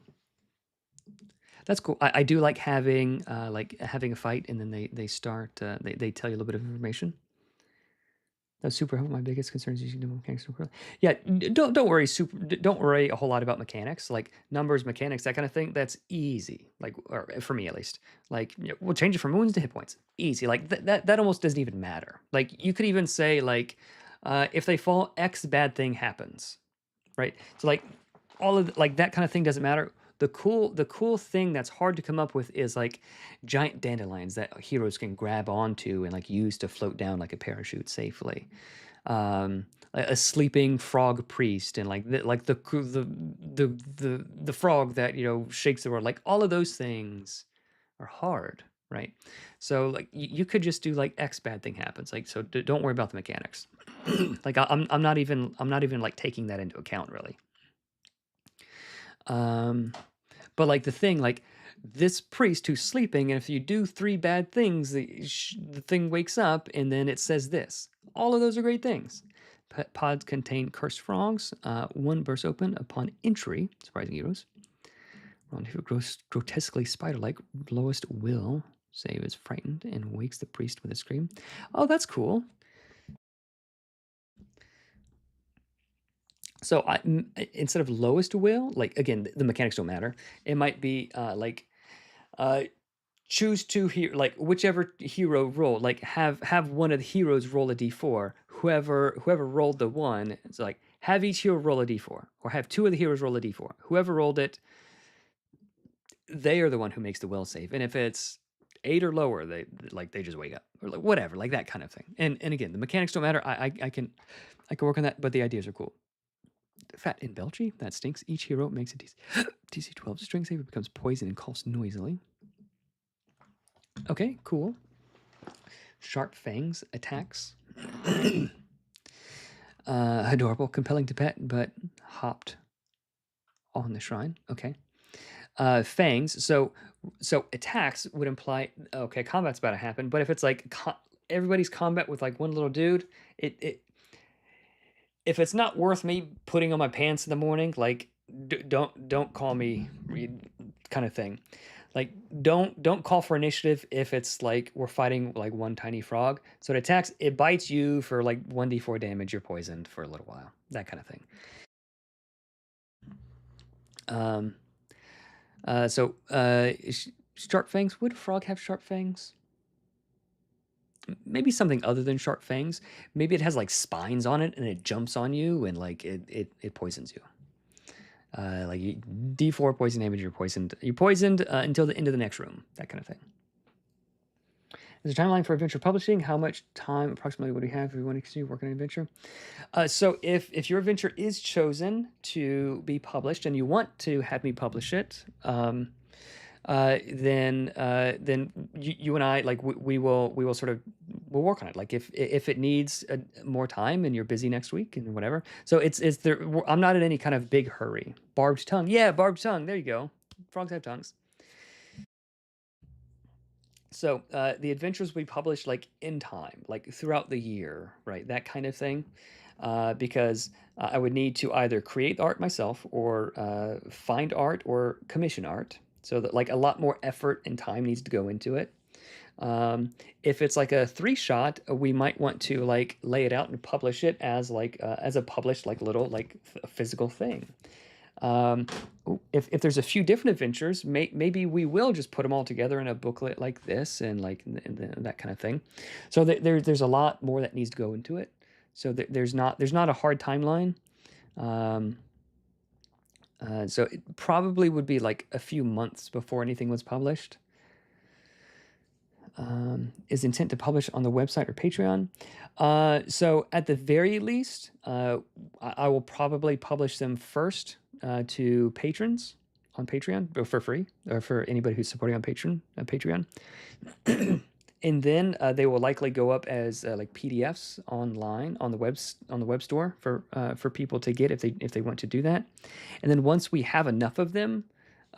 That's cool. I do like having a fight and then they start they tell you a little bit of information. That's super helpful. My biggest concern is using the mechanics. Yeah, don't worry. Don't worry a whole lot about mechanics, like numbers, mechanics, that kind of thing. That's easy. Like, or for me at least. Like, we'll change it from wounds to hit points. Easy. Like that almost doesn't even matter. Like, you could even say like, if they fall, X bad thing happens, right? So like, all of like that kind of thing doesn't matter. The cool thing that's hard to come up with is like giant dandelions that heroes can grab onto and like use to float down like a parachute safely. A sleeping frog priest and like the frog that shakes the world. Like all of those things are hard, right? So like you could just do like X bad thing happens. Like so don't worry about the mechanics. Like I'm not even like taking that into account really. But like the thing, like this priest who's sleeping, and if you do 3 bad things, the thing wakes up, and then it says this. All of those are great things. Pods contain cursed frogs. One bursts open upon entry. Surprising heroes. Grotesquely spider-like. Lowest will save is frightened and wakes the priest with a scream. Oh, that's cool. So instead of lowest will, like again, the mechanics don't matter. It might be choose 2 like whichever hero roll, like have one of the heroes roll a d4. Whoever rolled the 1, it's like have each hero roll a d4, or have 2 of the heroes roll a d4. Whoever rolled it, they are the one who makes the will save. And if it's 8 or lower, they just wake up, or like whatever, like that kind of thing. And again, the mechanics don't matter. I can work on that, but the ideas are cool. Fat in Belchy, that stinks. Each hero makes a DC 12 strength save. It becomes poison and coughs noisily. Okay, cool. Sharp fangs attacks. Adorable, compelling to pet, but hopped on the shrine. Okay. Fangs. So attacks would imply okay, combat's about to happen. But if it's like everybody's combat with like one little dude, it if it's not worth me putting on my pants in the morning, like don't call me, kind of thing. Like don't call for initiative if it's like we're fighting like one tiny frog. So it attacks, it bites you for like 1d4 damage. You're poisoned for a little while. That kind of thing. Sharp fangs. Would a frog have sharp fangs? Maybe something other than sharp fangs. Maybe it has like spines on it and it jumps on you and like it poisons you. Like D4 poison damage, you're poisoned. You're poisoned until the end of the next room. That kind of thing. Is there a timeline for adventure publishing? How much time approximately would we have if we want to continue working on an adventure? So if your adventure is chosen to be published and you want to have me publish it, then you and I like we will sort of we'll work on it. Like if it needs more time and you're busy next week and whatever. So it's there. I'm not in any kind of big hurry. Barbed tongue, yeah, barbed tongue. There you go. Frogs have tongues. So the adventures we publish like in time, like throughout the year, right? That kind of thing. Because I would need to either create art myself or find art or commission art. So that like a lot more effort and time needs to go into it. If it's like a 3-shot, we might want to like lay it out and publish it as a published like little like physical thing. Um, if there's a few different adventures, maybe we will just put them all together in a booklet like this and like that kind of thing. So there's a lot more that needs to go into it. So there's not a hard timeline. Um, so it probably would be like a few months before anything was published. Is intent to publish on the website or Patreon? So at the very least, I will probably publish them first to patrons on Patreon for free, or for anybody who's supporting on Patreon. And then they will likely go up as like PDFs online on the web store for people to get if they want to do that. And then once we have enough of them,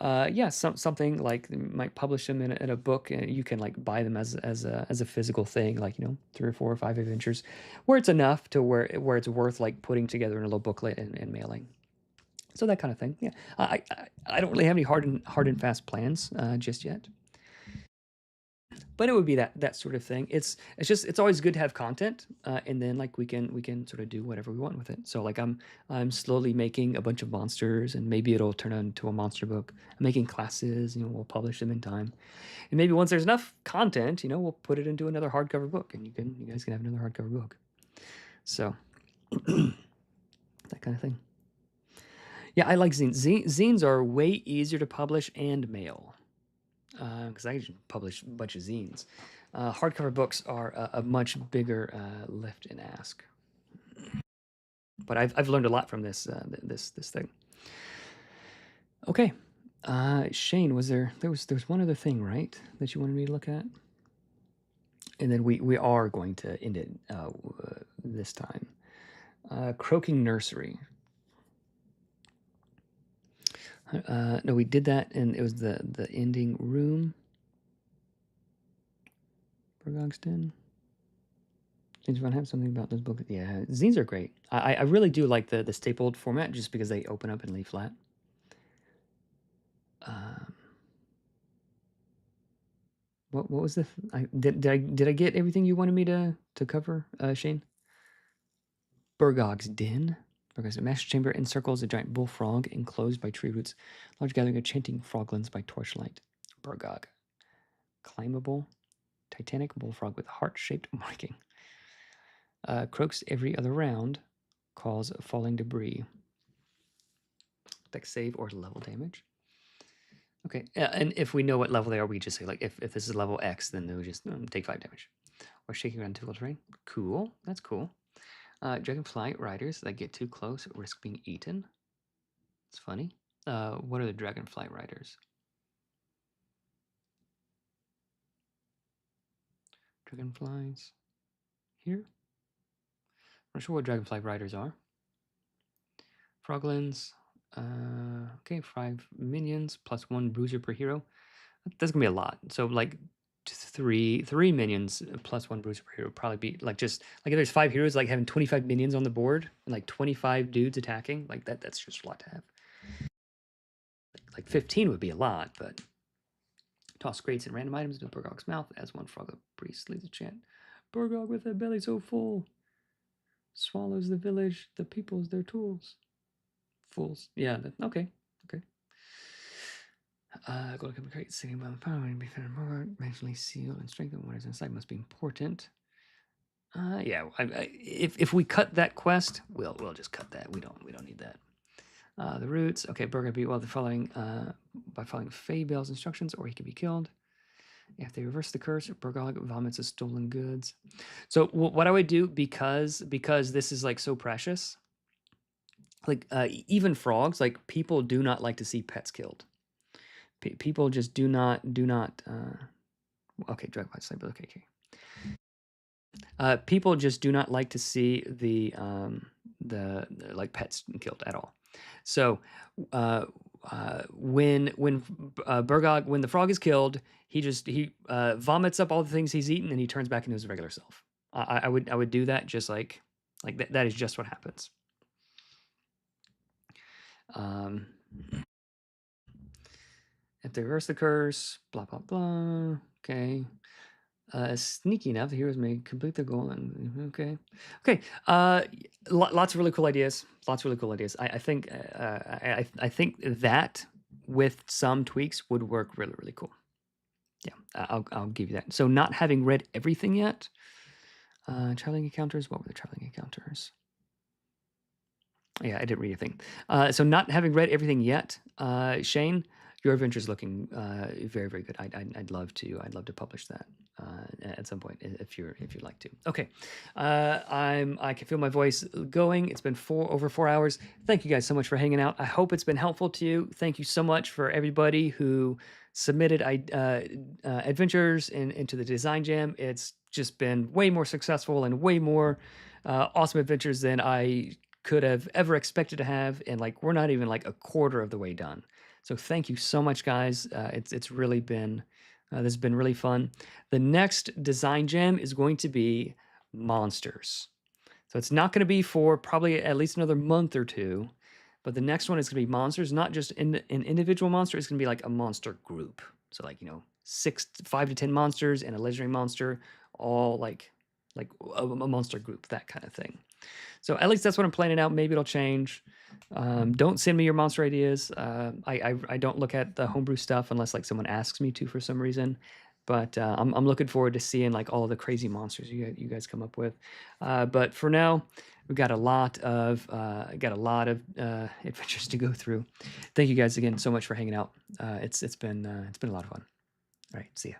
yeah, something like might publish them in a book, and you can like buy them as a physical thing, like 3 or 4 or 5 adventures, where it's enough to where it's worth like putting together in a little booklet and mailing. So that kind of thing. Yeah, I don't really have any hard and fast plans just yet. But it would be that sort of thing. It's always good to have content, and then like we can sort of do whatever we want with it. So like I'm slowly making a bunch of monsters, and maybe it'll turn into a monster book. I'm making classes, we'll publish them in time, and maybe once there's enough content, we'll put it into another hardcover book, and you guys can have another hardcover book. So that kind of thing. Yeah, I like zines. Zines are way easier to publish and mail. Because I just publish a bunch of zines. Hardcover books are a much bigger lift and ask. But I've learned a lot from this thing. Okay, Shane, there was one other thing, right, that you wanted me to look at? And then we are going to end it this time. Croaking Nursery. No, we did that, and it was the ending room. Burgog's Den. Did you want to have something about this book? Yeah, zines are great. I really do like the stapled format just because they open up and lay flat. What was the? Did I get everything you wanted me to cover, Shane? Burgog's Den. Burgog's a master chamber encircles a giant bullfrog enclosed by tree roots. Large gathering of chanting froglins by torchlight. Burgog. Climbable, titanic bullfrog with heart-shaped marking. Croaks every other round, cause falling debris. Dex save or level damage. Okay, and if we know what level they are, we just say, like, if this is level X, then they'll just take 5 damage. Or shaking around difficult terrain. Cool, that's cool. Dragonfly riders that get too close risk being eaten. It's funny. What are the dragonfly riders? Dragonflies here? I'm not sure what dragonfly riders are. Froglins. Okay, 5 minions plus 1 bruiser per hero. That's gonna be a lot. So like 3 minions plus 1 bruiser per hero would probably be like, just like if there's 5 heroes, like having 25 minions on the board and like 25 dudes attacking, like that's just a lot to have. Like 15 would be a lot, but toss crates and random items into Burgog's mouth as one frog priest leads a chant. Burgog with a belly so full swallows the village, the people's their tools. Fools. Yeah, okay. Go to crate, sitting by the power and be fed and magically seal and strengthen what is inside must be important. Yeah. If we cut that quest, we'll just cut that. We don't need that. The roots. Okay, Burger beat well the following by following Fay Bell's instructions, or he can be killed. If they reverse the curse, Burgog vomits his stolen goods. So what I would do, because this is like so precious, like even frogs, like people do not like to see pets killed. People just do not. Okay, drug by sniper. Okay, okay. People just do not like to see the like pets killed at all. So when Burgog, when the frog is killed, he vomits up all the things he's eaten and he turns back into his regular self. I would do that, just like that is just what happens. Um, if they reverse the curse, blah blah blah. Okay. Sneaky enough, the heroes may complete their goal. And okay. Lots of really cool ideas. Lots of really cool ideas. I think I think that with some tweaks would work really, really cool. Yeah, I'll give you that. So not having read everything yet. Traveling encounters. What were the traveling encounters? Yeah, I didn't read anything. So not having read everything yet, Shane, your adventure is looking very, very good. I'd love to publish that at some point if you'd like to. Okay, I can feel my voice going. It's been over 4 hours. Thank you guys so much for hanging out. I hope it's been helpful to you. Thank you so much for everybody who submitted adventures into the design jam. It's just been way more successful and way more awesome adventures than I could have ever expected to have, and like we're not even like a quarter of the way done. So thank you so much, guys. It's really been this has been really fun. The next design jam is going to be monsters. So it's not going to be for probably at least another month or two, but the next one is going to be monsters, not just an individual monster. It's going to be like a monster group. So like 5 to 10 monsters and a legendary monster, all like a monster group, that kind of thing. So at least that's what I'm planning out. Maybe it'll change. Don't send me your monster ideas. I don't look at the homebrew stuff unless like someone asks me to for some reason. But I'm looking forward to seeing like all of the crazy monsters you guys come up with. But for now, we've got a lot of adventures to go through. Thank you guys again so much for hanging out. It's been a lot of fun. All right, see ya.